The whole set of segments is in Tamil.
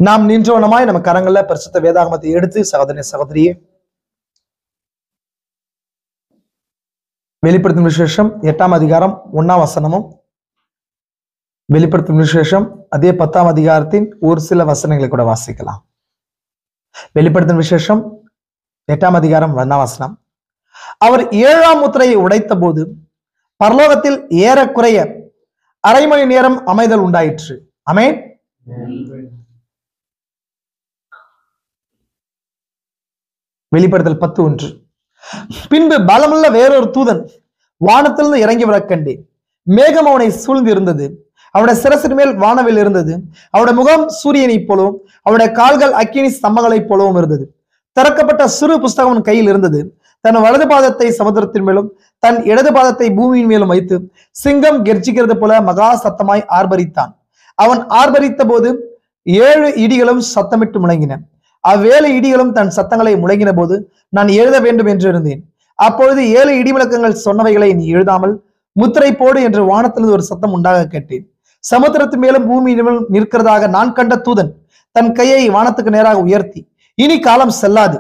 நாம் நின்றவனமாய் நம்ம கரங்கள்ல பரிசுத்த வேதாகமத்தை எடுத்து சகோதரனே சகோதரியே வெளிப்படுத்தும் விசேஷம் 8ஆம் அதிகாரம் 1ஆம் வசனமும் வெளிப்படுத்தும் விசேஷம் அதே 10ஆம் அதிகாரத்தின் ஒரு சில வசனங்களை கூட வாசிக்கலாம். வெளிப்படுத்தும் விசேஷம் 8ஆம் அதிகாரம் 1ஆம் வசனம். அவர் 7ஆம் முத்திரையை உடைத்த போது பரலோகத்தில் ஏறக்குறைய அரை மணி நேரம் அமைதல் உண்டாயிற்று. ஆமென். வெளிப்படுத்தல் 10:1. பின்பு பலமுள்ள வேறொரு தூதன் வானத்திலிருந்து இறங்கி வர கண்டேன். மேகம் அவனை சூழ்ந்து இருந்தது. அவருடைய சிரசின் மேல் வானவில் இருந்தது. அவருடைய முகம் சூரியனைப் போலவும் அவருடைய கால்கள் அக்கினி ஸ்தம்பங்களைப் போலவும் இருந்தது. திறக்கப்பட்ட சிறு புஸ்தகம் கையில் இருந்தது. தன் வலது பாதத்தை சமுத்திரத்தின் மேலும் தன் இடது பாதத்தை பூமியின் மேலும் வைத்து சிங்கம் கெர்ச்சிக்கிறது போல மகா சத்தமாய் ஆர்ப்பரித்தான். அவன் ஆர்ப்பரித்த போது 7 இடிகளும் சத்தமிட்டு முழங்கின. அவ்வேளை இடிகளும் தன் சத்தங்களை முழங்கின போது நான் எழுத வேண்டும் என்று இருந்தேன். அப்பொழுது 7 இடிமுழக்கங்கள் சொன்னவைகளை நீ எழுதாமல் முத்திரை போடு என்று வானத்திலிருந்து ஒரு சத்தம் உண்டாக கேட்டேன். சமுத்திரத்தின் மேலும் பூமியிலும் நிற்கிறதாக நான் கண்ட தூதன் தன் கையை வானத்துக்கு நேராக உயர்த்தி, இனி காலம் செல்லாது,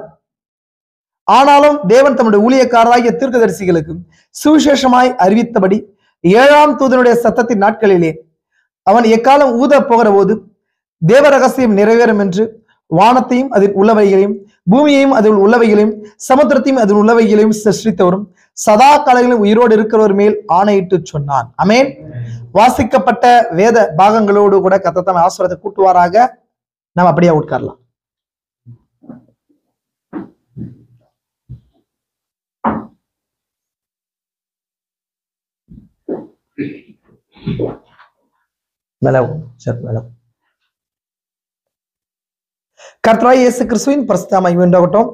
ஆனாலும் தேவன் தம்முடைய ஊழியக்காரராகிய தீர்க்கதரிசிகளுக்கு சுவிசேஷமாய் அறிவித்தபடி 7ஆம் தூதனுடைய சத்தத்தின் நாட்களிலே அவன் எக்காலம் ஊத போகிற போது தேவ ரகசியம் நிறைவேறும் என்று வானத்தையும் அதில் உள்ளவைகளையும் பூமியையும் அதில் உள்ளவைகளையும் சமுத்திரத்தையும் அதில் உள்ளவைகளையும் சிருஷ்டித்தவரும் சதா காலங்களிலும் உயிரோடு இருக்கிறவர் மேல் ஆணையிட்டு சொன்னான். ஆமென். வாசிக்கப்பட்ட வேத பாகங்களோடு கூட கர்த்தர் ஆசீர்வாதத்தை கூட்டுவாராக. நாம் அப்படியே உட்காரலாம். கர்த்தராகிய இயேசு கிறிஸ்துவின் பரிசுத்த நாமம் உண்டாகட்டும்.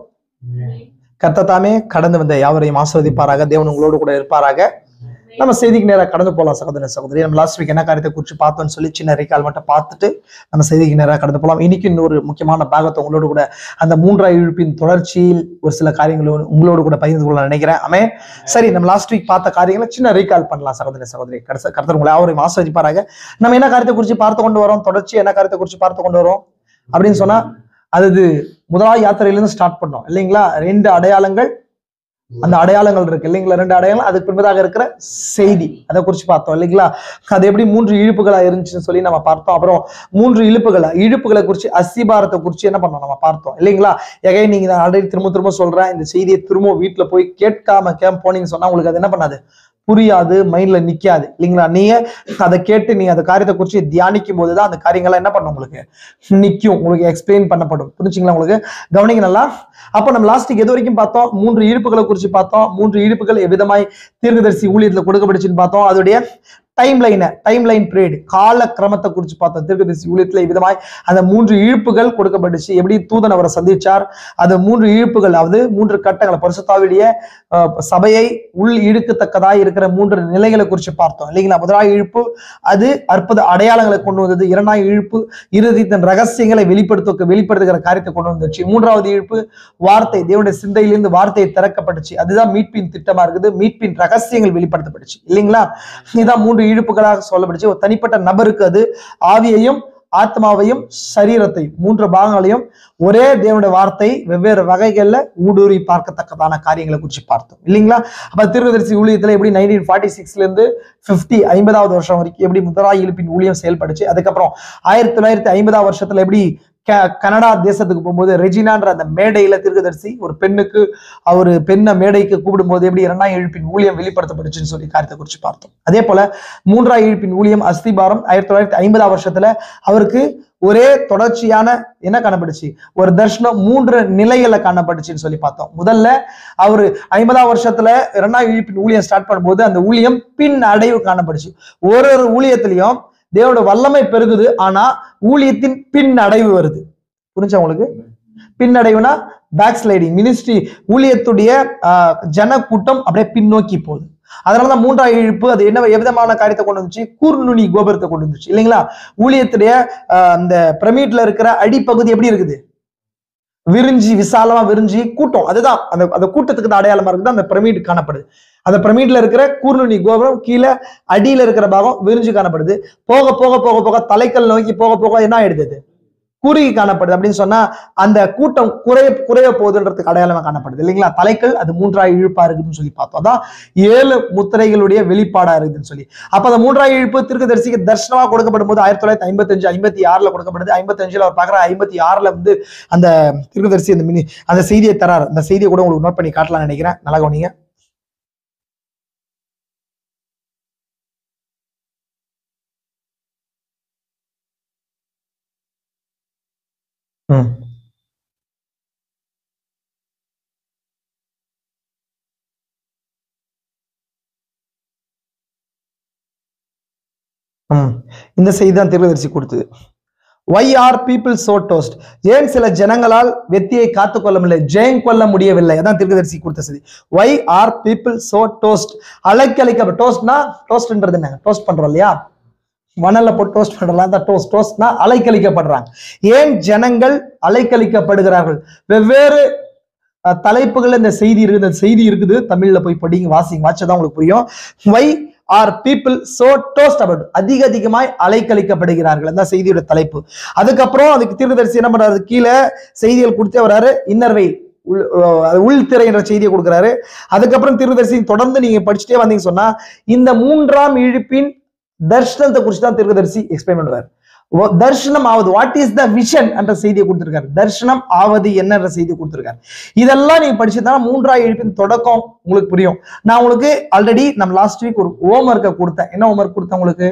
கர்த்தர் தாமே கடந்து வந்த யாவரையும் ஆசீர்வதிப்பாராக. தேவன் உங்களோடு கூட இருப்பாராக. நம்ம செய்திக்கு நேராக கடந்து போகலாம். சகோதர சகோதரி, நம்ம லாஸ்ட் வீக் என்ன காரியத்தை குறித்து பார்த்தோம்னு சொல்லி சின்ன ரீகால் மட்டும் பார்த்துட்டு நம்ம செய்திக்கு நேராக கடந்து போகலாம். இன்னைக்கு இன்னொரு முக்கியமான பாகத்தை உங்களோடு கூட அந்த 3ஆம் இழுப்பின் தொடர்ச்சியில் ஒரு சில காரியங்களும் உங்களோடு கூட பகிர்ந்து கொள்ள நினைக்கிறேன். ஆமென். சரி, நம்ம லாஸ்ட் வீக் பார்த்த காரியங்களை சின்ன ரீகால் பண்ணலாம். சகோதர சகோதரி, கர்த்தர் உங்களை யாவரையும் ஆசீர்வதிப்பாராக. நம்ம என்ன காரியத்தை குறித்து பார்த்து கொண்டு வரோம், தொடர்ச்சி என்ன காரியத்தை குறித்து பார்த்து கொண்டு வரோம் அப்படின்னு சொன்னா, அது முதலாவது யாத்திரையிலிருந்து ஸ்டார்ட் பண்ணோம் இல்லைங்களா? 2 அடையாளங்கள், அந்த அடையாளங்கள் இருக்கு இல்லைங்களா? 2 அடையாளங்கள், அதுக்கு பின்பதாக இருக்கிற செய்தி, அதை குறிச்சு பார்த்தோம் இல்லைங்களா? அது எப்படி 3 இழுப்புகளா இருந்துச்சுன்னு சொல்லி நம்ம பார்த்தோம். அப்புறம் 3 இழுப்புகளை குறிச்சு அஸ்திபாரத்தை குறிச்சு என்ன பண்ணோம் நம்ம பார்த்தோம் இல்லைங்களா? எகை நீங்க நான் ஆல்ரெடி திரும்ப சொல்றேன், இந்த செய்தியை திரும்ப வீட்டுல போய் கேட்காம போனீங்கன்னு சொன்னா உங்களுக்கு அது என்ன பண்ணாது, புரியாது, மைண்ட்ல நிக்காது இல்லைங்களா? நீங்க அதை கேட்டு நீங்க அந்த காரியத்தை குறிச்சு தியானிக்கும் போதுதான் அந்த காரியங்கள்லாம் என்ன பண்ணும், உங்களுக்கு நிக்கும், உங்களுக்கு எக்ஸ்பிளைன் பண்ணப்படும். புரிஞ்சுங்களா? உங்களுக்கு கவனிங்க நல்லா. அப்ப நம்ம லாஸ்ட்டுக்கு எது வரைக்கும் பார்த்தோம்? 3 இழுப்புகளை குறிச்சு பார்த்தோம். 3 இழுப்புகள் எவ்விதமாய் தீர்க்கதரிசி ஊழியத்துல கொடுக்கப்பட்டுச்சுன்னு பார்த்தோம். அதோடைய டைம் லைன் பீரியட், கால கிரமத்தை குறிச்சு பார்த்தோம். தீர்க்கதரிசி ஊழியத்துல விதமாய் அந்த 3 இழுப்புகள் கொடுக்கப்பட்டுச்சு. எப்படி தூதன் அவரை சந்திச்சார், அது 3 இழுப்புகள், அதாவது 3 கட்டங்களை, பரிசுத்தாவிடைய சபையை உள் இழுக்கத்தக்கதாய் இருக்கிற 3 நிலைகளை குறிச்சு பார்த்தோம் இல்லைங்களா? முதலாவது இழுப்பு அது அற்புத அடையாளங்களை கொண்டு வந்தது. 2ஆம் இழுப்பு இருதயத்தின் ரகசியங்களை வெளிப்படுத்துகிற காரியத்தை கொண்டு வந்துச்சு. 3வது இழுப்பு வார்த்தை, தேவனுடைய சிந்தையிலிருந்து வார்த்தையை திறக்கப்பட்டுச்சு. அதுதான் மீட்பின் திட்டமா இருக்குது. மீட்பின் ரகசியங்கள் வெளிப்படுத்தப்பட்டுச்சு இல்லைங்களா? இதுதான் 3 இழுப்புகளாக சொல்லப்பட்டுச்சு. ஒரு தனிப்பட்ட நபருக்கு அது ஆவியையும் ஆத்மாவையும் சரீரத்தையும் 3 பாகங்களையும் ஒரே தேவனுடைய வார்த்தை வெவ்வேறு வகைகள்ல ஊடுருவி பார்க்கத்தக்கதான காரியங்களை குறித்து பார்த்தோம் இல்லைங்களா? அப்ப தீர்க்கதரிசி ஊழியத்துல எப்படி 1946 இருந்து 50வது வருஷம் வரைக்கும் எப்படி முதலாவது இழுப்பின் ஊழியம் செயல்படுச்சு. அதுக்கப்புறம் 1950ஆம் வருஷத்துல எப்படி கனடா தேசத்துக்கு போகும்போது ரெஜினான்ற அந்த மேடையில தீர்க்கதரிசி ஒரு பெண்ணுக்கு அவரு பெண்ணை மேடைக்கு கூப்பிடும் போது எப்படி 2ஆம் இழுப்பின் ஊழியம் வெளிப்படுத்தப்பட்டுச்சுன்னு சொல்லி காரியத்தை குறித்து பார்த்தோம். அதே போல 3ஆம் இழுப்பின் ஊழியம் அஸ்திபாரம் 1950ஆம் வருஷத்துல அவருக்கு ஒரே தொடர்ச்சியான என்ன காணப்பட்டுச்சு, ஒரு தர்ஷனம் 3 நிலைகளை காணப்பட்டுச்சுன்னு சொல்லி பார்த்தோம். முதல்ல அவரு 50ஆம் வருஷத்துல 2ஆம் இழுப்பின் ஊழியம் ஸ்டார்ட் பண்ணும்போது அந்த ஊழியம் பின் அடைவு காணப்பட்டுச்சு. ஒரு ஊழியத்திலையும் தேவனோட வல்லமை பெருகுது, ஆனா ஊழியத்தின் பின் அடைவு வருது. புரிஞ்சா உங்களுக்கு? பின்னடைவுனா பேக் ஸ்லைடிங், மினிஸ்ட்ரி ஊழியத்துடைய ஜன கூட்டம் அப்படியே பின்னோக்கி போகுது. அதனாலதான் 3ஆம் இழுப்பு அது என்ன எவ்விதமான காரியத்தை கொண்டு வந்துச்சு, கூர்நுனி கோபுரத்தை கொண்டு வந்துச்சு இல்லைங்களா? ஊழியத்துடைய அந்த பிரமிட்ல இருக்கிற அடிப்பகுதி எப்படி இருக்குது, விரிஞ்சி விசாலமா விரிஞ்சி கூட்டம், அதுதான் அந்த கூட்டத்துக்கு அடையாளமா இருக்குது அந்த பிரமிட் காணப்படுது. அந்த பிரமிட்ல இருக்கிற கூர்நுனி கோபுரம் கீழே அடியில இருக்கிற பாகம் விரிஞ்சு காணப்படுது. போக போக போக போக தலைக்கல் நோக்கி போக போக என்ன ஆயிடுது, குறுகி காணப்படுது அப்படின்னு சொன்னா அந்த கூட்டம் குறைய போகுதுன்றதுக்கு அடையாளமா காணப்படுது இல்லைங்களா. தலைகள் அது 3ஆம் இழுப்பா இருக்குதுன்னு சொல்லி பார்த்தோம். அதான் 7 முத்திரைகளுடைய வெளிப்பாடா இருக்குதுன்னு சொல்லி. அப்ப அந்த 3ஆம் இழுப்பு தீர்க்கதரிசிக்கு தரிசனமா கொடுக்கப்படும் போது 1955 56ல கொடுக்கப்படுது. 55ல அவர் பார்க்குற 56ல வந்து அந்த தீர்க்கதரிசி அந்த செய்தியை தராரு. அந்த செய்தியை கூட உங்களுக்கு நோட் பண்ணி காட்டலாம்னு நினைக்கிறேன். நல்லா கவனிங்க. இந்த செய்தி தான் தீர்க்கதரிசி கொடுத்தது. Why are people so toast? ஏன் சில ஜனங்களால் வெற்றியை காத்துக்கொள்ள முடியல, ஜெயம் கொள்ள முடியவில்லை? அதான் தீர்க்கதரிசி கொடுத்த செய்தி. Why are people so toast? அலைக்கழிக்க டோஸ்ட்னா டோஸ்ட்ன்றது என்ன? டோஸ்ட் பண்றோம் இல்லையா, வனல்ல போட்டு டோஸ்ட் பண்றலாம். அந்த டோஸ்ட்னா அலைக்கழிக்கப்படுறாங்க. ஏன் ஜனங்கள் அலைக்கழிக்கப்படுகிறார்கள்? வெவ்வேறு தலைப்புகள் இந்த செய்தி இருக்குது. இந்த செய்தி இருக்குது, தமிழ்ல போய் படிங்க, வாசிச்சதான் உங்களுக்கு புரியும். Why are people so toast about? அதிகமாய் அலைக்கழிக்கப்படுகிறார்கள், அந்த செய்தியோட தலைப்பு. அதுக்கப்புறம் அதுக்கு தீர்க்கதரிசி என்ன பண்றாரு, கீழே செய்திகள் கொடுத்தே வராரு. இன்னர்வை உள்திரை என்ற செய்தியை கொடுக்குறாரு. அதுக்கப்புறம் தீர்க்கதரிசி தொடர்ந்து நீங்க படிச்சுட்டே வந்தீங்க சொன்னா இந்த 3ஆம் இழுப்பின் தர்ஷனத்தை குறித்து தான் தீர்க்கதரிசி எக்ஸ்பிளைன் பண்ணுவார். தர்ஷனம் ஆவது, வாட் இஸ் த விஷன் என்ற செய்தியை கொடுத்திருக்காரு. தர்ஷனம் ஆவது என்ன செய்தி கொடுத்திருக்காரு. இதெல்லாம் நீங்க படிச்சுதான் 3ஆம் இழுப்பின் தொடக்கம் உங்களுக்கு புரியும். நான் உங்களுக்கு ஆல்ரெடி நம்ம லாஸ்ட் வீக் ஒரு ஹோம்வொர்க்கை கொடுத்தேன். என்ன ஹோம்வொர்க் கொடுத்தேன் உங்களுக்கு?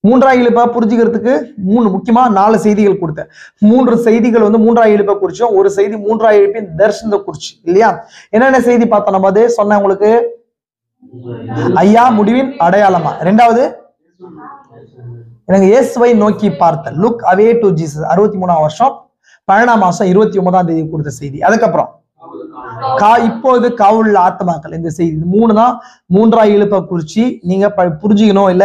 3ஆம் இழுப்பை புரிஞ்சுக்கிறதுக்கு முக்கியமா 4 செய்திகள் கொடுத்தேன். 3 செய்திகள் வந்து 3ஆம் இழுப்பை குறிச்சோம். ஒரு செய்தி 3ஆம் இழுப்பின் தர்ஷனத்தை குறிச்சு இல்லையா. என்னென்ன செய்தி பார்த்தோம் நம்ம? அது சொன்னேன் உங்களுக்கு, ஐயா முடிவின் அடையாளமா. 2வது எனக்கு இயேசுவை நோக்கி பார்த்தல், லுக் அவே டு ஜீசஸ். 63ஆம் வருஷம் 12ஆம் மாசம் 29ஆம் தேதி கொடுத்த செய்தி. அதுக்கப்புறம் இப்போது காவுள்ள ஆத்மாக்கள், இந்த செய்தி. 3 தான் 3ஆம் இழுப்பை குறிச்சு நீங்க புரிஞ்சுக்கணும், இல்ல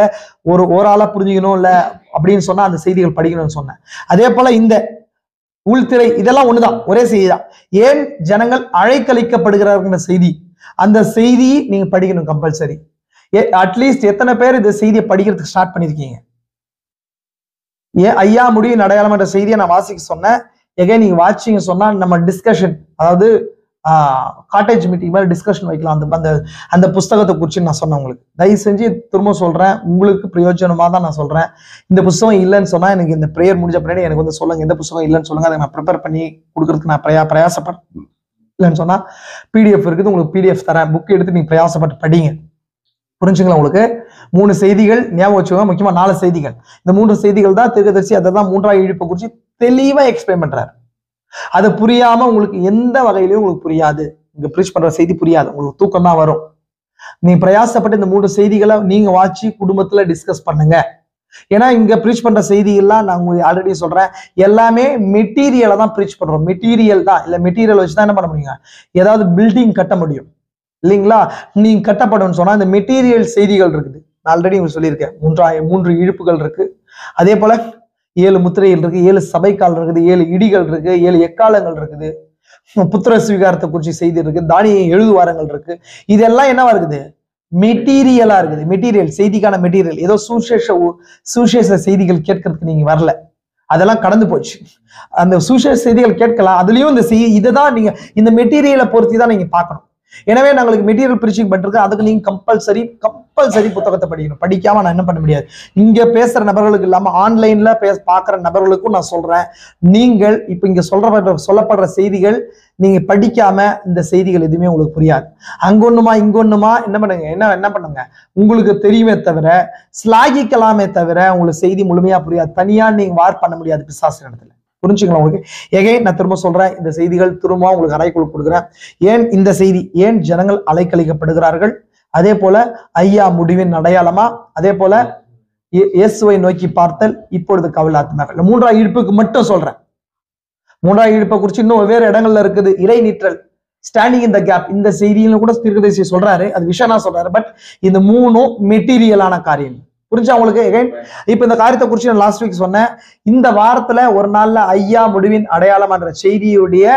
ஒரு ஆளா புரிஞ்சுக்கணும் இல்ல அப்படின்னு சொன்னா அந்த செய்திகள் படிக்கணும்னு சொன்னேன். அதே போல இந்த உள்திரை இதெல்லாம் ஒண்ணுதான், ஒரே செய்தி தான். ஏன் ஜனங்கள் அழைக்கழிக்கப்படுகிறார்கள் செய்தி, அந்த செய்தி நீங்க படிக்கணும் கம்பல்சரி. அட்லீஸ்ட் எத்தனை பேர் இந்த செய்தியை படிக்கிறதுக்கு ஸ்டார்ட் பண்ணிருக்கீங்க? ஏன் ஐயா முடிவின் அடையாளம் என்ற செய்தியை நான் வாசிக்க சொன்னேன். எகே நீங்க வாட்சிங்க சொன்னா நம்ம டிஸ்கஷன், அதாவது காட்டேஜ் மீட்டிங் மாதிரி டிஸ்கஷன் வைக்கலாம் அந்த புஸ்தகத்தை குறித்து நான் சொன்னேன் உங்களுக்கு. தயவு செஞ்சு திரும்ப சொல்றேன், உங்களுக்கு பிரயோஜனமா தான் நான் சொல்றேன். இந்த புத்தகம் இல்லைன்னு சொன்னா எனக்கு இந்த ப்ரேயர் முடிஞ்ச பின்னாடி எனக்கு வந்து சொல்லுங்க, எந்த புத்தகம் இல்லைன்னு சொல்லுங்க, அதை நான் ப்ரிப்பேர் பண்ணி கொடுக்கறதுக்கு நான் பிரயாசப்படுறேன். இல்லைன்னு சொன்னா பிடிஎஃப் இருக்குது, உங்களுக்கு பிடிஎஃப் தரேன், புக் எடுத்து நீங்க பிரயாசப்பட்டு படிங்க. புரிஞ்சுங்களா உங்களுக்கு? 3 செய்திகள் ஞாபகம் வச்சுக்கோங்க, முக்கியமா 4 செய்திகள். இந்த 3 செய்திகள் தான் தீர்க்கதரிசி அதை தான் 3ஆம் இழுப்பை குறித்து தெளிவா எக்ஸ்பிளைன் பண்றாரு. அது புரியாம உங்களுக்கு எந்த வகையிலையும் உங்களுக்கு புரியாது. இங்க ப்ரீச் பண்ற செய்தி புரியாது, உங்களுக்கு தூக்கம் தான் வரும். நீங்க பிரயாசப்பட்டு இந்த 3 செய்திகளை நீங்க வாட்சி குடும்பத்துல டிஸ்கஸ் பண்ணுங்க. ஏன்னா இங்க ப்ரீச் பண்ற செய்தி எல்லாம் நான் உங்களுக்கு ஆல்ரெடி சொல்றேன், எல்லாமே மெட்டீரியலை தான் ப்ரீச் பண்றோம். மெட்டீரியல் தான், இல்ல மெட்டீரியல் வச்சுதான் என்ன பண்ண முடியுங்க, ஏதாவது பில்டிங் கட்ட முடியும் இல்லைங்களா. நீங்க கட்டப்படும் சொன்னா இந்த மெட்டீரியல் செய்திகள் இருக்குது. நான் ஆல்ரெடி உங்களுக்கு சொல்லியிருக்கேன், 3 இழுப்புகள் இருக்கு. அதே போல 7 முத்திரைகள் இருக்கு, 7 சபைக்கால் இருக்குது, 7 இடிகள் இருக்கு, 7 எக்காலங்கள் இருக்குது, புத்திர சுவீகாரத்தை குறிச்சு செய்தி இருக்கு, தானிய 7 வாரங்கள் இருக்கு. இதெல்லாம் என்னவா இருக்குது? மெட்டீரியலா இருக்குது. மெட்டீரியல், செய்திக்கான மெட்டீரியல். ஏதோ சுசேஷ செய்திகள் கேட்கறதுக்கு நீங்க வரல, அதெல்லாம் கடந்து போச்சு. அந்த சுசேஷ செய்திகள் கேட்கலாம், அதுலயும் இந்த இதைதான் நீங்க இந்த மெட்டீரியலை பொறுத்து தான் நீங்க பார்க்கணும். எனவே நாங்களுக்கு மெட்டீரியல் பிரிச்சிங் பண்றது, அதுக்கு நீங்க கம்பல்சரி புத்தகத்தை படிக்கணும். படிக்காம நான் என்ன பண்ண முடியாது. இங்க பேசுற நபர்களுக்கு இல்லாம ஆன்லைன்ல பாக்குற நபர்களுக்கும் நான் சொல்றேன், நீங்கள் இப்ப இங்க சொல்லப்படுற செய்திகள் நீங்க படிக்காம இந்த செய்திகள் எதுவுமே உங்களுக்கு புரியாது. அங்கொன்னுமா இங்கொன்னுமா என்ன பண்ணுங்க, உங்களுக்கு தெரியுமே தவிர ஸ்லாகிக்கலாமே தவிர உங்களுக்கு செய்தி முழுமையா புரியாது. தனியா நீங்க வார் பண்ண முடியாது பிசாசு இடத்துல. புரிஞ்சுக்கலாம் உங்களுக்கு? எகைன் நான் திரும்ப சொல்றேன், இந்த செய்திகள் திரும்ப உங்களுக்கு அறைக்குள் கொடுக்குறேன். ஏன் இந்த செய்தி, ஏன் ஜனங்கள் அலைக்கழிக்கப்படுகிறார்கள், அதே போல ஐயா முடிவின் அடையாளமா, அதே போல இயேசுவை நோக்கி பார்த்தல், இப்பொழுது காவுள்ள ஆத்மாக்கள். 3ஆம் இழுப்புக்கு மட்டும் சொல்றேன். 3ஆம் இழுப்பை குறிச்சு இன்னும் வெவ்வேறு இடங்கள்ல இருக்குது. இறை நீற்றல், ஸ்டாண்டிங் இன் த கேப், இந்த செய்தியில கூட தீர்க்கதரிசி சொல்றாரு, அது விஷனா சொல்றாரு. பட் இந்த 3 மெட்டீரியலான காரியம். புரிஞ்சா உங்களுக்கு? இப்ப இந்த காரியத்தை குறிச்சு நான் லாஸ்ட் வீக் சொன்னேன். இந்த வாரத்துல ஒரு நாள்ல ஐயா முடிவின் அடையாளம் என்ற செய்தியுடைய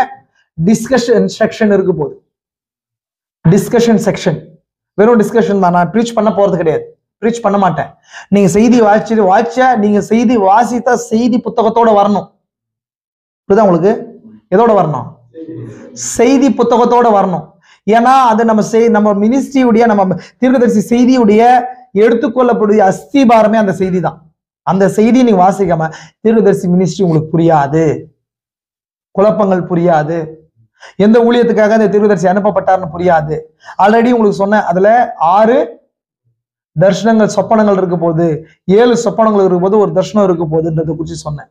டிஸ்கஷன் செக்ஷன் இருக்கு போகுது. டிஸ்கஷன் செக்ஷன் வெறும் டிஸ்கஷன் தான், நான் ப்ரீச் பண்ண போறது கிடையாது. ப்ரீச் பண்ண மாட்டேன். நீங்க செய்தி வாசிச்ச நீங்க செய்தி வாசித்த செய்தி புத்தகத்தோட வரணும். புரியுதா உங்களுக்கு? எதோட வரணும்? செய்தி புத்தகத்தோட வரணும். ஏன்னா அது நம்ம மினிஸ்ட்ரியுடைய நம்ம தீர்க்கதரிசி செய்தியுடைய எடுத்துக்கொள்ளக்கூடிய அஸ்திபாரமே அந்த செய்தி தான். அந்த செய்தியை நீங்க வாசிக்காம தீர்க்கதரிசி மினிஸ்ட்ரி உங்களுக்கு புரியாது, குழப்பங்கள் புரியாது, எந்த ஊழியத்துக்காக அந்த தீர்க்கதரிசி அனுப்பப்பட்டார்னு புரியாது. ஆல்ரெடி உங்களுக்கு சொன்ன அதுல 6 தர்ஷனங்கள் சொப்பனங்கள் இருக்க போது, 7 சொப்பனங்கள் இருக்கும் போது ஒரு தர்ஷனம் இருக்க போகுதுன்றதை குறித்து சொன்னேன்.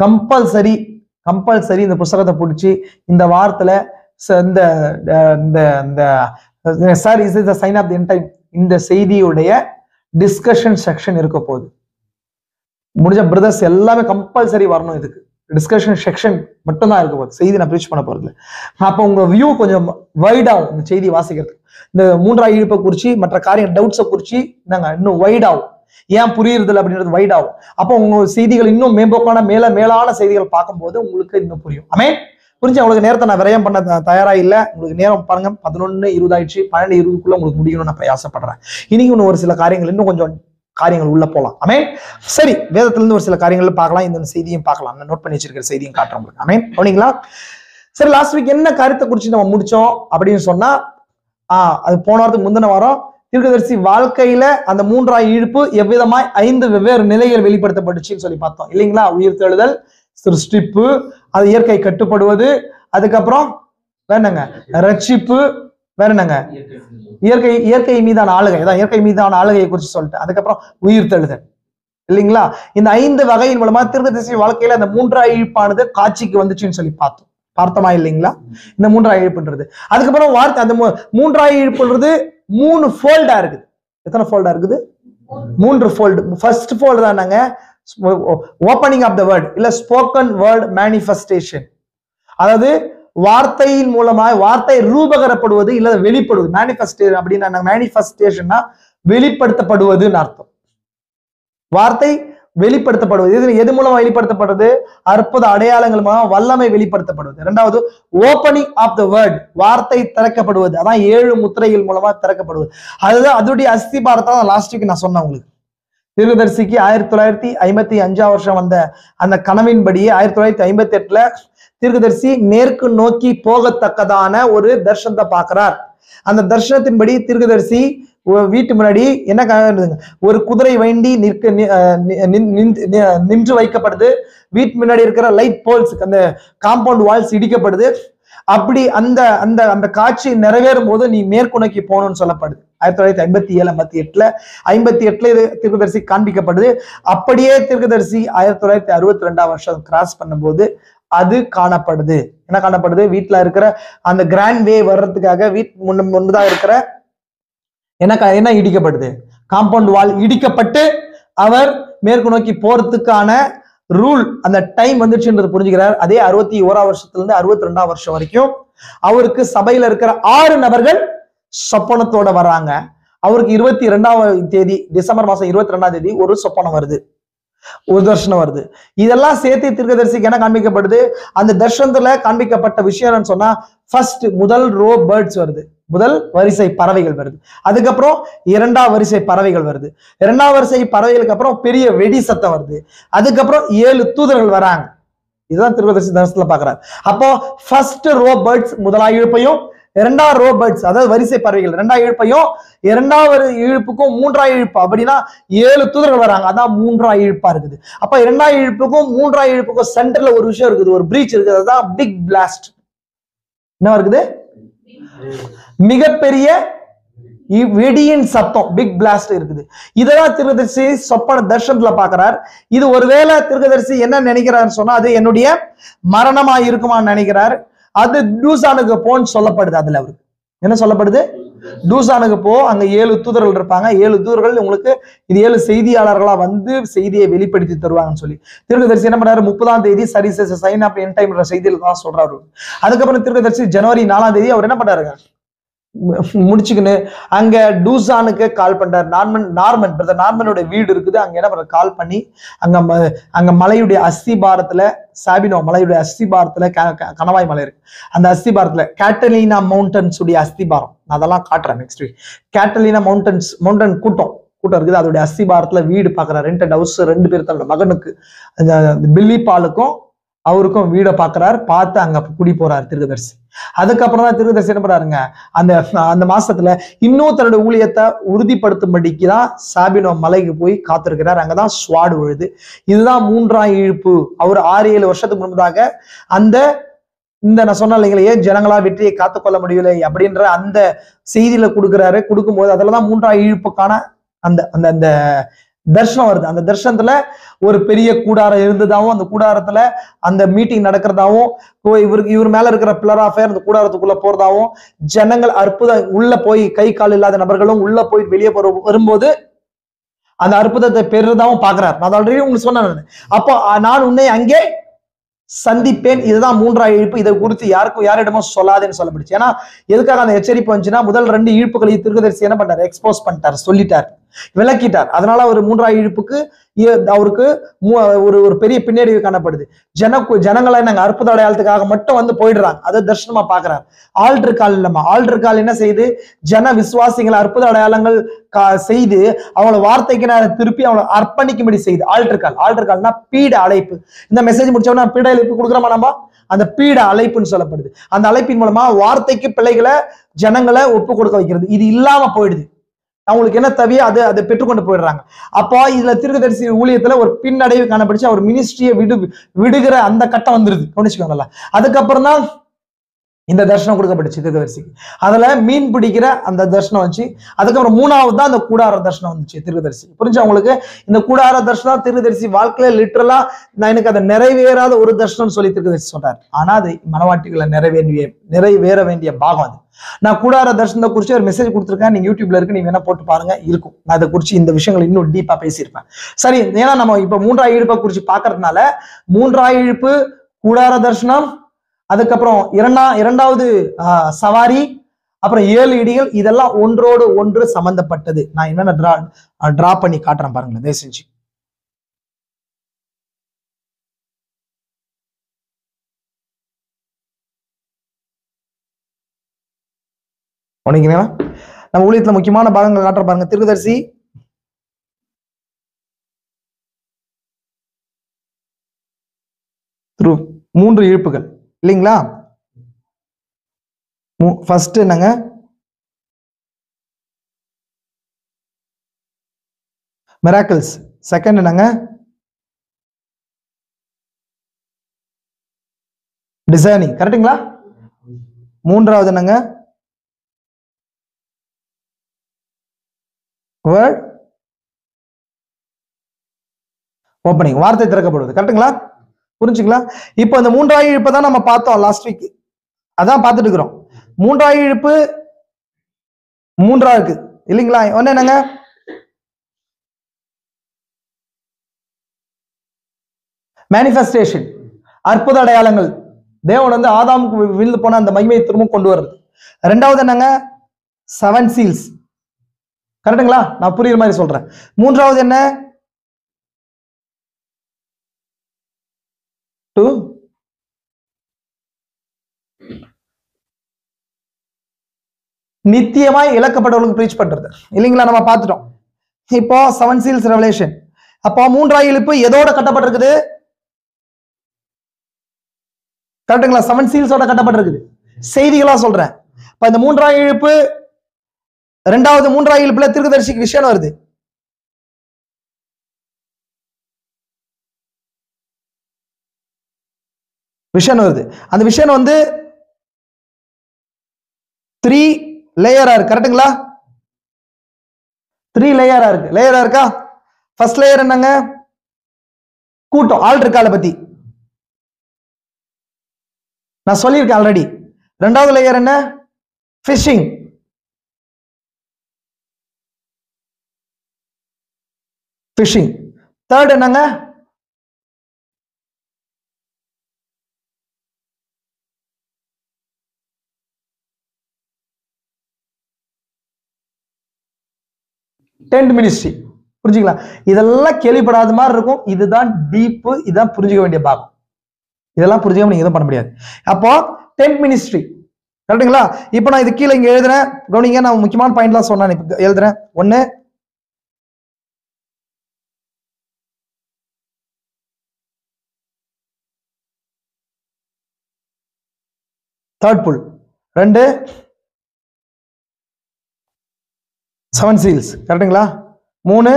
கம்பல்சரி இந்த புத்தகத்தை பிடிச்சி இந்த வாரத்துல sign of the end time இந்த செய்தியுடைய டிஸ்கஷன் செக்ஷன் இருக்க போகுது. முடிஞ்ச பிரதர்ஸ் எல்லாமே கம்பல்சரி வரணும். இதுக்கு டிஸ்கஷன் செக்ஷன் மட்டும் தான் இருக்க போகுது. செய்தி நான் ப்ரீச் பண்ண போறது. அப்போ உங்க வியூ கொஞ்சம் வைட் ஆகும். இந்த செய்தி வாசிக்கிறதுக்கு இந்த 3ஆம் இழுப்பை குறிச்சு மற்ற காரியம் டவுட்ஸை குறிச்சு நாங்க இன்னும் வைட் ஆகும். ஏன் புரியுறது அப்படின்றது வைட் ஆகும். அப்போ உங்க செய்திகள் இன்னும் மேம்போக்கான மேலான செய்திகள் பார்க்கும்போது உங்களுக்கு இன்னும் புரியும். ஆமே புரிஞ்சு உங்களுக்கு நேரத்தை நான் விரயம் பண்ண தயாரா இல்லை. உங்களுக்கு நேரம் பாருங்க 11:20 ஆயிடுச்சு. 12:20 உங்களுக்கு முடியணும்னு நான் பிரயாசப்படுறேன். இன்னைக்கு இன்னும் ஒரு சில காரியங்கள் இன்னும் கொஞ்சம் காரியங்கள் உள்ள போலாம். ஆமே சரி, வேதத்துல இருந்து ஒரு சில காரியங்கள் பார்க்கலாம். இந்த செய்தியும் பார்க்கலாம். நான் நோட் பண்ணி வச்சிருக்கிற செய்தியும் காட்டுறேன் உங்களுக்கு. ஆமே போனீங்களா? சரி, லாஸ்ட் வீக் என்ன காரியத்தை குறிச்சு நம்ம முடிச்சோம் அப்படின்னு சொன்னா அது போன வாரத்துக்கு முந்தின வாரம் தீர்க்கதரிசி வாழ்க்கையில அந்த 3ஆம் இழுப்பு எவ்விதமாய் 5 வெவ்வேறு நிலைகள் வெளிப்படுத்தப்பட்டுச்சுன்னு சொல்லி பார்த்தோம் இல்லைங்களா? உயிர்த்தெழுதல், சிருஷ்டிப்பு, அது இயற்கை கட்டுப்படுவது, அதுக்கப்புறம் வேற என்னங்க ரட்சிப்பு, வேற என்னங்க இயற்கை மீதான ஆளுகை, அதான் இயற்கை மீதான ஆளுகையை குறித்து சொல்லிட்டு அதுக்கப்புறம் உயிர்த்தெழுதல் இல்லைங்களா? இந்த 5 வகையின் மூலமா தீர்க்கதரிசி வாழ்க்கையில அந்த 3ஆம் இழுப்பானது காட்சிக்கு வந்துச்சுன்னு சொல்லி பார்த்தோமா இல்லைங்களா? இந்த 3ஆம் இழுப்புன்றது அதுக்கப்புறம் வார்த்தை அந்த 3ஆம் இழுப்புன்றது 3 ஃபோல்டா இருக்குது. எத்தனை ஃபோல்டா இருக்குது? 3 ஃபோல்டு. ஃபர்ஸ்ட் ஃபோல்டு தானாங்க ஓப்பனிங் ஆஃப் த வேர்ட் இல்ல ஸ்போக்கன் வேர்ட் மேனிஃபெஸ்டேஷன். அதாவது வார்த்தையின் மூலமா வார்த்தை ரூபகரப்படுவது இல்ல வெளிப்படுவது. மேனிஃபெஸ்டேஷன் அப்படின்னா மேனிஃபெஸ்டேஷன்னா வெளிப்படுத்தப்படுவதுன்னு அர்த்தம். வார்த்தை வெளிப்படுத்தப்படுவது எது மூலமா வெளிப்படுத்தப்படுது? அற்புத அடையாளங்கள் மூலமா வல்லமை வெளிப்படுத்தப்படுவது. 2வது ஓப்பனிங் ஆஃப் த வேர்ட், வார்த்தை திறக்கப்படுவது. அதான் 7 முத்திரைகள் மூலமா திறக்கப்படுவது. அதுதான் அதோடைய அஸ்திபாரத்தை தான் லாஸ்ட் வீக் நான் சொன்னேன் உங்களுக்கு. தீர்க்கதரிசிக்கு 1955 வருஷம் வந்த அந்த கனவின்படியே 1958 தீர்க்கதரிசி மேற்கு நோக்கி போகத்தக்கதான ஒரு தர்ஷனத்தை பார்க்கிறார். அந்த தர்ஷனத்தின்படி தீர்க்கதரிசி வீட்டு முன்னாடி என்ன ஒரு குதிரை வண்டி நின்று வைக்கப்படுது. வீட்டு முன்னாடி இருக்கிற லைட் போல்ஸ், அந்த காம்பவுண்ட் வால்ஸ் இடிக்கப்படுது. அப்படி அந்த அந்த அந்த காட்சி நிறைவேறும் போது நீ மேற்கு நோக்கி போகணும்னு சொல்லப்படுது. 1957 58 இது தீர்க்கதரிசி காண்பிக்கப்படுது. அப்படியே தீர்க்கதரிசி 1962 வருஷம் கிராஸ் பண்ணும்போது அது காணப்படுது. என்ன காணப்படுது? வீட்டுல இருக்கிற அந்த கிராண்ட் வே வர்றதுக்காக முன்னதாக இருக்கிற என்ன இடிக்கப்படுது? காம்பவுண்ட் வால் இடிக்கப்பட்டு அவர் மேற்கு நோக்கி போறதுக்கான ரூல் அந்த டைம் வந்துச்சுன்றது புரிஞ்சுக்கிறார். அதே 61 வருஷத்துல இருந்து 62 வருஷம் வரைக்கும் அவருக்கு சபையில இருக்கிற 6 நபர்கள் சொப்பனத்தோட வர்றாங்க. அவருக்கு 22ஆம் தேதி டிசம்பர் மாசம் 22ஆம் தேதி ஒரு சொப்பனம் வருது, ஒரு தர்ஷனம் வருது. இதெல்லாம் சேர்த்து தீர்க்கதரிசிக்கு என்ன காண்பிக்கப்படுது? அந்த தர்ஷனத்துல காண்பிக்கப்பட்ட விஷயம் என்னன்னு சொன்னா ஃபர்ஸ்ட் முதல் ரோ பேர்ட்ஸ் வருது, முதல் வரிசை பறவைகள் வருது. அதுக்கப்புறம் 2ஆம் வரிசை பறவைகள் வருது. 2ஆம் வரிசை பறவைகளுக்கு அப்புறம் பெரிய வெடி சத்தம் வருது. அதுக்கப்புறம் 7 தூதர்கள் வராங்க. இதுதான் தீர்க்கதரிசி தரிசனத்துல பாக்குறாரு. அப்போ ஃபர்ஸ்ட் ரோ பேர்ட்ஸ் முதலாம் இழுப்பையும், 2ஆம் ரோ பேர்ட்ஸ் அதாவது வரிசை பறவைகள் 2ஆம் இழுப்பையும், 2ஆவது இழுப்புக்கும் 3ஆம் இழுப்பு அப்படின்னா 7 தூதர்கள் வராங்க. அதான் 3ஆம் இழுப்பா இருக்குது. அப்ப 2ஆம் இழுப்புக்கும் 3ஆம் இழுப்புக்கும் சென்டர்ல ஒரு விஷயம் இருக்குது, ஒரு பிரீச் இருக்குது. அதுதான் பிக் பிளாஸ்ட். என்ன இருக்குது? மிகப்பெரிய வெடியின் சத்தம், பிக் பிளாஸ்ட் இருக்குது. இதெல்லாம் தீர்க்கதரிசி சொப்பன தர்ஷனத்துல பாக்குறார். இது ஒருவேளை தீர்க்கதரிசி என்ன நினைக்கிறாருன்னு சொன்னா அது என்னுடைய மரணமா இருக்குமான்னு நினைக்கிறார். அது டூசானுக்கு போன்னு சொல்லப்படுது. அதுல அவருக்கு என்ன சொல்லப்படுது? டூசானுக்கு போ, அங்க 7 தூதர்கள் இருப்பாங்க. 7 தூதர்கள் உங்களுக்கு இது 7 செய்தியாளர்களா வந்து செய்தியை வெளிப்படுத்தி தருவாங்கன்னு சொல்லி தீர்க்கதரிசி என்ன பண்ணாரு? 30ஆம் தேதி சரி சைன் ஆஃப் எண்ட் டைம் செய்தியில தான் சொல்றாரு. அதுக்கப்புறம் தீர்க்கதரிசி ஜனவரி 4ஆம் தேதி அவர் என்ன பண்ணாருங்க முடிச்சுக்கின்னு அங்க டூசானுக்கு கால் பண்றாரு. நார்மன் பிரதர் நார்மனோட வீடு இருக்குது. அங்க என்ன பண்ற கால் பண்ணி அங்க மலையுடைய அஸ்திபாரத்துல, சாபினோ மலையுடைய அஸ்திபாரத்துல கணவாய் மலை இருக்கு. அந்த அஸ்திபாரத்துல கேட்டலினா மவுண்டன்ஸ் உடைய அஸ்திபாரம், அதெல்லாம் காட்டுறேன் நெக்ஸ்ட் வீக். கேட்டலினா மவுண்டன் கூட்டம் கூட்டம் இருக்குது. அதோடைய அஸ்திபாரத்துல வீடு பாக்குறாரு, ரெண்டட் ஹவுஸ், 2 பேர் தன்னோட மகனுக்கு பில்லி பாலுக்கும் அவருக்கும் வீடை பாக்குறாரு. பார்த்து அங்க குடி போறாரு தீர்க்கதரிசி. அதுக்கப்புறம் தான் தீர்க்கதரிசி என்ன பண்றாருங்க, அந்த அந்த மாசத்துல இன்னும் தன்னுடைய ஊழியத்தை உறுதிப்படுத்தும்படிக்கு தான் சாபினோ மலைக்கு போய் காத்திருக்கிறார். அங்கதான் ஸ்வாடு விழுது. இதுதான் 3ஆம் இழுப்பு. அவர் 6-7 வருஷத்துக்கு முன்பதாக அந்த இந்த நான் சொன்ன இல்லைங்களே, ஜனங்களா வெற்றியை காத்துக்கொள்ள முடியவில்லை அப்படின்ற அந்த செய்தியில கொடுக்குறாரு. கொடுக்கும்போது அதுலதான் 3ஆம் இழுப்புக்கான அந்த அந்த அந்த தர்ஷனம் வருது. அந்த தர்ஷனத்துல ஒரு பெரிய கூடாரம் இருந்ததாவும், அந்த கூடாரத்துல அந்த மீட்டிங் நடக்கிறதாவும், இவர் மேல இருக்கிற பில்லர் ஆஃப் ஃபயர் அந்த கூடாரத்துக்குள்ள போறதாவும், ஜனங்கள் அற்புதம் உள்ள போய் கை கால் இல்லாத நபர்களும் உள்ள போய் வெளியே வரும்போது அந்த அற்புதத்தை பெறுறதாவும் பாக்குறாரு. நான் ஆல்ரெடி உங்களுக்கு சொன்னேன். அப்போ நான் உன்னை அங்கே சந்திப்பேன். இதுதான் 3ஆம் இழுப்பு. இதை குறித்து யாரிடமும் சொல்லாதேன்னு சொல்லப்படுச்சு. ஏன்னா எதுக்காக அந்த எச்சரிப்பு வந்துச்சுன்னா, முதல் 2 இழுப்புகளை தீர்க்கதரிசி என்ன பண்ணாரு, எக்ஸ்போஸ் பண்ணிட்டார், சொல்லிட்டார், விளக்கிட்டார். அதனால அவர் 3ஆம் இழுப்புக்கு அவருக்கு ஒரு பெரிய பின்னடைவு காணப்படுது. ஜனங்களை நாங்க அற்புத அடையாளத்துக்காக மட்டும் வந்து போயிடுறாங்க. அதை தர்ஷனமா பாக்குறாரு. ஆல்டர் கால் இல்லம்மா, ஆல்டர் கால் என்ன செய்யுது, ஜன விசுவாசிகளை அற்புத அடையாளங்கள் செய்து அவங்கள வார்த்தைக்கு நேரம் திருப்பி அவங்களை அர்ப்பணிக்கும்படி செய்யுது. ஆல்டர் கால்னா பீட அழைப்பு. இந்த மெசேஜ் முடிச்சோம்னா பீட அழைப்பு கொடுக்குறோமா நம்ம, அந்த பீட அழைப்புன்னு சொல்லப்படுது. அந்த அழைப்பின் மூலமா வார்த்தைக்கு பிள்ளைகளை ஜனங்களை ஒப்பு கொடுக்க வைக்கிறது. இது இல்லாம போயிடுது. அவங்களுக்கு என்ன தேவையோ அதை பெற்றுக்கொண்டு போயிடுறாங்க. அப்போ இதுல தீர்க்கதரிசி ஊழியத்துல ஒரு பின்னடைவு காணப்படுச்சு. அவர் மினிஸ்ட்ரியை விடுகிற அந்த கட்டம் வந்துருது. கவனிச்சுக்கோங்களா. அதுக்கப்புறம் தான் இந்த தர்ஷனம் கொடுக்கப்பட்டுச்சு தீர்க்கதரிசிக்கு. அதுல மீன் பிடிக்கிற அந்த தர்ஷனம் வந்துச்சு. அதுக்கப்புறம் 3ஆவது தான் அந்த கூடார தர்ஷனம் வந்துச்சு தீர்க்கதரிசி. புரிஞ்சு அவங்களுக்கு? இந்த கூடார தர்ஷனம் தீர்க்கதரிசி வாழ்க்கையில லிட்டரலா நான் எனக்கு அதை நிறைவேறாத ஒரு தர்ஷனம் சொல்லி தீர்க்கதரிசி சொல்றாரு. ஆனா அது மனவாட்டிகளை நிறைவேற வேண்டிய பாகம் அது. நான் கூடார தர்ஷனத்தை குறிச்சு ஒரு மெசேஜ் கொடுத்துருக்கேன். நீங்க யூடியூப்ல இருக்கு, நீங்க என்ன போட்டு பாருங்க, இருக்கும். நான் அதை குறிச்சு இந்த விஷயங்கள் இன்னும் டீப்பா பேசியிருப்பேன். சரி, ஏன்னா நம்ம இப்ப 3ஆம் இழுப்பை குறிச்சு பாக்குறதுனால 3ஆம் இழுப்பு, கூடார தர்ஷனம், அதுக்கப்புறம் இரண்டாவது சவாரி, அப்புறம் 7 இடிகள், இதெல்லாம் ஒன்றோடு ஒன்று சம்பந்தப்பட்டது. நான் என்னென்ன டிரா பண்ணி காட்டுறேன் பாருங்களேன், தயவு செஞ்சு. நம்ம ஊழியத்துல முக்கியமான பாகங்கள் காட்டுற பாருங்க. தீர்க்கதரிசி த்ரூ 3 இழுப்புகள் இல்லைங்களா. ஃபர்ஸ்ட் என்னங்க, மிராக்கிள்ஸ். செகண்ட் என்னங்க, டிசைனிங். கரெக்டுங்களா? 3ஆவது என்னங்க, வேர்ட் ஓப்பனிங், வார்த்தை திறக்கப்படுவது. கரெக்டுங்களா? புரிஞ்சுங்களா? இப்போ இந்த 3ஆம் இழுப்பை தான் நம்ம பார்த்தோம் லாஸ்ட் வீக். அதான் பார்த்துட்டு இருக்கிறோம். 3ஆம் இழுப்பு 3ஆ இருக்கு இல்லைங்களா. ஒண்ணு என்னங்க, மேனிஃபெஸ்டேஷன், அற்புத அடையாளங்கள். தேவன் வந்து ஆதாமுக்கு விழுந்து போன அந்த மகிமையை திரும்ப கொண்டு வர்றது. 2வது என்னங்க, 7 சீல்ஸ். கரெக்டுங்களா? நான் புரியுற மாதிரி சொல்றேன். 3ஆவது என்ன, நித்தியமாய் இழக்கப்பட்டவர்களுக்கு பிரீச் பண்றது இல்லைங்களா. நம்ம பார்த்துட்டோம். இப்போ 7 சீல்ஸ் ரெவலேஷன். அப்போ 3ஆம் இழுப்பு எதோட கட்டப்பட்டிருக்குது, கரெக்டுங்களா? 7 சீல்ஸோட கட்டப்பட்டிருக்குது. செய்திகளா சொல்றேன். இப்ப இந்த 3ஆம் இழுப்பு, 3ஆம் இழுப்புல தீர்க்கதரிசிக்கு விஷயம் வருது. விஷன் வருது. அந்த விஷன் வந்து 3 லேயரா இருக்கு. கரெக்டுங்களா? 3 லேயரா இருக்கு. லேயரா இருக்கா? ஃபர்ஸ்ட் லேயர் என்னங்க, கூட்டம், ஆல்டர் காலை பத்தி நான் சொல்லியிருக்கேன் ஆல்ரெடி. 2வது லேயர் என்ன, ஃபிஷிங். ஃபிஷிங். 3rd என்னங்க, டென்ட் மினிஸ்ட்ரி. புரிஞ்சுங்களா? இதெல்லாம் கேள்விப்படாத மாதிரி இருக்கும். இதுதான் டீப். இதுதான் புரிஞ்சுக்க வேண்டிய பாகம். இதெல்லாம் புரிஞ்சுக்காம நீங்க எதுவும் பண்ண முடியாது. அப்போ டென்ட் மினிஸ்ட்ரி. கரெக்டுங்களா? இப்போ நான் இது கீழே இங்க எழுதுறேன். கவனிங்க, நான் முக்கியமான பாயிண்ட்லாம் சொன்னேன். இப்ப எழுதுறேன். 1 தேர்ட் புல் 2 7 சீல்ஸ் கரெக்டுங்களா 3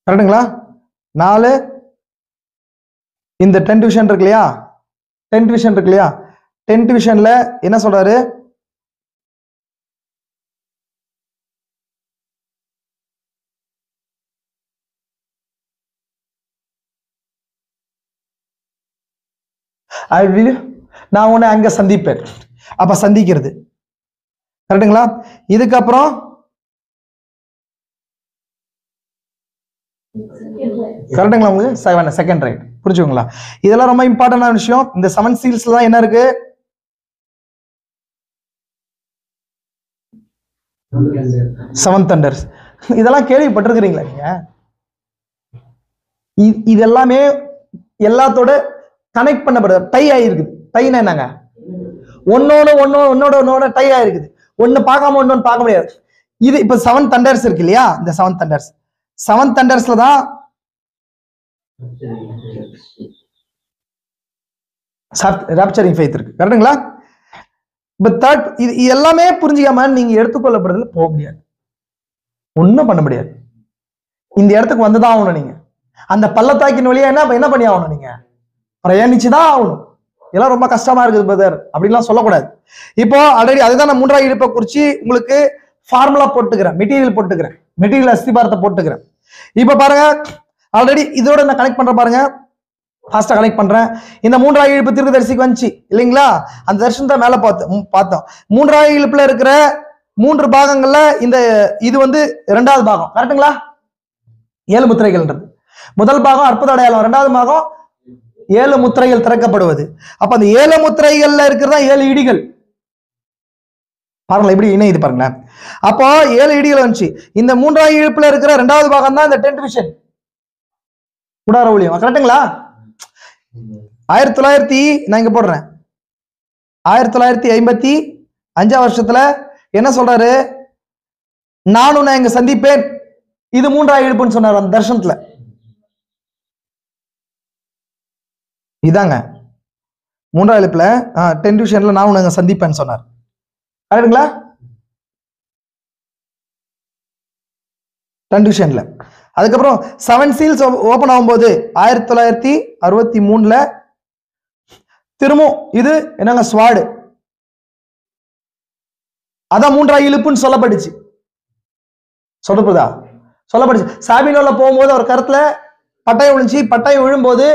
கரெக்டுங்களா 4 இந்த 10th விஷன் இருக்கு இல்லையா 10th விஷன் இருக்கு இல்லையா 10th விஷன்ல என்ன சொல்றாரு நான் உன்னை அங்க சந்திப்பேன் அப்ப சந்திக்கிறது கரெக்டுங்களா இதுக்கப்புறம் கரெக்டுங்களா உங்களுக்கு செகண்ட் ரைட் புரிஞ்சுங்களா இதெல்லாம் ரொம்ப இம்பார்ட்டன்டான விஷயம் இந்த 7 சீல்ஸ்ல தான் என்ன இருக்கு 7 தண்டர்ஸ் இதெல்லாம் கேள்விப்பட்டிருக்கிறீங்களா நீங்க இது எல்லாமே எல்லாத்தோட கனெக்ட் பண்ணப்படுது டை ஆயிருக்குது டைனா என்னங்க ஒன்னோட டை ஆயிருக்குது ஒன்னு பார்க்காம ஒன்னொன்னு பார்க்க முடியாது இது இப்ப 7 தண்டர்ஸ் இருக்கு இல்லையா இந்த 7 தண்டர்ஸ்ல தான் ராப்சரிங் ஃபெய்த் இருக்கு கரெக்ட்டுங்களா இப்ப தேர்ட் இது எல்லாமே புரிஞ்சுக்காம நீங்க எடுத்துக்கொள்ளப்படுறதுல போக முடியாது ஒன்னும் பண்ண முடியாது இந்த இடத்துக்கு வந்துதான் ஆகணும் நீங்க அந்த பள்ளத்தாக்கின் வழியா என்ன பண்ணி ஆகணும் நீங்க பிரயாணிச்சுதான் ஆகணும் இதெல்லாம் ரொம்ப கஷ்டமா இருக்குது பிரதர் அப்படின்லாம் சொல்லக்கூடாது இப்போ ஆல்ரெடி அதுதான் நான் 3ஆவது இழுப்பை குறிச்சு உங்களுக்கு ஃபார்முலா போட்டுக்கிறேன் மெட்டீரியல் அஸ்திபாரத்தை போட்டுக்கிறேன் இப்ப பாருங்க ஆல்ரெடி இதோட நான் கனெக்ட் பண்றேன் பாருங்க ஃபாஸ்டா கனெக்ட் பண்றேன் இந்த 3ஆவது இழுப்பு தீர்க்கதரிசிக்கு வந்துச்சு இல்லைங்களா அந்த தரிசனத்தை மேல பார்த்தோம் 3ஆவது இழுப்புல இருக்கிற 3 பாகங்கள்ல இந்த இது வந்து 2வது பாகம் கரெக்டுங்களா 7 முத்திரைகள்ன்றது முதல் பாகம் அற்புத அடையாளம் 2வது பாகம் 7 முத்திரைகள் திறக்கப்படுவது அப்ப அந்த 7 முத்திரைகள்ல இருக்கிறதா 7 இடிகள் பாருங்களேன் எப்படி இணையுது பாருங்களேன் அப்போ 7 இடிகள் வந்துச்சு இந்த 3ஆவது இழுப்புல இருக்கிற 2வது பாகம் தான் இந்த 10th விஷன் கூடார ஊழியம் கரெக்டுங்களா 1900 நான் இங்க போடுறேன் 1955 வருஷத்துல என்ன சொல்றாரு நான் உன்னை இங்க சந்திப்பேன் இது 3ஆவது இழுப்புன்னு சொன்னார் அந்த தர்சனத்துல இதாங்க 3ஆவது இழுப்புல 10th விஷன்ல நான் உன்னை சந்திப்பேன்னு சொன்னார் கரெக்டுங்களா 10th விஷன்ல அதுக்கப்புறம் 7 சீல்ஸ் ஓபன் ஆகும்போது 1963 திரும்பவும் இது என்னங்க ஸ்வாடு அதான் 3ஆவது இழுப்புன்னு சொல்லப்பட்டுச்சு சாபினோல போகும்போது அவர் கருத்துல பட்டயம் விழுந்துச்சு பட்டயம் விழும்போது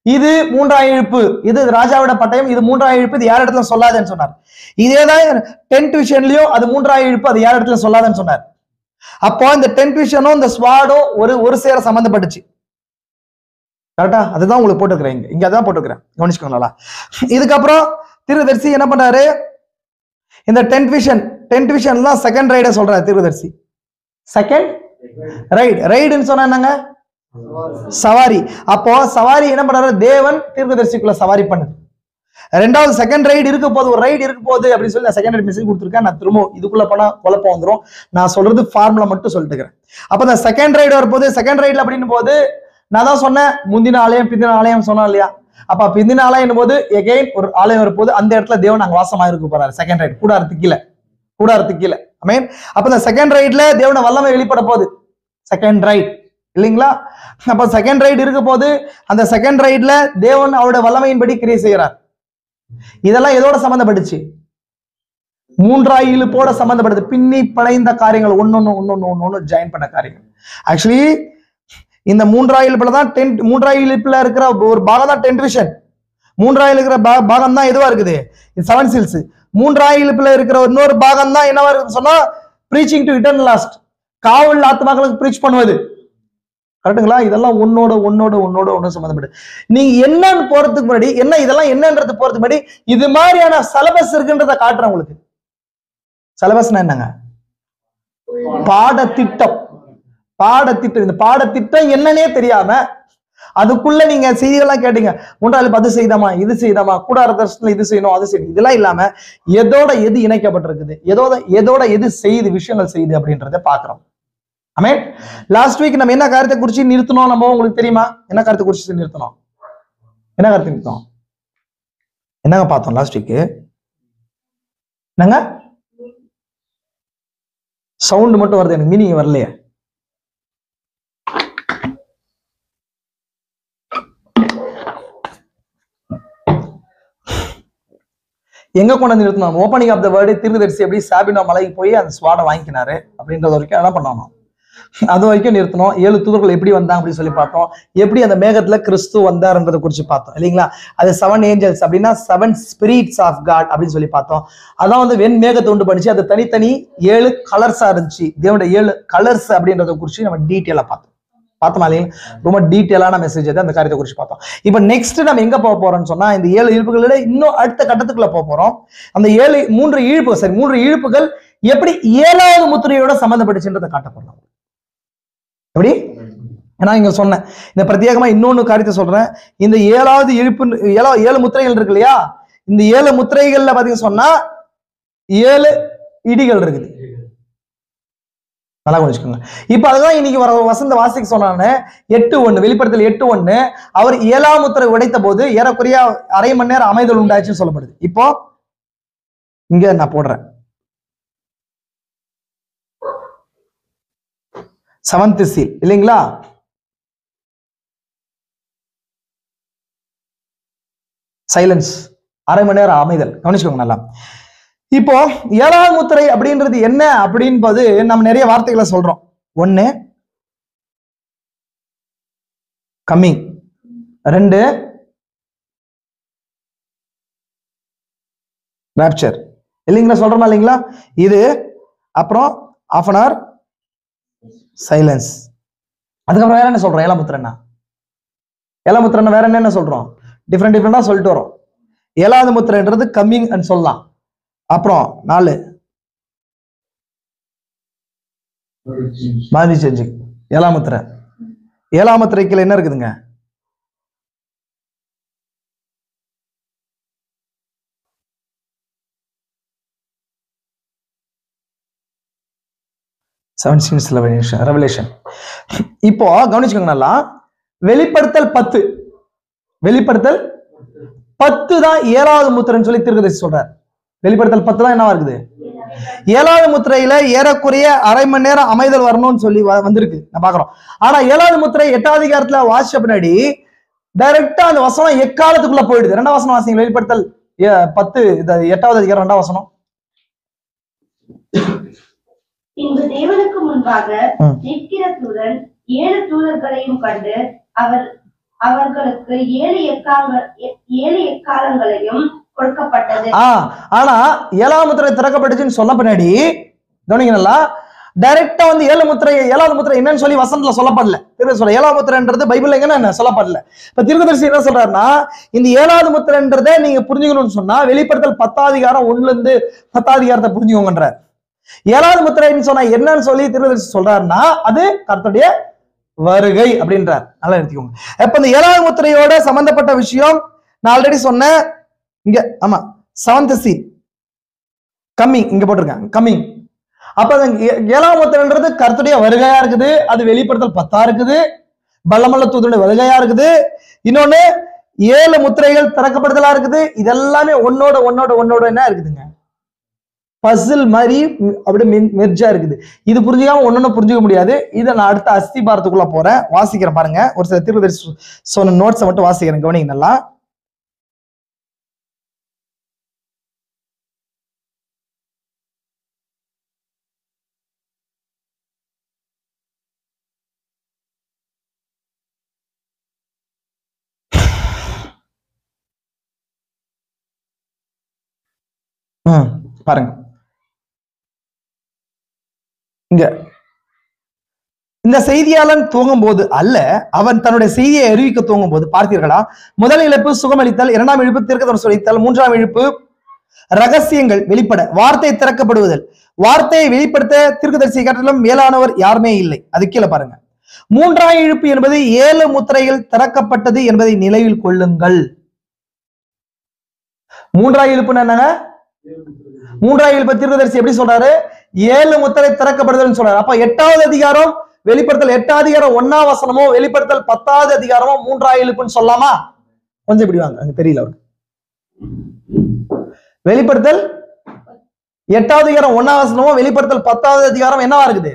இது 3ஆவது இழுப்பு இது ராஜாவோட பட்டயம் இது 3ஆவது இழுப்பு இது யார் இடத்துல சொல்லாதுன்னு சொன்னார் இதேதான் 10th விஷன்லயும் அது 3ஆவது இழுப்பு அது யார் இடத்துல சொல்லாதுன்னு சொன்னார் அப்போ இந்த 10th விஷனும் இந்த ஸ்வாடும் ஒரு சேர சம்பந்தப்பட்டுச்சு கரெக்டா அதுதான் உங்களுக்கு போட்டுக்கிறேன் இங்க அதான் போட்டுக்கிறேன் கவனிச்சுக்கோங்களா இதுக்கப்புறம் தீர்க்கதரிசி என்ன பண்றாரு இந்த 10th விஷன் தான் செகண்ட் ரைட சொல்றாரு தீர்க்கதரிசி செகண்ட் ரைடுன்னு சொன்னா என்னங்க சவாரி அப்போ சவாரி என்ன பண்றாரு தேவன் தீர்க்கதரிசிக்குள்ள சவாரி பண்ணுது 2வது செகண்ட் ரைடு இருக்க போது ஒரு ரைடு இருக்க போகுது அப்படின்னு சொல்லி நான் செகண்ட் ரைட் மெசேஜ் கொடுத்துருக்கேன் நான் திரும்ப இதுக்குள்ள போனா குழப்பம் வந்துடும் நான் சொல்றது ஃபார்முலா மட்டும் சொல்லிட்டுக்கிறேன் அப்ப இந்த செகண்ட் ரைடு வரப்போது செகண்ட் ரைட்ல அப்படின்னு போது நான் தான் சொன்னேன் முந்தின ஆலயம் பிந்தின ஆலயம் சொன்னோம் இல்லையா அப்ப பிந்தின ஆலயம் போது எகைன் ஒரு ஆலயம் வரப்போது அந்த இடத்துல தேவன் அங்க வாசமா இருக்க போறாரு செகண்ட் ரைட் கூடாரத்துக்கு கீழே ஆமென் அப்ப இந்த செகண்ட் ரைட்ல தேவன வல்லமை வெளிப்பட போகுது செகண்ட் ரைட் இல்லைங்களா அப்ப செகண்ட் ரைட் இருக்க போது அந்த செகண்ட் ரைட்ல தேவன் அவருடைய வல்லமையின்படி கிரியை செய்யறார் இதெல்லாம் எதோட சம்பந்தப்பட்டுச்சு 3ஆவது இழுப்போட சம்பந்தப்படுது பின்னி பழைந்த காரியங்கள் ஒன்னொன்னு ஜாயின் பண்ண காரியங்கள் ஆக்சுவலி இந்த 3ஆவது இழுப்புல தான் 3ஆவது இழுப்புல இருக்கிற ஒரு பாகம் தான் 10th விஷன் 3ஆவது இருக்கிற பாகம் தான் எதுவா இருக்குது 7 சீல்ஸ் 3ஆவது இழுப்புல இருக்கிற இன்னொரு பாகம் தான் என்னவா இருக்குன்னு சொன்னா பிரீச்சிங் டு இட்டர்னல் லாஸ்ட் காவல் ஆத்மாக்களுக்கு பிரீச் பண்ணுவது கரெக்டுங்களா இதெல்லாம் ஒன்னு சம்பந்தப்பட்டு நீங்க என்னன்னு போறதுக்கு முன்னாடி இதெல்லாம் என்னன்றது போறதுக்கு முன்னாடி இது மாதிரியான சிலபஸ் இருக்குன்றத காட்டுறேன் உங்களுக்கு சிலபஸ்னா என்னங்க பாடத்திட்டம் இந்த பாடத்திட்டம் என்னன்னே தெரியாம அதுக்குள்ள நீங்க செய்திகள்லாம் கேட்டீங்க 3ஆவது அது செய்தாமா இது செய்தாமா கூடார தரிசனத்துல இது செய்யணும் அது செய்யணும் இதெல்லாம் இல்லாம எதோட எது இணைக்கப்பட்டிருக்குது எதோட எது செய்து விஷயங்கள் செய்யுது அப்படின்றத பாக்குறோம் ஆமென் லாஸ்ட் வீக் நம்ம என்ன காரியத்தை குறிச்சு நிறுத்தணும் நம்ம உங்களுக்கு தெரியுமா என்ன காரியத்தை குறிச்சு நிறுத்தணும் என்ன கருத்து என்னங்க பார்த்தோம் லாஸ்ட் வீக்? என்னங்க சவுண்ட் மட்டும் வருது, எனக்கு மீனிங் வரலையே. எங்க கொண்டு வந்து நிறுத்தணும்? ஓப்பனிங் ஆஃப் த வேர்டு தீர்க்கதரிசி எப்படி சாபினா மலைக்கு போய் அந்த ஸ்வாடை வாங்கிக்கினாரு அப்படின்றது வரைக்கும் என்ன பண்ணணும், அது வரைக்கும் நிறுத்தணும். 7 தூதர்கள் எப்படி வந்தாங்க அப்படின்னு சொல்லி பார்த்தோம். எப்படி அந்த மேகத்துல கிறிஸ்து வந்தார்ன்றதை குறிச்சு பார்த்தோம் இல்லைங்களா? அது 7 ஏஞ்சல்ஸ் அப்படின்னா 7 ஸ்பிரிட்ஸ் ஆஃப் காட் அப்படின்னு சொல்லி பார்த்தோம். அதான் வந்து வெண் மேகத்தை உண்டு பண்ணிச்சு. அது தனித்தனி 7 கலர்ஸா இருந்துச்சு. தேவனுடைய 7 கலர்ஸ் அப்படின்றத குறிச்சு நம்ம டீட்டெயிலா பார்த்தோம் இல்லைங்களா? ரொம்ப டீட்டெயிலான மெசேஜ் அது, அந்த காரியத்தை குறிச்சு பார்த்தோம். இப்ப நெக்ஸ்ட் நம்ம எங்க போக போறோம்னு சொன்னா, இந்த 7 இழுப்புகளோட இன்னும் அடுத்த கட்டத்துக்குள்ள போக போறோம். அந்த 3 இழுப்புகள் எப்படி 7வது முத்திரையோட சம்பந்தப்பட்டுச்சுன்றதை காட்ட போறோம். எப்படி? நான் இங்க சொன்னேன், இந்த பிரத்யேகமா இன்னொன்னு காரியத்தை சொல்றேன். இந்த 7வது இழுப்பு 7 முத்திரைகள் இருக்கு இல்லையா? இந்த 7 முத்திரைகள்ல பாத்தீங்க சொன்னா 7 இடிகள் இருக்குது. நல்லா கொஞ்சிக்கோங்க. இப்ப அதுதான் இன்னைக்கு வசந்த வாசிக்க சொன்னான்னு 8:1 வெளிப்படுத்தல் 8:1 அவர் 7ஆம் முத்திரை உடைத்த போது ஏறக்குறைய அரை மணி நேரம் அமைதல் உண்டாச்சுன்னு சொல்லப்படுது. இப்போ இங்க நான் போடுறேன் 7th seal இல்லைங்களா? சைலன்ஸ், அரை மணி நேரம் அமைதல். கவனிச்சுக்கோங்க நல்லா. இப்போ 7ஆம் முத்திரை அப்படின்றது என்ன அப்படின்பது நம்ம நிறைய வார்த்தைகளை சொல்றோம். 1 கம்மிங், 2 ராப்சர் இல்லைங்களா? சொல்றோமா இல்லைங்களா? இது அப்புறம் half an hour சைலன்ஸ். அதுக்கப்புறம் வேற என்ன சொல்றோம்? 7ஆம் முத்திரைன்னா 7ஆம் முத்திரைன்னா வேற என்ன சொல்றோம்? டிஃப்ரெண்டா சொல்லிட்டு வரோம். 7வது முத்திரைன்றது கம்மிங் சொல்லலாம். அப்புறம் 4 மாதிரி செஞ்சு 7ஆம் முத்திரை. 7ஆம் முத்திரைக்குள்ள என்ன இருக்குதுங்க? ரெவலேஷன். இப்போ கவனிச்சுக்கோங்க நல்லா. வெளிப்படுத்தல் 10 தான் 7வது முத்திரைன்னு சொல்லி தீர்க்கதரிசி சொல்றார். வெளிப்படுத்தல் 10 தான் என்னவா இருக்குது? 7வது முத்திரையில ஏறக்குறைய அரை மணி நேரம் அமைதல் வரணும்னு சொல்லி வந்திருக்கு, நான் பாக்குறோம். ஆனா 7வது முத்திரை 8வது அதிகாரத்துல வாசிச்ச பின்னாடி டைரக்டா அந்த வசனம் எக்காலத்துக்குள்ள போயிடுது. 2ஆம் வசனம் வாசிங்க. வெளிப்படுத்தல் 10 8வது அதிகாரம் 2ஆம் வசனம். இங்கு தேவனுக்கு முன்பாக நிற்கிற தூதன் 7 தூதர்களையும் கண்டு அவர்களுக்கு 7 எக்காலங்களையும் கொடுக்கப்பட்டது. ஆனா 7ஆம் முத்திரை திறக்கப்பட்டுச்சுன்னு சொன்ன பின்னாடி கவனிங்களா, டைரக்டா வந்து 7வது முத்திரை என்னன்னு சொல்லி வசனத்துல சொல்லப்படல. 7ஆம் முத்திரைன்றது பைபிள்ல என்ன சொல்லப்படல. இப்ப தீர்க்கதரிசி என்ன சொல்றாருன்னா, இந்த 7வது முத்திரைன்றதை நீங்க புரிஞ்சுக்கணும்னு சொன்னா வெளிப்படுத்தல் 10ஆம் அதிகாரம் 1ல இருந்து 10ஆம் அதிகாரத்தை புரிஞ்சுக்கோங்கன்றார். 7வது முத்திரைன்னு சொன்னா என்னன்னு சொல்லி தீர்க்கதரிசி சொல்றாருன்னா, அது கர்த்தருடைய வருகை அப்படின்றார். நல்லா எடுத்துக்கோங்க. இப்ப இந்த 7வது முத்திரையோட சம்பந்தப்பட்ட விஷயம் நான் ஆல்ரெடி சொன்னேன். இங்க ஆமா 7th seal கம்மிங் இங்க போட்டிருக்காங்க கம்மிங். அப்ப 7ஆம் முத்திரைன்றது கர்த்தருடைய வருகையா இருக்குது. அது வெளிப்படுத்தல் 10 இருக்குது. பல்லமல்ல தூதனுடைய வருகையா இருக்குது. இன்னொன்னு 7 முத்திரைகள் திறக்கப்படுதலா இருக்குது. இதெல்லாமே ஒன்னோட என்ன இருக்குதுங்க? பசில் மாதிரி அப்படியே மெர்ஜா இருக்குது. இது புரிஞ்சுக்காம ஒன்னொன்னு புரிஞ்சுக்க முடியாது. இதை நான் அடுத்த அஸ்திபாரத்துக்குள்ள போறேன், வாசிக்கிறேன் பாருங்க. ஒரு சில தீர்க்கதரிசி சொன்ன நோட்ஸை மட்டும் வாசிக்கிறேன், கவனிங்க நல்லா. பாருங்க இங்க இந்த செய்தியாளன் தூங்கும் போது அல்ல, அவன் தன்னுடைய செய்தியை அறிவிக்க தூங்கும் போது பார்த்தீர்களா, முதல் இழப்பு சுகமளித்தல், 2ஆம் இழுப்பு தீர்க்கதரிசனம் சொல்லித்தல், 3ஆம் இழுப்பு ரகசியங்கள் வெளிப்பட, வார்த்தை திறக்கப்படுவதல். வார்த்தையை வெளிப்படுத்த தீர்க்கதரிசி காட்டிலும் மேலானவர் யாருமே இல்லை. அது கீழே பாருங்க. 3ஆம் இழுப்பு என்பது 7 முத்திரைகள் திறக்கப்பட்டது என்பதை நினைவில் கொள்ளுங்கள். 3ஆம் இழுப்புன்னு என்னங்க? 3ஆம் இழுப்பு தீர்க்கதரிசி எப்படி சொல்றாரு? 7 முத்திரை திறக்கப்படுதல் சொல்றாரு. அப்ப 8வது அதிகாரம் வெளிப்படுத்தல் 8ஆம் அதிகாரம் 1ஆம் வசனமோ வெளிப்படுத்தல் 10வது அதிகாரமோ 3ஆம் இழுப்புன்னு சொல்லாமா? கொஞ்சம் இப்படி வாங்க, அங்க தெரியல அவருக்கு. வெளிப்படுத்தல் 8வது அதிகாரம் 1வது வசனமும் வெளிப்படுத்தல் 10வது அதிகாரம் என்னவா இருக்குது?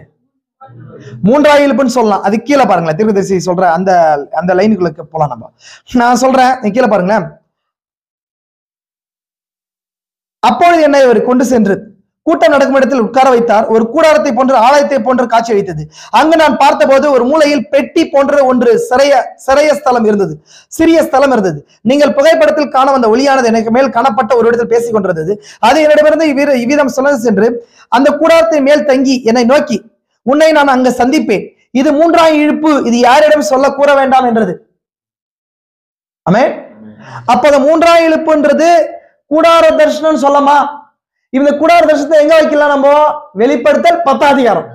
3ஆம் இழுப்புன்னு சொல்லலாம். அது கீழே பாருங்களேன், தீர்க்கதரிசி சொல்ற அந்த அந்த லைனுக்குள்ள போலாம். நம்ம நான் சொல்றேன், நீ கீழே பாருங்களேன். அப்பொழுது என்னை இவர் கொண்டு சென்று கூட்டம் நடக்கும் இடத்தில் உட்கார வைத்தார். ஒரு கூடாரத்தை போன்ற ஆலயத்தை போன்ற காட்சி வைத்தது. அங்கு நான் பார்த்தபோது ஒரு மூலையில் பெட்டி போன்ற ஒன்று சிறைய ஸ்தலம் இருந்தது, சிறிய ஸ்தலம் இருந்தது. நீங்கள் புகைப்படத்தில் காண வந்த ஒளியானது எனக்கு மேல் காணப்பட்ட ஒரு இடத்தில் பேசிக் கொண்டிருந்தது. அது என்னிடமிருந்து இவ்விதம் சொல்ல சென்று அந்த கூடாரத்தின் மேல் தங்கி என்னை நோக்கி, உன்னை நான் அங்க சந்திப்பேன். இது 3ஆம் இழுப்பு, இது யாரிடம் சொல்ல கூற வேண்டாம் என்றது. ஆமென். அப்ப அந்த 3ஆம் இழுப்புன்றது கூடார தரிசனம் சொல்லமா? இந்த கூடார தரிசனத்தை எங்க வைக்கலாம்? நம்ம வெளிப்படுத்தல் 10ஆம் அதிகாரம்.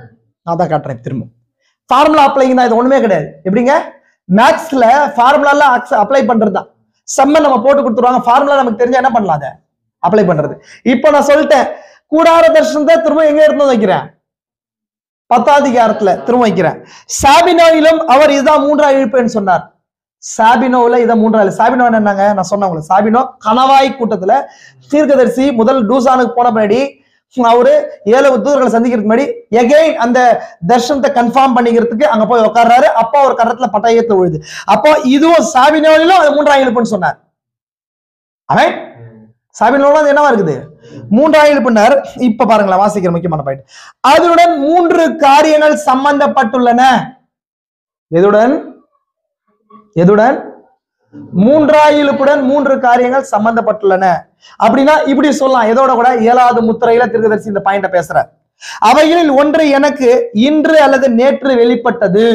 நான் தான் காட்டுறேன் திரும்ப. ஃபார்முலா அப்ளைங்க தான், இது ஒண்ணுமே கிடையாது. எப்படிங்க? மேக்ஸ்ல ஃபார்முலா அப்ளை பண்றதுதான். சம்ம நம்ம போட்டு கொடுத்துருவாங்க, ஃபார்முலா நமக்கு தெரிஞ்சா என்ன பண்ணலாம், அதை அப்ளை பண்றது. இப்போ நான் சொல்லிட்டேன், கூடார தரிசனத்தை திரும்ப எங்க எடுத்து வைக்கிறேன்? 10ஆம் அதிகாரத்துல திரும்ப வைக்கிறேன். சாபினோவிலும் அவர் இதுதான் 3ஆம் இழுப்புன்னு சொன்னார். சாபினோவில் இதை 3ஆம். சாபினோ என்னங்க? நான் சொன்னேன், சாபினோ கணவாய் கூட்டத்துல தீர்க்கதரிசி முதல் டூசானுக்கு போன பின்னாடி அவரு 7 தூதர்களை சந்திக்கிறதுக்கு முன்னாடி எகைன் அந்த தர்ஷனத்தை கன்ஃபார்ம் பண்ணிக்கிறதுக்கு அங்க போய் உட்கார்றாரு. அப்போ ஒரு கட்டத்துல பட்டயத்தை விழுது. அப்போ இதுவும் சாபினோவிலும் அது 3ஆம் இழுப்புன்னு சொன்னார். அவன் சாபினோவில் அது என்னவா இருக்குது? 3ஆம் இழுப்புனார். இப்ப பாருங்களேன், வாசிக்கிற முக்கியமான பாயிண்ட். அதுடன் 3 காரியங்கள் சம்பந்தப்பட்டுள்ளன. எதுடன்? 3ஆம் இழுப்புடன் 3 காரியங்கள் சம்பந்தப்பட்டுள்ளன. அப்படின்னா இப்படி சொல்லலாம், எதோட கூட 7வது முத்திரையில தீர்க்கதரிசி இந்த பாயிண்ட பேசுற. அவைகளில் ஒன்று எனக்கு இன்று அல்லது நேற்று வெளிப்பட்டது.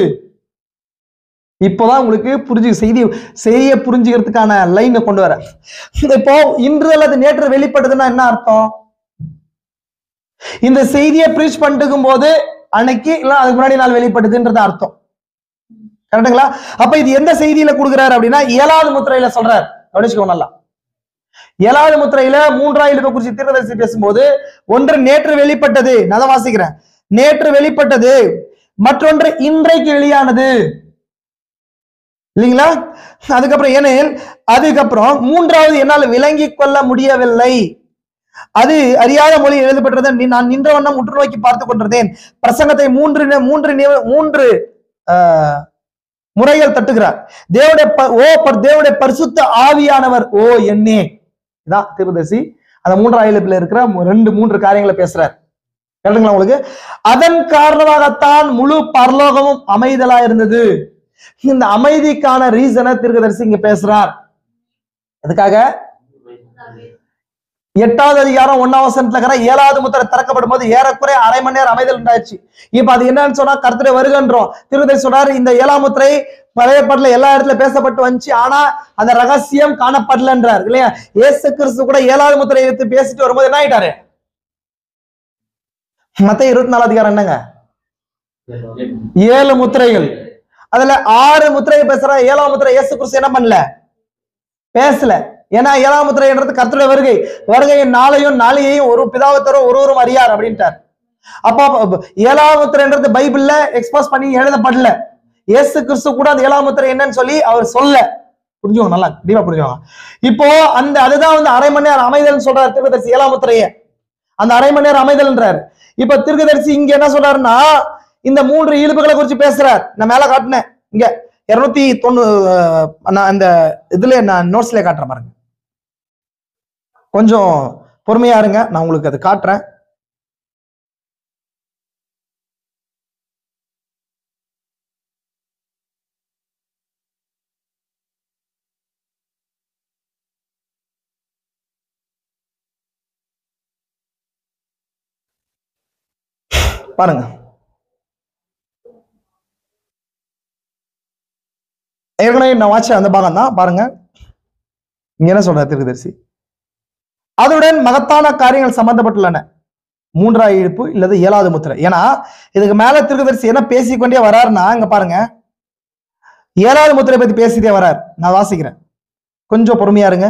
இப்போதான் உங்களுக்கு செய்தியை புரிஞ்சுக்கிறதுக்கான லைனை கொண்டு வர. இப்போ இன்று அல்லது நேற்று வெளிப்பட்டதுன்னா என்ன அர்த்தம்? இந்த செய்தியை பிரீச் பண்ணிட்டு போது அன்னைக்கு இல்ல அதுக்கு முன்னாடி நாள் வெளிப்பட்டதுன்றது அர்த்தம். கரெக்டுங்களா? அப்ப இது எந்த செய்தியில கொடுக்குறாரு அப்படின்னா 7வது முத்திரையில சொல்றாரு. கவனிச்சுக்கோ நல்லா. 7வது முத்திரையில 3ஆம் இழுப்பை குறித்து தீர்க்கதரிசி பேசும்போது ஒன்று நேற்று வெளிப்பட்டது, நான் வாசிக்கிறேன். நேற்று வெளிப்பட்டது, மற்றொன்று இன்றைக்கு வெளியானது, இல்லைங்களா? அதுக்கப்புறம் ஏனெனில் அதுக்கப்புறம் 3வது என்னால் விளங்கி கொள்ள முடியவில்லை, அது அறியாத மொழி எழுதப்பட்டது. நான் நின்ற வண்ணம் உற்று நோக்கி பார்த்து கொண்டிருந்தேன். பிரசங்கத்தை மூன்று முறைகள் தட்டுகிறார். தேவனுடைய பரிசுத்த ஆவியானவர் ஓ என்னே, இதான் தீர்க்கதரிசி அந்த 3ஆம் இழுப்புல இருக்கிற 3 காரியங்களை பேசுறார். கேளுங்களா உங்களுக்கு? அதன் காரணமாகத்தான் முழு பரலோகமும் அமைதலா இருந்தது. இந்த அமைதிக்கான ரீசனை தீர்க்கதரிசி இங்க பேசுறார். அதுக்காக 8வது அதிகாரம் 1ஆம் வசனத்துல இருக்கிற 7வது முத்திரை திறக்கப்படும் போது ஏறக்குறைய அரை மணி நேரம் அமைதல் உண்டாச்சு. இப்ப அது என்னன்னு சொன்னா கர்த்தரை வருகின்றோம். தீர்க்கதரிசி சொல்றாரு, இந்த 7ஆம் முத்திரை பழைய பாட்டுல எல்லா இடத்துல பேசப்பட்டு வந்துச்சு, ஆனா அந்த ரகசியம் காணப்படலன்றார் இல்லையா? இயேசு கிறிஸ்து கூட 7வது முத்திரையை எடுத்து பேசிட்டு வரும்போது என்ன ஆயிட்டாரு? மத்தேயு 24 அதிகாரம் என்னங்க? 7 முத்திரைகள். அதுல 6 முத்திரையை பேசுற. 7ஆம் முத்திரை இயேசு கிறிஸ்து என்ன பண்ணல? பேசல. ஏன்னா 7ஆம் முத்திரைன்றது கர்த்தருடைய வருகையின் நாளையையும் ஒரு பிதாவத்தரோ ஒருவரும் அறியார் அப்படின்ட்டார். அப்ப 7ஆம் முத்திரைன்றது பைபிள்ல எக்ஸ்போஸ் பண்ணி எழுதப்படல. இயேசு கிறிஸ்து கூட அந்த 7ஆம் முத்திரை என்னன்னு சொல்லி அவர் சொல்ல. புரிஞ்சுக்கோங்க, நல்லா டீப்பா புரிஞ்சுக்கோங்க. இப்போ அதுதான் அரை மணி நேரம் அமைதல் சொல்றாரு தீர்க்கதரிசி 7ஆம் முத்திரையை. அந்த அரை மணி நேரம் அமைதல்ன்றாரு. இப்ப தீர்க்கதரிசி இங்க என்ன சொல்றாருன்னா இந்த 3 இழுப்புகளை குறித்து பேசுறார். நான் மேல காட்டினேன், இங்க 290 நான் இந்த இதுல நான் நோட்ஸ்ல காட்டுறேன் பாருங்க. கொஞ்சம் பொறுமையா இருங்க, நான் உங்களுக்கு அது காட்டுறேன். பாருங்க, ஏற்கனவே நான் வாட்ச அந்த பாகம் தான் பாருங்க. இங்க என்ன சொல்ற தீர்க்கதரிசி? அதுடன் மகத்தான காரியங்கள் சம்பந்தப்பட்டுள்ளன. 3ஆம் இழுப்பு இல்லது 7வது முத்திரை. ஏன்னா இதுக்கு மேல தீர்க்கதரிசி என்ன பேசிக்கொண்டே வராருன்னா, இங்க பாருங்க 7வது முத்திரை பத்தி பேசிட்டே வரார். நான் வாசிக்கிறேன், கொஞ்சம் பொறுமையா இருங்க.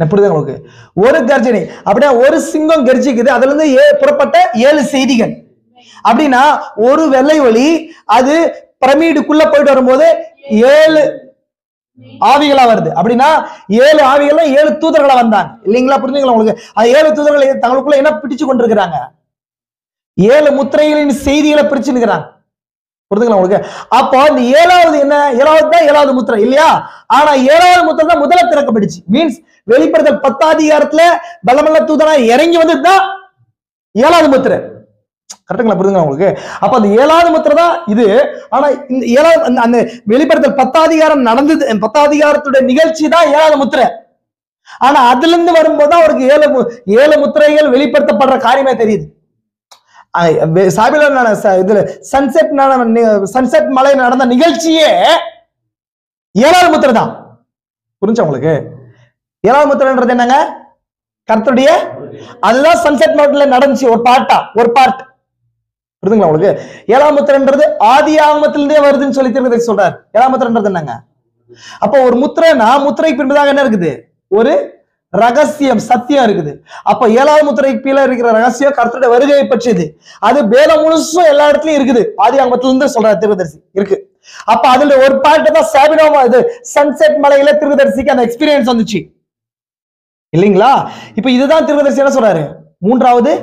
புரியுது உங்களுக்கு? ஒரு கர்ஜனை அப்படின்னா ஒரு சிங்கம் கர்ஜிக்குது, அதுல இருந்து புறப்பட்ட 7 செய்திகள். அப்படின்னா ஒரு வெள்ளை ஒளி அது பிரமிடுக்குள்ள போயிட்டு வரும்போது 7 ஆவிகளா வருது. அப்படின்னா 7 ஆவிகள் 7 தூதர்களா வந்தாங்க இல்லைங்களா? புரிஞ்சுங்களா உங்களுக்கு? 7 தூதர்கள் தங்களுக்குள்ள என்ன பிடிச்சு கொண்டிருக்கிறாங்க? 7 முத்திரைகளின் செய்திகளை பிரிச்சுக்கிறாங்க. புரிஞ்சுங்களா உங்களுக்கு? அப்போ இந்த 7வது என்ன? 7வது தான் 7வது முத்திரை இல்லையா? ஆனா 7வது முத்திரை தான் முதல்ல திறக்கப்படுச்சு. மீன்ஸ் வெளிப்படுத்தல் 10 அதிகாரத்துல பலமுள்ள தூதனா இறங்கி வந்ததுதான் 7வது முத்திரை. கரெக்டுங்களா? புரியுதுங்களா உங்களுக்கு? அப்ப அந்த 7வது முத்திரை தான் இது. ஆனா இந்த 7வது அந்த வெளிப்படுத்தல் 10 அதிகாரம் நடந்தது, 10 அதிகாரத்துடைய நிகழ்ச்சி தான் 7வது முத்திரை. ஆனா அதுல இருந்து வரும்போது அவருக்கு 7 முத்திரைகள் வெளிப்படுத்தப்படுற காரியமே தெரியுது. இதுல சன்செட் மலை நடந்த நிகழ்ச்சியே 7வது முத்திரை தான். புரிஞ்சா உங்களுக்கு? 7வது முத்திரைன்றது என்னங்க? கர்த்தருடைய அதுதான் சன்செட் மவுண்ட்ல நடந்துச்சு. ஒரு பார்ட் புரியுதுங்களா உங்களுக்கு? 7வது முத்திரைன்றது ஆதி ஆகமத்திலிருந்தே வருதுன்னு சொல்லி தீர்க்கதரிசி சொல்றாரு. 7வது முத்திரைன்றது என்னங்க? அப்போ ஒரு முத்திரைனா முத்திரைக்கு பின்பதாக என்ன இருக்குது? ஒரு ரகசியம், சத்தியம் இருக்குது. அப்ப 7வது முத்திரைக்கு கீழே இருக்கிற ரகசியம் கர்த்தருடைய வருகையை பற்றியது. அது வேதம் முழுசும் எல்லா இடத்துலயும் இருக்குது. ஆதி ஆகமத்திலிருந்து சொல்றாரு தீர்க்கதரிசி இருக்கு. அப்ப அதுல ஒரு பார்ட் தான் சாபினோமா, இது சன்செட் மலையில தீர்க்கதரிசிக்கு அந்த எக்ஸ்பீரியன்ஸ் வந்துச்சு இல்லைங்களா? இப்ப இதுதான் தீர்க்கதரிசி என்ன சொல்றாரு? 3வது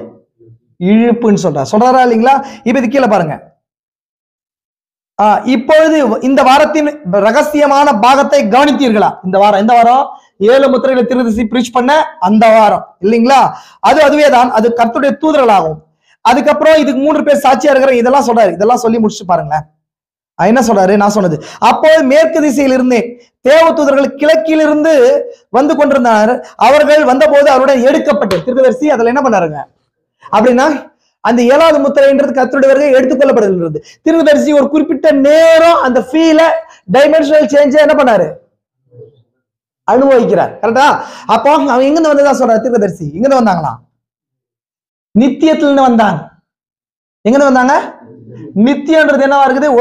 இழுப்புன்னு சொல்றாரா இல்லைங்களா? இப்ப இது கீழே பாருங்க. இப்பொழுது இந்த வாரத்தின் ரகசியமான பாகத்தை கவனித்தீர்களா? இந்த வாரம் 7 முத்திரைகளை தீர்க்கதரிசி பிரீச் பண்ண அந்த வாரம் இல்லைங்களா? அதுவே தான். அது கர்த்தருடைய தூதர்களாகும். அதுக்கப்புறம் இதுக்கு 3 பேர் சாட்சியா இருக்கிற இதெல்லாம் சொல்றாரு. இதெல்லாம் சொல்லி முடிச்சு பாருங்களேன். என்ன சொல்றாரு? நான் சொன்னது, அப்போது மேற்கு திசையில் இருந்தே தேவ தூதர்கள் கிழக்கிலிருந்து வந்து கொண்டிருந்தனர். அவர்கள் வந்தபோது அவருடைய எடுக்கப்பட்டு தீர்க்கதரிசி அதுல என்ன பண்ணாருங்க? அப்படின்னா அந்த 7வது முத்திரைன்றது கர்த்தருடைய வருகை எடுத்துக்கொள்ளப்படுகிறது. தீர்க்கதரிசி ஒரு குறிப்பிட்ட நேரம் அந்த ஃபீல டைமென்ஷனல் சேஞ்ச் என்ன பண்ணாரு? அனுபவிக்கிறார். கரெக்டா? அப்போ அவன் எங்கிருந்து வந்ததா சொல்றாரு தீர்க்கதரிசி? எங்கிருந்து வந்தாங்களா? நித்தியத்துல இருந்து வந்தாங்க. எங்கிருந்து வந்தாங்க? நித்தியன்றது என்னவா இருக்குது?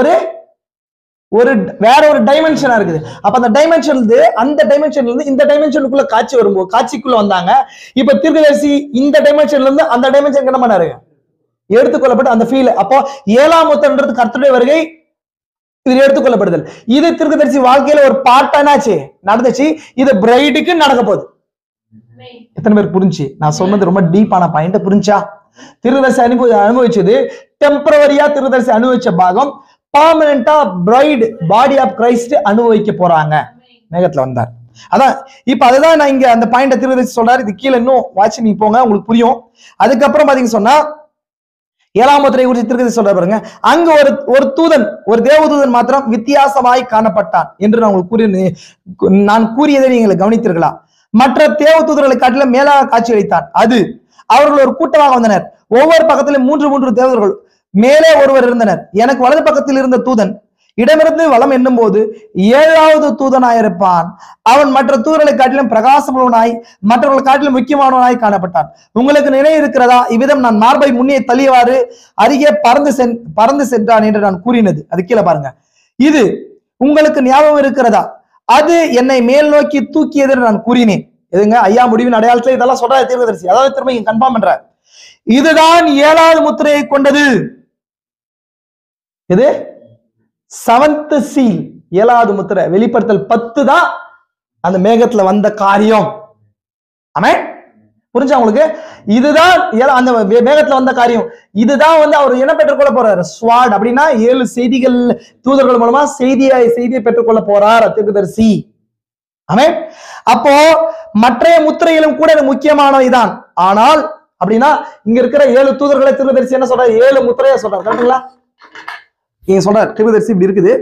வேற ஒரு டைமென்ஷனா இருக்குது. அப்ப அந்த டைமென்ஷன்ல இருந்து இந்த டைமென்ஷனுக்குள்ள காட்சி வரும்போது காட்சிக்குள்ள வந்தாங்க. இப்ப தீர்க்கதரிசி இந்த டைமென்ஷன்ல இருந்து அந்த டைமென்ஷன் என்ன பண்ணாரு? எடுத்துக்கொள்ளப்பட்டு அந்த ஃபீல். அப்போ 7ஆம் முத்திரைன்றது கர்த்தருடைய வருகை, இது எடுத்துக்கொள்ளப்படுதல். இது தீர்க்கதரிசி வாழ்க்கையில ஒரு பார்ட் என்னாச்சு? நடந்துச்சு. இது பிரைடுக்கு நடக்க போகுது. எத்தனை பேர் புரிஞ்சு? நான் சொன்னது ரொம்ப டீப்பான பாயிண்ட். புரிஞ்சா? தீர்க்கதரிசி அனுபவிச்சது டெம்பரவரியா, தீர்க்கதரிசி அனுபவிச்ச பாகம் பர்மனண்டா பிரைட் பாடி ஆஃப் கிரைஸ்ட் அனுபவிக்க போறாங்க. மேகத்துல வந்தார். அதான் இப்ப அதுதான் நான் இங்க அந்த பாயிண்ட தீர்க்கதரிசி சொல்றாரு. இது கீழே இன்னும் வாட்சி நீ போங்க, உங்களுக்கு புரியும். அதுக்கப்புறம் பாத்தீங்க சொன்னா 7ஆம் முத்திரை குறித்து தீர்க்கதரிசி சொல்ற பாருங்க. அங்க ஒரு தூதன், ஒரு தேவதூதன் மாத்திரம் வித்தியாசமாய் காணப்பட்டான் என்று நான் கூறியதை நீங்கள் கவனித்தீர்களா? மற்ற தேவ தூதர்களை காட்டிலும் மேலாக காட்சி அளித்தான். அது அவர்கள் ஒரு கூட்டமாக வந்தனர். ஒவ்வொரு பக்கத்திலும் 3 தேவதர்கள், மேலே ஒருவர் இருந்தனர். எனக்கு வலது பக்கத்தில் இருந்த தூதன் இடமிருந்து வலம் என்னும் போது 7வது தூதனாயிருப்பான். அவன் மற்ற தூதர்களை காட்டிலும் பிரகாசமுள்ளவனாய், மற்றவர்களை காட்டிலும் முக்கியமானவனாய் காணப்பட்டான். உங்களுக்கு நினைவு இருக்கிறதா? இவ்விதம் நான் மார்பை முன்னே தள்ளியவாறு அருகே பறந்து சென்றான் என்று நான் கூறினது. அது கீழே பாருங்க. இது உங்களுக்கு ஞாபகம் இருக்கிறதா? அது என்னை மேல் நோக்கி தூக்கியது என்று நான் கூறினேன். எதுங்க? ஐயா முடிவின் அடையாளத்துல இதெல்லாம் சொல்ற தீர்க்கதரிசி. அதாவது திரும்ப கன்ஃபார்ம் பண்ற, இதுதான் 7வது முத்திரையை கொண்டது. இது 7th seal, 7வது முத்திரை. வெளிப்படுத்தல் 10 தான் அந்த மேகத்துல வந்த காரியம். ஆமென். புரிஞ்சா உங்களுக்கு? இதுதான் அந்த மேகத்துல வந்த காரியம். இதுதான் அவர் என்ன பெற்றுக்கொள்ள போறாரு? ஸ்வாட். அப்படின்னா 7 செய்திகள் தூதர்கள் மூலமா செய்தியை பெற்றுக்கொள்ள போறார் தீர்க்கதரிசி. ஆமென். அப்போ மற்ற முத்திரைகளும் கூட முக்கியமானவைதான். ஆனால் அப்படின்னா இங்க இருக்கிற 7 தூதர்களை தீர்க்கதரிசி என்ன சொல்றாரு? 7 முத்திரையா சொல்றாரு. கரெக்டுங்களா? இங்க சொல்றாரு தீர்க்கதரிசி இப்படி இருக்குது.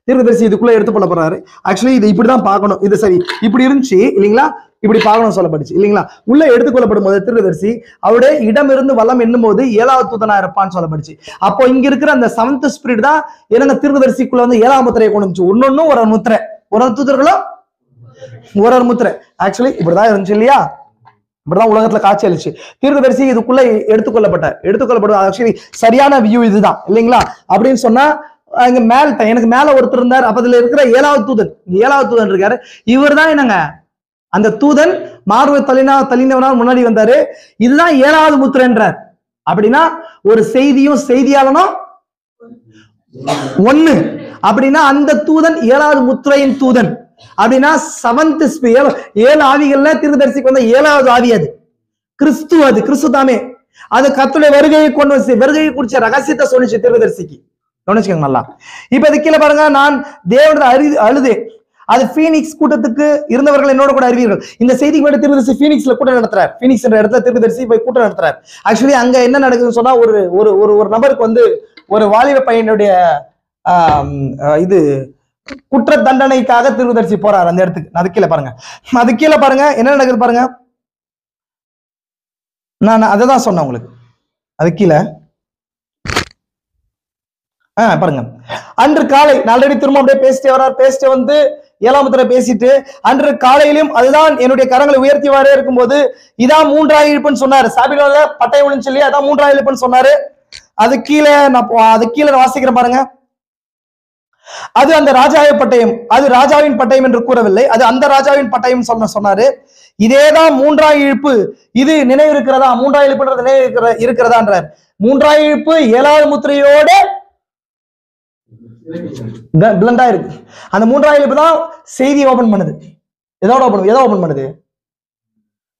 தீர்க்கதரிசி இதுக்குள்ள எடுத்து கொள்ள போறாரு. ஆக்சுவலி இது இப்படிதான் பார்க்கணும். இது சரி இப்படி இருந்துச்சு இல்லைங்களா? இப்படி பார்க்கணும் சொல்லப்பட்டுச்சு இல்லைங்களா? உள்ள எடுத்துக்கொள்ளப்படும் போது தீர்க்கதரிசி அவருடைய இடமிருந்து வல்லம் என்னும் போது 7வது தூதனா இருப்பான்னு சொல்லப்பட்டுச்சு. அப்போ இங்க இருக்கிற அந்த 7th ஸ்பிரிட் தான் என்னங்க தீர்க்கதரிசிக்குள்ள 7ஆம் முத்திரையை கொண்டு வந்துச்சு. ஒன்னொன்னும் ஒரு முத்திரை, ஒரு தூதர்களும் ஒரு முத்திரை. ஆக்சுவலி இப்படிதான் இருந்துச்சு இல்லையா? இப்படிதான் உலகத்துல காட்சி அளிச்சு தீர்க்கதரிசி இதுக்குள்ள எடுத்துக்கொள்ளப்படும். ஆக்சுவலி சரியான வியூ இதுதான் இல்லைங்களா? அப்படின்னு சொன்னா இங்க எனக்கு மேல ஒருத்தர் இருந்தார். அப்ப அதுல இருக்கிற 7வது தூதன் இருக்காரு. இவர் தான் என்னங்க அந்த தூதன் மார்பு தள்ளினவனால் முன்னாடி வந்தாரு. இதுதான் 7வது முத்திரைன்றார். அப்படின்னா ஒரு செய்தியும் செய்தியாளனும் ஒண்ணு. அப்படின்னா அந்த தூதன் 7வது முத்திரையின் தூதன். அப்படின்னா 7th 7 ஆவிகள்ல தீர்க்கதரிசிக்கு வந்த 7வது ஆவி அது கிறிஸ்து. அது கிறிஸ்து தாமே. அது கர்த்தருடைய வருகையை குறிச்ச ரகசியத்தை சொல்லிச்சு தீர்க்கதரிசிக்கு. கவனிச்சுக்கோங்க நல்லா. இப்ப இது கீழே பாருங்க, நான் தேவனோட அழுது அது பீனிக்ஸ் கூட்டத்துக்கு இருந்தவர்கள் என்னோட கூட அறிவீர்கள். இந்த செய்திக்கு மேல தீர்க்கதரிசி பீனிக்ஸ்ல கூட்டம் நடத்துறார். பீனிக்ஸ் என்ற இடத்துல தீர்க்கதரிசி போய் கூட்டம் நடத்துறார். ஆக்சுவலி அங்க என்ன நடக்குதுன்னு சொன்னா, ஒரு நபருக்கு வந்து ஒரு வாலிப பையனுடைய இது குற்ற தண்டனைக்காக தீர்க்கதரிசி போறார் அந்த இடத்துக்கு. அது கீழே பாருங்க என்ன நடக்குது பாருங்க. நான் அதை தான் சொன்னேன் உங்களுக்கு. அது கீழே பாருங்க. அன்று காலை ஆல்ரெடி திரும்ப அப்படியே பேசிட்டே வந்து 7ஆம் முத்திரை பேசிட்டு, அன்று காலையிலும் அதுதான் என்னுடைய கரங்களை உயர்த்திவாரே இருக்கும்போது இதான் 3ஆம் இழுப்புன்னு சொன்னாரு. சாபிலோல பட்டை விழுன்னு சொல்லி அதான் 3ஆம் இழுப்புன்னு சொன்னாரு. அது கீழே நான் வாசிக்கிறேன் பாருங்க. அது அந்த ராஜாவின் பட்டயம், அது ராஜாவின் பட்டயம் என்று கூறவில்லை, அது அந்த ராஜாவின் பட்டயம் சொன்னாரு. இதேதான் 3ஆம் இழுப்பு. இது நினைவு இருக்கிறதா? 3ஆம் இழுப்புன்றது நினைவு இருக்கிறதான்றார். 3ஆம் இழுப்பு 7வது முத்திரையோட பிளண்டா இருக்கு. அந்த 3ஆம் இழுப்பு தான் செய்தி ஓபன் பண்ணுது. எதோ ஓபன் பண்ணுது?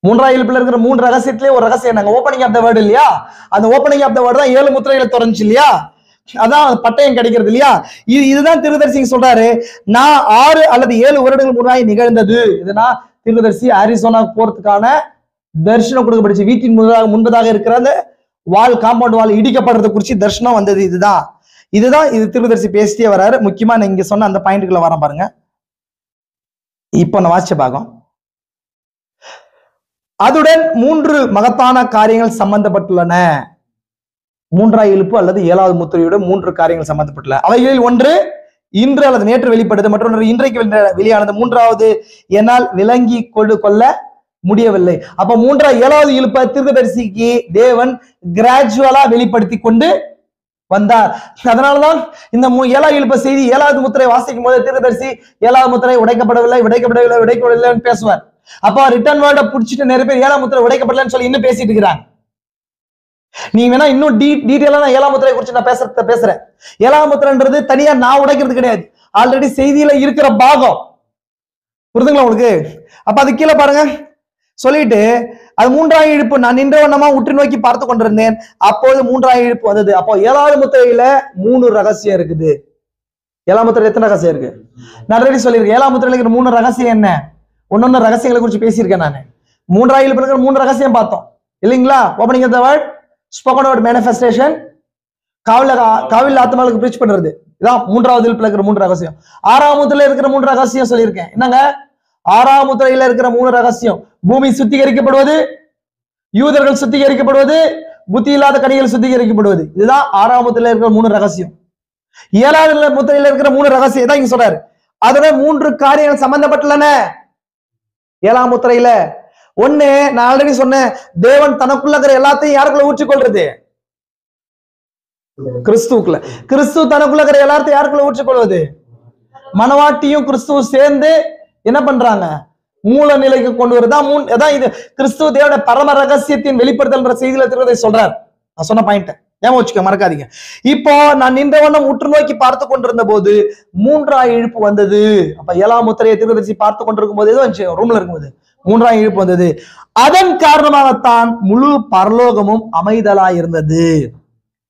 3ஆம் இழுப்புல இருக்கிற 3 ரகசியத்திலே ஒரு ரகசியம் நாங்க ஓபனிங் ஆஃப் த வேர்ட் இல்லையா? அந்த ஓபனிங் ஆஃப் த வேர்ட் தான் 7 முத்திரைகளை திறந்துச்சு இல்லையா? அதான் பட்டயம் கிடைக்கிறது இல்லையா? இதுதான் தீர்க்கதரிசி சொல்றாரு. நான் 6 அல்லது 7 வருடங்கள் முன்னாடி நிகழ்ந்தது. இதுனா தீர்க்கதரிசி அரிசோனா போறதுக்கான தரிசனம் கொடுக்கப்பட்டுச்சு. வீட்டின் முன்பதாக இருக்கிற அந்த காம்பவுண்ட் வால் இடிக்கப்படுறதை குறிச்சு தரிசனம் வந்தது. இதுதான் இது தீர்க்கதரிசி பேசிட்டே வராரு. முக்கியமா நான் இங்க சொன்ன அந்த பாயிண்ட்குள்ள வரேன் பாருங்க. இப்ப நான் வாசிச்ச பாகம். அதுடன் 3 மகத்தான காரியங்கள் சம்பந்தப்பட்டுள்ளன. 3ஆம் இழுப்பு அல்லது 7வது முத்திரையோட 3 காரியங்கள் சம்பந்தப்பட்டுள்ள அவைகளில் ஒன்று இன்று அல்லது நேற்று வெளிப்படுது, மற்றொன்று இன்றைக்கு வெளியானது, 3வது என்னால் விளங்கி கொள்ள முடியவில்லை. அப்ப 7வது இழுப்ப தீர்க்கதரிசிக்கு தேவன் கிராஜுவலா வெளிப்படுத்தி கொண்டு வந்தார். அதனாலதான் இந்த 7ஆம் இழுப்ப செய்தி 7வது முத்திரை வாசிக்கும் போது தீர்க்கதரிசி 7வது முத்திரை உடைக்கப்படவில்லை பேசுவார். அப்ப ரிட்டர்ன் வேர்டை புடிச்சிட்டு நிறைய பேர் 7ஆம் முத்திரை உடைக்கப்படலன்னு சொல்லி இன்னும் பேசிட்டு இருக்கிறாங்க. நீங்க வேணா இன்னும் டீட்டெயிலா நான் 7ஆம் முத்திரை குறிச்சு நான் பேசுறேன். 7ஆம் முத்திரைன்றது தனியா நான் உடைக்கிறது கிடையாது, ஆல்ரெடி செய்தியில இருக்கிற பாகம். புரிதுங்களா உங்களுக்கு? அப்ப அது கீழே பாருங்க சொல்லிட்டு, அது 3ஆம் இழுப்பு. நான் நின்ற வண்ணமா உற்று நோக்கி பார்த்து கொண்டிருந்தேன், அப்போது 3ஆம் இழுப்பு வந்தது. அப்போ 7வது முத்திரையில 3 ரகசியம் இருக்குது. 7ஆம் முத்திரையில எத்தனை ரகசியம் இருக்கு? நான் ஆல்ரெடி சொல்லியிருக்கேன். 7ஆம் முத்திரையில இருக்கிற 3 ரகசியம் என்ன? ஒன்னொன்னு ரகசியங்களை குறிச்சு பேசியிருக்கேன் நான். 3ஆம் இழுப்புல இருக்கிற 3 ரகசியம் பார்த்தோம் இல்லைங்களா? Opening of the word, spoken word manifestation, காவில் ஆத்மாவுக்கு பிரீச் பண்றது. இதான் 3வது இழுப்புல இருக்கிற 3 ரகசியம். 6ஆம் முத்திரையில இருக்கிற 3 ரகசியம் சொல்லியிருக்கேன். என்னங்க? 6ஆம் முத்திரையில இருக்கிற 3 ரகசியம்: பூமி சுத்திகரிக்கப்படுவது, யூதர்கள் சுத்திகரிக்கப்படுவது, புத்தி இல்லாத கனிகள் சுத்திகரிக்கப்படுவது. இதுதான் 6ஆம் முத்திரையில இருக்கிற 3 ரகசியம். 7வது முத்திரையில இருக்கிற 3 ரகசியம் தான் இங்க சொல்றாரு. அதோட 3 காரியங்கள் சம்பந்தப்பட்டுள்ளன 7ஆம் முத்திரையில. ஒண்ணு, நான் ஆல்ரெடி சொன்னேன், தேவன் தனக்குள்ள இருக்கிற எல்லாத்தையும் யாருக்குள்ள ஊற்றிக்கொள்றது? கிறிஸ்துக்குள்ள. கிறிஸ்து தனக்குள்ள இருக்கிற எல்லாத்தையும் யாருக்குள்ள ஊற்றிக்கொள்வது? மனவாட்டியும் கிறிஸ்துவும் சேர்ந்து என்ன பண்றாங்க? மூல நிலைக்கு கொண்டு வருதா. இது கிறிஸ்துவ தேவனுடைய பரம ரகசியத்தின் வெளிப்படுத்தல் செய்தியில திருவதை சொல்றார். நான் சொன்ன பாயிண்ட் ஏன் வச்சுக்க மறக்காதீங்க. இப்போ நான் நின்றவண்ணம் உற்று நோக்கி பார்த்து கொண்டிருந்த போது 3ஆம் இழுப்பு வந்தது. அப்ப 7ஆம் முத்திரையை தீர்க்கதரிசி பார்த்து கொண்டிருக்கும் போது ஏதோ ரூம்ல இருக்கும்போது 3ஆம் இழுப்பு வந்தது. அதன் காரணமாகத்தான் முழு பரலோகமும் அமைதலாய் இருந்தது.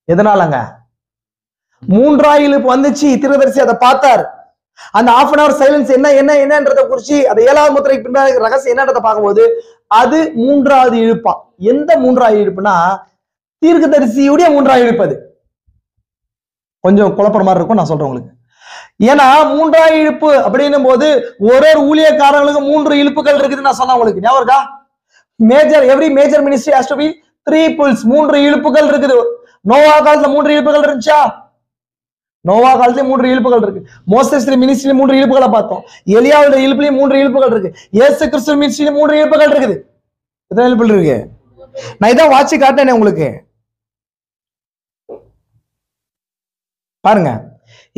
எதனாலங்க? 3ஆம் இழுப்பு வந்துச்சு. தீர்க்கதரிசி அதை பார்த்தார். அந்த ½ hour சைலன்ஸ் என்னன்றதை குறிச்சு அந்த 7வது முத்திரைக்கு பின்னாடி ரகசியம் என்னன்றதை பார்க்கும்போது அது 3வது இழுப்பா. எந்த 3வது இழுப்புனா தீர்க்கதரிசியுடைய 3வது இழுப்பு. அது கொஞ்சம் குழப்பற மாதிரி இருக்கும், நான் சொல்றேன் உங்களுக்கு. ஏன்னா 3வது இழுப்பு அப்படின்னும் போது ஒரு ஊழியக்காரங்களுக்கு 3 இழுப்புகள் இருக்குதுன்னு நான் சொன்னேன் உங்களுக்கு. ஞாபகம் இருக்கா? Every major ministry has to be 3 pulls. 3 இழுப்புகள் இருக்குது. நோவா காலத்துல 3 இழுப்புகள் இருந்துச்சா? நோவா காலத்துல 3 இழுப்புகள் இருக்கு. மோசஸ் மினிஸ்ட்ரியில 3 இழுப்புகளை பார்த்தோம். எலியாவோட இழுப்புலயும் 3 இழுப்புகள் இருக்கு. இயேசு கிறிஸ்து மினிஸ்ட்ரியில 3 இழுப்புகள் இருக்குது. எத்தனை இழுப்புகள் இருக்கு? நான் இதான் வாட்சி காட்டினேன் உங்களுக்கு. பாருங்க,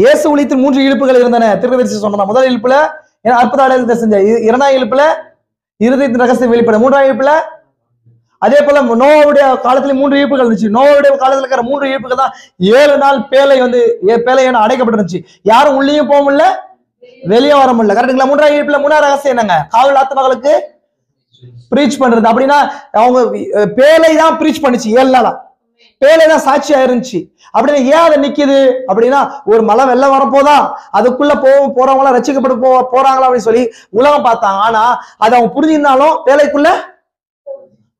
இயேசு ஊழியத்தில் 3 இழுப்புகள் இருந்தன. தீர்க்கதரிசி சொன்னா முதல் இழுப்புல அற்புத அடையாளத்தை செஞ்ச, 2ஆம் இழுப்புல இருதயத்தின் ரகசியம் வெளிப்படும். 3ஆம் இழுப்புல அதே போல நோவாவுடைய காலத்துல 3 இழுப்புகள் இருந்துச்சு. நோவாவுடைய காலத்துல இருக்கிற 3 இழுப்புகள் தான் 7 நாள் பேலை அடைக்கப்பட்டிருந்துச்சு. யாரும் உள்ளேயும் போக முடியல, வெளியே வர முடியல. கரெக்டுங்களா? 3ஆம் இழுப்புல 3ஆம் ரகசியம் என்னங்க? காவல் ஆத்மாக்களுக்கு பிரீச் பண்றது. அப்படின்னா அவங்க பேலை தான் பிரீச் பண்ணுச்சு. 7 நாளா பேலை தான் சாட்சியா இருந்துச்சு. அப்படின்னா ஏன் அதை நிக்குது அப்படின்னா, ஒரு மழை வெள்ளம் வரப்போதா, அதுக்குள்ள போறவங்க எல்லாம் ரசிக்கப்பட்டு போறாங்களா அப்படின்னு சொல்லி உலகம் பார்த்தாங்க. ஆனா அதை அவங்க புரிஞ்சிருந்தாலும் பேலைக்குள்ள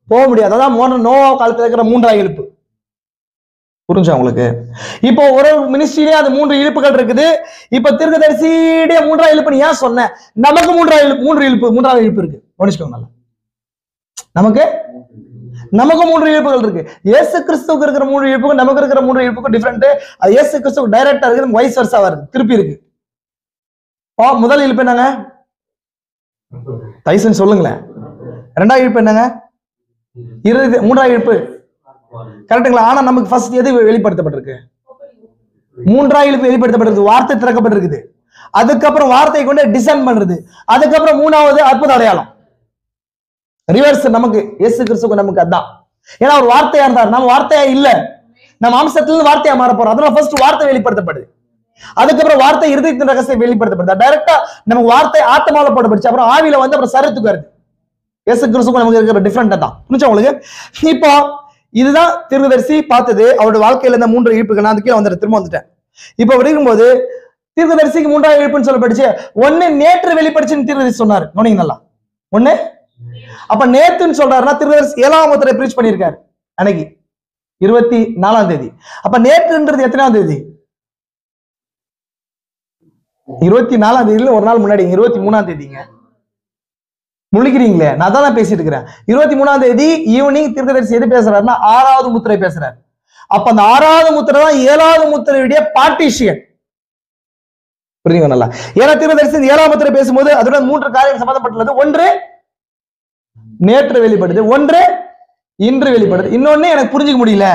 போக முடியாது. அதான் நோவா காலத்துல இருக்கிற 3ஆம் இழுப்பு. புரிஞ்சா உங்களுக்கு? இப்போ ஒரு மினிஸ்ட்ரியிலே அது 3 இழுப்புகள் இருக்குது. இப்ப தீர்க்கதரிசியுடைய 3ஆம் இழுப்பு ஏன் சொன்னேன்? நமக்கு 3ஆம் இழுப்பு 3ஆம் இழுப்பு இருக்கு. கவனிச்சுக்கோங்க நல்லா. நமக்கு 3 இழுப்புகள் இருக்கு. இயேசு கிறிஸ்துவுக்கு இருக்கிற 3 இழுப்புக்கும் நமக்கு இருக்கிற 3 இழுப்புக்கும் டிஃபரெண்ட். அது இயேசு கிறிஸ்துவுக்கு டைரக்டா இருக்கு, வைஸ் வர்சாவா இருக்கு, திருப்பி இருக்கு. முதல் இழுப்பு என்னங்க? தைசன் சொல்லுங்களேன். 2ஆம் இழுப்பு என்னங்க? 3ஆம் இழுப்பு. கரெக்டுங்களா? ஆனா நமக்கு ஃபர்ஸ்ட் எது வெளிப்படுத்தப்பட்டிருக்கு? 3ஆம் இழுப்பு வெளிப்படுத்தப்பட்டிருக்கு. வார்த்தை திறக்கப்பட்டிருக்குது. அதுக்கப்புறம் வார்த்தையை கொண்டு டிசைன் பண்றது. அதுக்கப்புறம் 3ஆவது அற்புத அடையாளம். ரிவர்ஸ் நமக்கு இயேசு கிறிஸ்துவுக்கு நமக்கு அதான். ஏன்னா ஒரு வார்த்தையா இருந்தார், நம்ம வார்த்தையா இல்ல, நம்ம அம்சத்திலிருந்து வார்த்தையா மாற போறோம். அதனால ஃபர்ஸ்ட் வார்த்தை வெளிப்படுத்தப்படுது. அதுக்கப்புறம் வார்த்தை இருதயத்தின் ரகசியம் வெளிப்படுத்தப்படுது. டைரக்டா நமக்கு வார்த்தை ஆத்மாவில போடப்படுச்சு, அப்புறம் ஆவியில வந்து அப்புறம் சரீரத்துக்கு வருது. இயேசு கிறிஸ்துவுக்கு நமக்கு இருக்கிற டிஃபரெண்ட் தான். புரிஞ்சா உங்களுக்கு? இப்போ இதுதான் தீர்க்கதரிசி பார்த்தது அவருடைய வாழ்க்கையில இருந்த 3 இழுப்புகள். நான் கீழே வந்துட்டேன், திரும்ப வந்துட்டேன். இப்போ இருக்கும்போது தீர்க்கதரிசிக்கு 3ஆம் இழுப்புன்னு சொல்லப்படுச்சு. 1 நேற்று வெளிப்படுச்சுன்னு தீர்க்கதரிசி சொன்னாரு. கவனிங்க நல்லா. 1 அப்ப நேத்துன்னு சொல்றாருன்னா தீர்க்கதரிசி 7ஆம் முத்திரை பிரீச் பண்ணியிருக்காரு அன்னைக்கு 24ஆம் தேதி. அப்ப நேற்றுன்றது எத்தனாம் தேதி? 24ஆம் தேதியில ஒரு நாள் முன்னாடி 23ஆம் தேதிங்க. முழிக்கிறீங்களே, நான் தான் பேசிட்டு இருக்கிறேன். 23ஆம் தேதி ஈவினிங் தீர்க்கதரிசி எது பேசுறாருன்னா 6வது முத்திரை பேசுறாரு. அப்ப அந்த 6வது முத்திரை தான் 7வது முத்திரையுடைய பார்ட்டிஷியன். புரியுங்க நல்லா? ஏன்னா தீர்க்கதரிசி 7ஆம் முத்திரை பேசும்போது அதுடன் 3 காரியம் சம்பந்தப்பட்டுள்ளது. 1 நேற்று வெளிப்படுது, 1 இன்று வெளிப்படுது, இன்னொன்னு எனக்கு புரிஞ்சுக்க முடியல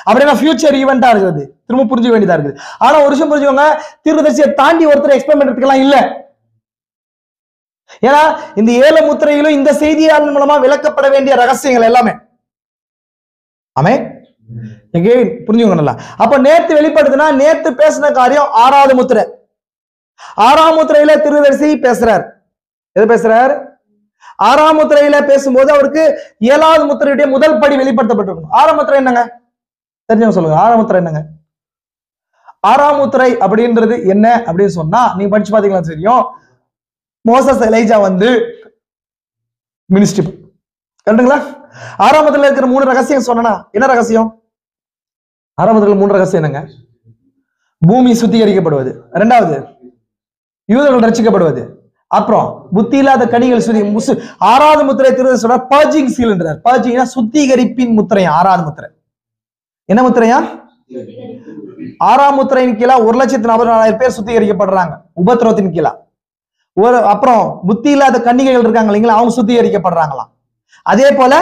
அப்படின்னா ஃபியூச்சர் ஈவெண்டா இருக்குது, திரும்ப புரிஞ்சுக்க வேண்டியதா இருக்குது. ஆனா ஒரு விஷயம் புரிஞ்சுக்கோங்க, தீர்க்கதரிசியை தாண்டி ஒருத்தர் எக்ஸ்பிளைன் பண்றதுக்கெல்லாம் இல்ல. ஏன்னா இந்த 7 முத்திரையிலும் இந்த செய்தியாளர் மூலமா விளக்கப்பட வேண்டிய ரகசியங்கள் எல்லாமே. ஆமென். எகைன் புரிஞ்சுக்கோங்க நல்லா. அப்ப நேத்து வெளிப்படுதுன்னா நேத்து பேசின காரியம் 6வது முத்திரை. 6ஆம் முத்திரையில தீர்க்கதரிசி பேசுறார். எது பேசுறார்? 6ஆம் முத்திரையில பேசும்போது அவருக்கு 7வது முத்திரையுடைய முதல் படி வெளிப்படுத்தப்பட்டிருக்கும். 6ஆம் முத்திரை என்னங்க? தெரிஞ்சவங்க சொல்லுங்க. 6ஆம் முத்திரை என்னங்க? 6ஆம் முத்திரை அப்படின்றது என்ன அப்படின்னு சொன்னா நீங்க படிச்சு பாத்தீங்களா தெரியும். மோசஸ் எலைஜா வந்து மினிஸ்ட்ரி. கரெக்டுங்களா? 6ஆம் முத்திரையில இருக்கிற 3 ரகசியம் சொன்னா என்ன ரகசியம்? 6ஆம் முத்திரையில 3 ரகசியம் என்னங்க? பூமி சுத்திகரிக்கப்படுவது, 2வது யூதர்கள் ரட்சிக்கப்படுவது, அப்புறம் புத்தி இல்லாத கனிகள் 6வது முத்திரை திருத சொல்ற பர்ஜிங் சீல் என்றார். பர்ஜிங்னா சுத்திகரிப்பின் முத்திரையா. 6வது முத்திரை என்ன முத்திரையா? 6ஆம் முத்திரையின் கீழே 1,44,000 பேர் சுத்திகரிக்கப்படுறாங்க உபத்திரவத்தின் கீழே. அப்புறம் புத்தி இல்லாத கன்னிகைகள் இருக்காங்க இல்லைங்களா, அவங்க சுத்திகரிக்கப்படுறாங்களாம். அதே போல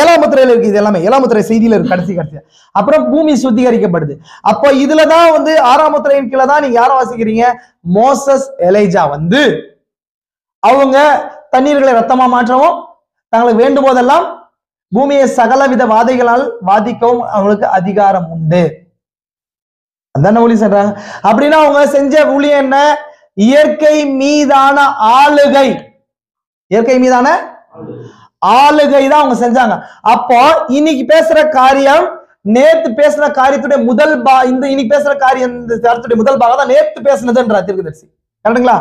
7ஆம் முத்திரையில இருக்கு. இது எல்லாமே 7ஆம் முத்திரை செய்தியில இருக்கு. கடைசி அப்புறம் பூமி சுத்திகரிக்கப்படுது. அப்போ இதுலதான் வந்து 6ஆம் முத்திரையின் கீழே தான் நீங்க யாரை வாசிக்கிறீங்க? மோசஸ் எலைஜா வந்து அவங்க தண்ணீர்களை ரத்தமா மாற்றவும் தங்களுக்கு வேண்டும் போதெல்லாம் பூமியை சகலவித வாதைகளால் வாதிக்கவும் அவங்களுக்கு அதிகாரம் உண்டு. அதான ஊழியம் சொல்றாங்க. அப்படின்னா அவங்க செஞ்ச ஊழியம் என்ன? இயற்கை மீதான ஆளுகை. இயற்கை மீதான ஆளுகை தான் அவங்க செஞ்சாங்க. அப்போ இன்னைக்கு பேசுற காரியம் நேத்து பேசுற காரியத்துடைய முதல் இந்த இன்னைக்கு பேசுற காரியம் முதல் பாகம் தான் நேத்து பேசுனதுன்ற தீர்க்கதரிசி. கரெக்டுங்களா?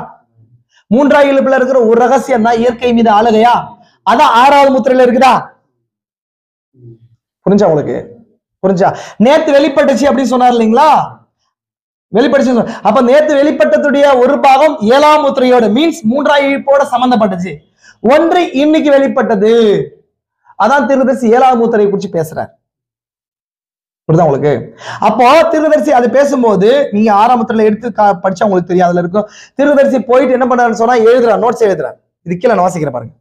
3ஆம் இழுப்புல இருக்கிற ஒரு ரகசியம் தான் இயற்கை மீது ஆளுகையா. அதான் 6வது முத்திரையில இருக்குதா? புரிஞ்சா உங்களுக்கு? புரிஞ்சா? நேத்து வெளிப்பட்டுச்சு அப்படின்னு சொன்னார் இல்லைங்களா? வெளிப்பட்டுச்சு. அப்ப நேத்து வெளிப்பட்டதுடைய ஒரு பாகம் 7ஆம் முத்திரையோட மீன்ஸ் 3ஆம் இழுப்போட சம்பந்தப்பட்டுச்சு. 1 இன்னைக்கு வெளிப்பட்டது. அதான் தீர்க்கதரிசி 7ஆம் முத்திரையை குறிச்சு பேசுறார். புரியுதா உங்களுக்கு? அப்போ தீர்க்கதரிசி அது பேசும்போது நீங்க 6ஆம் முத்திரையில எடுத்து படிச்சா உங்களுக்கு தெரியும். அதுல இருக்கும் தீர்க்கதரிசி போயிட்டு என்ன பண்றாருன்னு சொன்னா எழுதுறார், நோட்ஸ் எழுதுறார். இது கீழே நான் வாசிக்கிறேன் பாருங்க.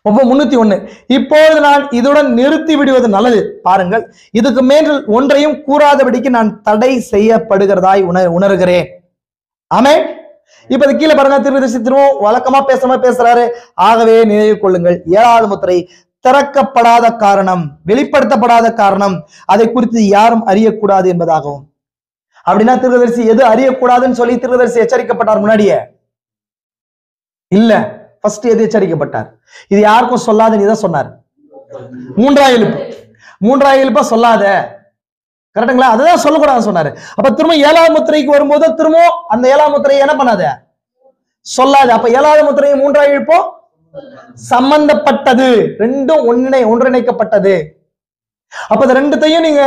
301 இப்பொழுது நான் இதுடன் நிறுத்தி விடுவது நல்லது. பாருங்கள், இதுக்கு மேல் ஒன்றையும் கூறாதபடிக்கு நான் தடை செய்யப்படுகிறதாய் உணர்கிறேன். ஆமென். இப்ப இது கீழே பாருங்க, தீர்க்கதரிசி திரும்ப வழக்கமா பேசுற மாதிரி பேசுறாரு. ஆகவே நினைவு கொள்ளுங்கள், 7வது முத்திரை திறக்கப்படாத காரணம், வெளிப்படுத்தப்படாத காரணம், அதை குறித்து யாரும் அறியக்கூடாது என்பதாகவும். அப்படின்னா தீர்க்கதரிசி எது அறியக்கூடாதுன்னு சொல்லி தீர்க்கதரிசி எச்சரிக்கப்பட்டார் முன்னாடியே இல்ல. ஃபர்ஸ்ட் எது எச்சரிக்கப்பட்டார்? இது யாருக்கும் சொல்லாத நீதான் சொன்னார். 3ஆம் எழுப்ப சொல்லாத, கரெக்டுங்களா? அதுதான் சொல்லக்கூடாதுன்னு சொன்னாரு. அப்ப திரும்ப 7வது முத்திரைக்கு வரும்போது திரும்ப அந்த 7ஆம் முத்திரையை என்ன பண்ணாத, சொல்லாது. அப்ப 7வது முத்திரை 3ஆம் எழுப்போ சம்பந்தப்பட்டது, ரெண்டும் ஒன்றிணைக்கப்பட்டது. அப்ப இந்த ரெண்டுத்தையும் நீங்க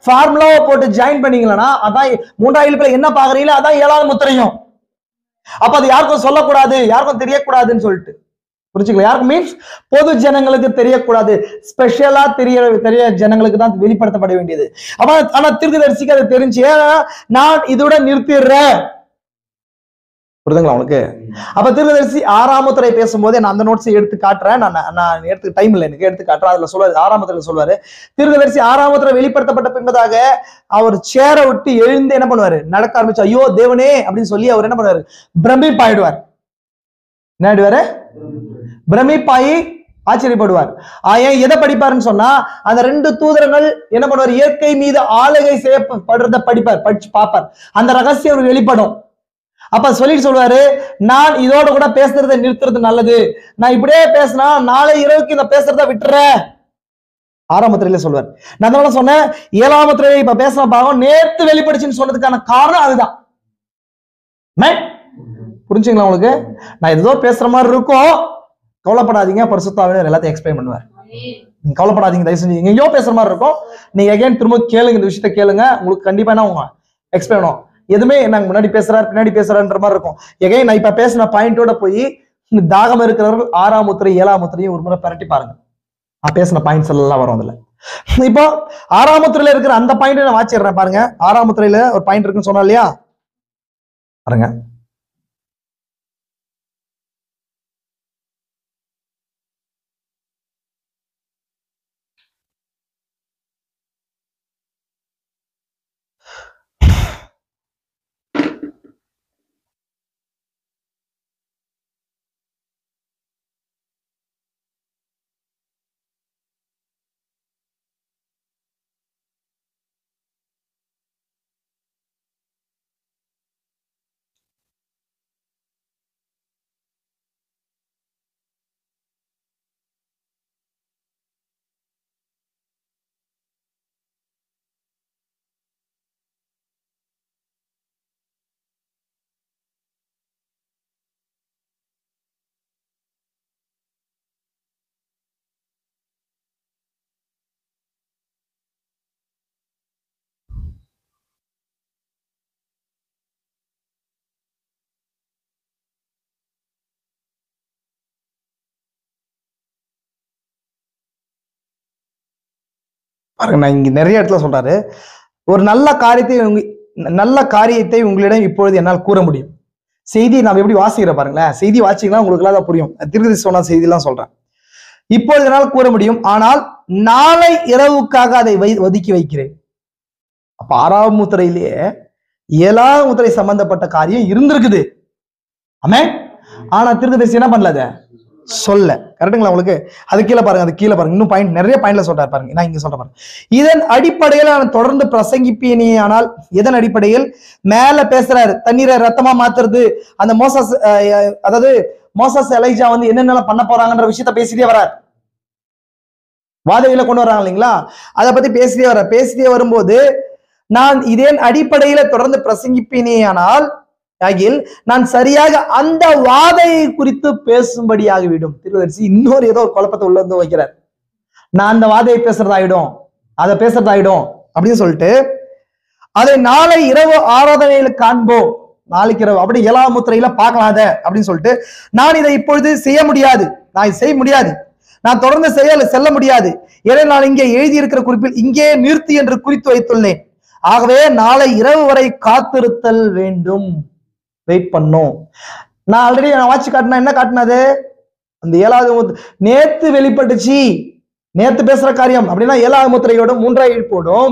ஃபார்முலாவை போட்டு ஜாயின் பண்ணீங்களா, அதான் 3ஆம் எழுப்புல என்ன பாக்குறீங்களோ அதான் 7வது முத்திரையும். அப்ப அது யாருக்கும் சொல்லக்கூடாது, யாருக்கும் தெரியக்கூடாதுன்னு சொல்லிட்டு புரிச்சுக்கலாம். யாருக்கும் மீன்ஸ் பொது ஜனங்களுக்கு தெரியக்கூடாது, ஸ்பெஷலா தெரிய ஜனங்களுக்கு தான் வெளிப்படுத்தப்பட வேண்டியது. அப்ப ஆனா தீர்க்கதரிசிக்கு அது தெரிஞ்சு, நான் இதோட நிறுத்திடுறேன். புரியுதுங்களா உங்களுக்கு? அப்ப தீர்க்கதரிசி 6ஆம் முத்திரை பேசும்போது நான் அந்த நோட்ஸை எடுத்து காட்டுறேன். நான் எடுத்து டைம் இல்லை எனக்கு, எடுத்து காட்டுறேன். அதுல சொல்லுவாரு, 6ஆம் முத்திரையில சொல்லுவாரு, தீர்க்கதரிசி 6ஆம் முத்திரை வெளிப்படுத்தப்பட்ட பின்பதாக அவர் சேரை விட்டு எழுந்து என்ன பண்ணுவாரு, நடக்க ஆரம்பிச்சு, ஐயோ தேவனே அப்படின்னு சொல்லி அவர் என்ன பண்ணுவாரு, பிரமிப்பாயிடுவார். என்ன ஆயிடுவாரு? பிரமிப்பாயி ஆச்சரியப்படுவார். ஏன் எதை படிப்பாருன்னு சொன்னா, அந்த 2 தூதர்கள் என்ன பண்ணுவார், இயற்கை மீது ஆளுகை செய்யப்படுறத படிச்சு பார்ப்பார். அந்த ரகசியம் அவருக்கு வெளிப்படும். அப்ப சொல்லிட்டு சொல்லுவாரு, நான் இதோட கூட பேசுறதை நிறுத்துறது நல்லது, நான் இப்படியே பேசினா நாளை இரவுக்கு இந்த பேசுறத விட்டுறேன். 6ஆம் முத்திரையில சொல்லுவார். நான் அதனால சொன்னேன், 7ஆம் முத்திரையில இப்ப பேசுற பாகம் நேத்து வெளிப்படுச்சுன்னு சொன்னதுக்கான காரணம் அதுதான். புரிஞ்சுங்களா உங்களுக்கு? நான் ஏதோ பேசுற மாதிரி இருக்கும், கவலைப்படாதீங்க, பரிசுத்த ஆவியானவர் எல்லாத்தையும் எக்ஸ்பிளைன் பண்ணுவார். நீங்க கவலைப்படாதீங்க, தயவு செஞ்சு. எங்கேயோ பேசுற மாதிரி இருக்கும், நீங்க எகைன் திரும்ப கேளுங்க, இந்த விஷயத்த கேளுங்க, உங்களுக்கு கண்டிப்பா என்ன எக்ஸ்பிளைன் பண்ணுவோம். எதுவுமே நாங்க முன்னாடி பேசுறாரு பின்னாடி பேசுறாருன்ற மாதிரி இருக்கும். எகைன் நான் இப்ப பேசின பாயிண்டோட போய் தாகம் இருக்கிறவர்கள் 6ஆம் முத்திரை 7ஆம் முத்திரையும் ஒரு முறை பரட்டி பாருங்க, நான் பேசின பாயிண்ட்ஸ் எல்லாம் வரும் அதுல. இப்போ 6ஆம் முத்திரையில இருக்கிற அந்த பாயிண்ட் நான் வாச்சிடுறேன் பாருங்க. 6ஆம் முத்திரையில ஒரு பாயிண்ட் இருக்குன்னு சொன்னா இல்லையா, பாருங்க. பாருங்க, நான் இங்க நிறைய இடத்துல சொல்றாரு, ஒரு நல்ல காரியத்தை உங்களிடம் இப்பொழுது என்னால் கூற முடியும். செய்தி நான் எப்படி வாசிக்கிற பாருங்களேன், செய்தி வாசிக்கலாம் உங்களுக்கு எல்லாம் புரியும். தீர்க்கதரிசி சொன்ன செய்தி எல்லாம் சொல்றேன். இப்பொழுது என்னால் கூற முடியும், ஆனால் நாளை இரவுக்காக அதை ஒதுக்கி வைக்கிறேன். அப்ப 6ஆம் முத்திரையிலேயே 7ஆம் முத்திரை சம்பந்தப்பட்ட காரியம் இருந்திருக்குது. ஆமென். ஆனா தீர்க்கதரிசி என்ன பண்ணல, அதை சொல்ல. கரெக்டுங்களா உங்களுக்கு? அது கீழே பாருங்க, அது கீழே பாருங்க, இன்னும் பாயிண்ட் நிறைய பாயிண்ட்ல சொல்றாரு பாருங்க. நான் இங்க சொல்றேன் பாருங்க. இதன் அடிப்படையில் நான் தொடர்ந்து பிரசங்கிப்பேனே. ஆனால் எதன் அடிப்படையில்? மேல பேசுறாரு, தண்ணீரை ரத்தமா மாத்துறது, அந்த மோசஸ், அதாவது மோசஸ் எலைஜா வந்து என்னென்ன பண்ண போறாங்கன்ற விஷயத்த பேசிட்டே வரார். வாதைகளை கொண்டு வராங்க இல்லைங்களா, அதை பத்தி பேசிட்டே வரும்போது, நான் இதன் அடிப்படையில தொடர்ந்து பிரசங்கிப்பேனே ஆனால் ஆகில் நான் சரியாக அந்த வாதையை குறித்து பேசும்படியாகிவிடும். தீர்க்கதரிசி இன்னொரு ஏதோ ஒரு குழப்பத்தை உள்ள வந்து வைக்கிறார். நான் அந்த வாதையை பேசுறதாயிடும், அதை பேசுறதாயிடும் அப்படின்னு சொல்லிட்டு, அதை நாளை இரவு ஆராதனையில காண்போம், நாளைக்கு இரவு அப்படி 7ஆம் முத்திரையில பார்க்கலாத அப்படின்னு சொல்லிட்டு, நான் இதை இப்பொழுது செய்ய முடியாது, நான் தொடர்ந்து செல்ல முடியாது. ஏன்னா நான் இங்கே எழுதியிருக்கிற குறிப்பில் இங்கே நிறுத்தி என்று குறித்து வைத்துள்ளேன். ஆகவே நாளை இரவு வரை காத்திருத்தல் வேண்டும், வெயிட் பண்ணும். நான் ஆல்ரெடி வாட்சி காட்டினா என்ன காட்டினது, அந்த 7வது நேத்து வெளிப்பட்டுச்சு, நேத்து பேசுற காரியம் அப்படின்னா 7ஆவது முத்திரையோடும் 3ஆம் எழுப்போடும்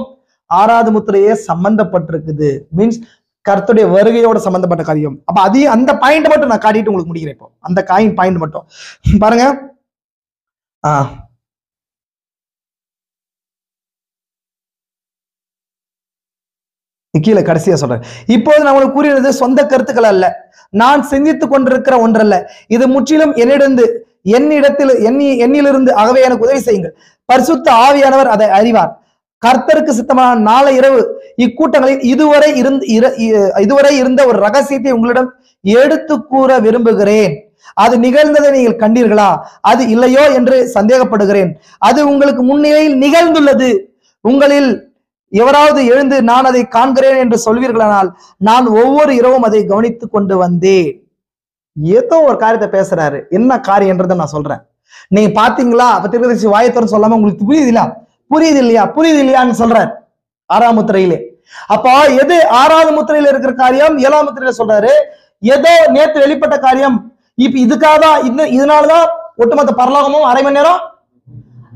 6ஆவது முத்திரையே சம்பந்தப்பட்டிருக்குது. மீன்ஸ் கர்த்தருடைய வருகையோட சம்பந்தப்பட்ட காரியம். அப்ப அதையும் அந்த பாயிண்ட் மட்டும் நான் காட்டிட்டு உங்களுக்கு முடிக்கிறேன். இப்போ அந்த பாயிண்ட் மட்டும் பாருங்க. கீழே கடைசியா சொல்றேன். இப்போது நான் உங்களுக்கு கூறியது சொந்த கருத்துக்கள் அல்ல, நான் சிந்தித்துக் கொண்டிருக்கிற ஒன்றல்ல, இது முற்றிலும் என்னிலிருந்து. ஆகவே எனக்கு உதவி செய்யுங்கள். பரிசுத்த ஆவியானவர் அதை அறிவார். கர்த்தருக்கு சித்தமான நாளை இரவு இக்கூட்டங்களில் இதுவரை இருந்த ஒரு ரகசியத்தை உங்களிடம் எடுத்து கூற விரும்புகிறேன். அது நிகழ்ந்ததை நீங்கள் கண்டீர்களா? அது இல்லையோ என்று சந்தேகப்படுகிறேன். அது உங்களுக்கு முன்னிலையில் நிகழ்ந்துள்ளது. உங்களில் எவராவது எழுந்து நான் அதை காண்கிறேன் என்று சொல்வீர்களானால் நான் ஒவ்வொரு இரவும் அதை கவனித்துக் கொண்டு வந்தேன். ஏதோ ஒரு காரியத்தை பேசுறாரு. என்ன காரியம்ன்றதை நான் சொல்றேன். நீங்க பாத்தீங்களா? அப்ப தீர்க்கதரிசி வாயத்தோன்னு சொல்லாம உங்களுக்கு புரியுது இல்லையான்னு சொல்றாரு 6ஆம் முத்திரையிலே. அப்போ எது 6வது முத்திரையில இருக்கிற காரியம் 7ஆம் முத்திரையில சொல்றாரு. ஏதோ நேற்று வெளிப்பட்ட காரியம் இப்ப இதுக்காக தான், இதனாலதான் ஒட்டுமொத்த பரலோகமும் அரை மணி நேரம்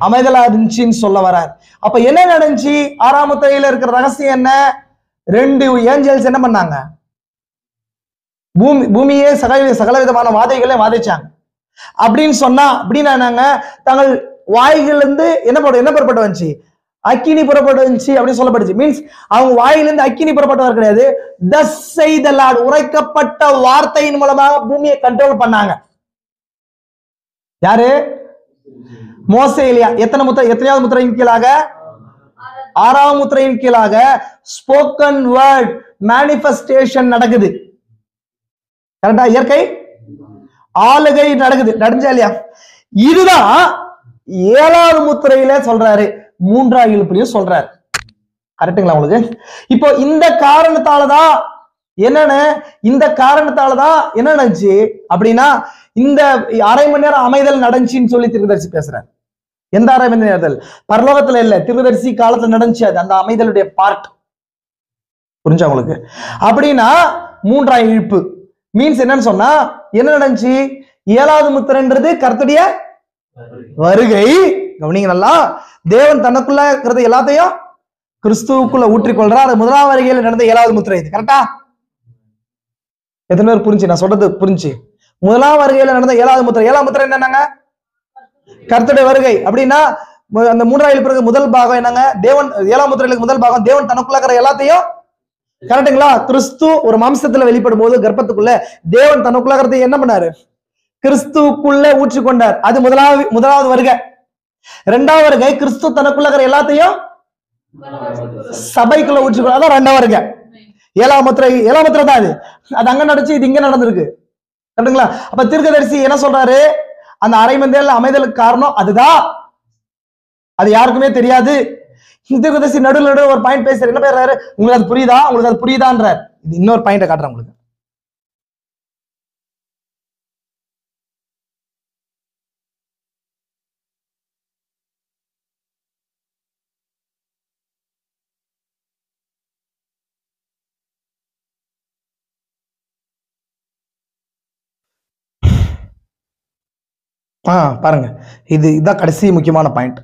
அமைதலா இருந்துச்சுன்னு சொல்ல வரார். அப்ப என்ன நடந்துச்சு? 6ஆம் முத்திரையில இருக்கிற ரகசியம் என்ன? 2 ஏஞ்சல்ஸ் என்ன பண்ணாங்க? பூமியே சகல விதமான வாதைகளை வாதிச்சாங்க. அப்படின்னு சொன்னா அப்படின்னா என்னங்க? தங்கள் வாய்களிலிருந்து என்ன புறப்பட்டு வந்துச்சு? அக்கினி புறப்பட்டு வந்துச்சு அப்படின்னு சொல்லப்பட்டுச்சு. மீன்ஸ் அவங்க வாயிலிருந்து அக்கினி புறப்பட்டவர் கிடையாது. thus saith the Lord, உரைக்கப்பட்ட வார்த்தையின் மூலமாக பூமியை கண்ட்ரோல் பண்ணாங்க. யாரு? மோசே, எலியா. எத்தனையாவது முத்திரையின் கீழாக? 6ஆம் முத்திரையின் கீழாக ஸ்போக்கன் வேர்ட் மேனிஃபெஸ்டேஷன் நடக்குது. கரெக்டா? இயற்கை ஆளுகை நடந்துச்சா இல்லையா? இதுதான் 7ஆவது முத்திரையில சொல்றாரு, 3ஆம் இழுப்புலையும் சொல்றாரு. கரெக்டுங்களா உங்களுக்கு? இப்போ இந்த காரணத்தாலதான் என்ன நடந்துச்சு அப்படின்னா, இந்த அரை மணி நேரம் அமைதல் நடந்துச்சுன்னு சொல்லி தீர்க்கதரிசி பேசுறாரு. எந்த அரை மணி நேரத்தில்? பரலோகத்துல இல்ல, தீர்க்கதரிசி காலத்துல நடந்துச்சு. அது அந்த அமைதலுடைய பார்ட். புரிஞ்சா உங்களுக்கு? அப்படின்னா 3ஆம் இழுப்பு மீன்ஸ் என்னன்னு சொன்னா என்ன நடந்துச்சு? 7ஆவது முத்திரைன்றது கர்த்தருடைய வருகை. கவனிங்க நல்லா. தேவன் தனக்குள்ள இருக்கிறது எல்லாத்தையும் கிறிஸ்துவுக்குள்ள ஊற்றிக்கொள்றார். அது 1ஆம் வருகையில் நடந்த 7ஆவது முத்திரை. இது கரெக்டா? எத்தனை பேர் புரிஞ்சு? நான் சொல்றது புரிஞ்சு? 1ஆம் வருகையில நடந்த 7ஆவது முத்திரை. 7ஆம் முத்திரை என்னங்க? கர்த்தருடைய வருகை. அப்படின்னா அந்த 3ஆம் இழுப்புக்கு முதல் பாகம் என்னங்க? தேவன் 7ஆம் முத்திரையில முதல் பாகம் தேவன் தனக்குள்ள இருக்கிற எல்லாத்தையும். கரெக்டுங்களா? கிறிஸ்து ஒரு மாம்சத்துல வெளிப்படும் போது கர்ப்பத்துக்குள்ள தேவன் தனக்குள்ள இருக்கிறதை என்ன பண்ணாரு? கிறிஸ்துக்குள்ள ஊற்றிக்கொண்டார். அது முதலாவது வருகை. 2ஆம் வருகை கிறிஸ்து தனக்குள்ள இருக்கிற எல்லாத்தையும் சபைக்குள்ள ஊற்றிக்கொண்டார். அதான் 2ஆம் வருகை. 7ஆம் முத்திரை தான் அது. அது அங்க நடந்துச்சு, இது இங்க நடந்திருக்கு. கரெக்டுங்களா? அப்ப தீர்க்கதரிசி என்ன சொல்றாரு? அந்த அரை மணி நேரம் அமைதலுக்கு காரணம் அதுதான். அது யாருக்குமே தெரியாது. தீர்க்கதரிசி நடுவில் ஒரு பாயிண்ட் பேசுறாரு. என்ன பேசுறாரு? உங்களுக்கு அது புரியுதான்றார். இது இன்னொரு பாயிண்ட காட்டுறேன் உங்களுக்கு. பாருங்க, இதுதான் கடைசி முக்கியமான பாயிண்ட்.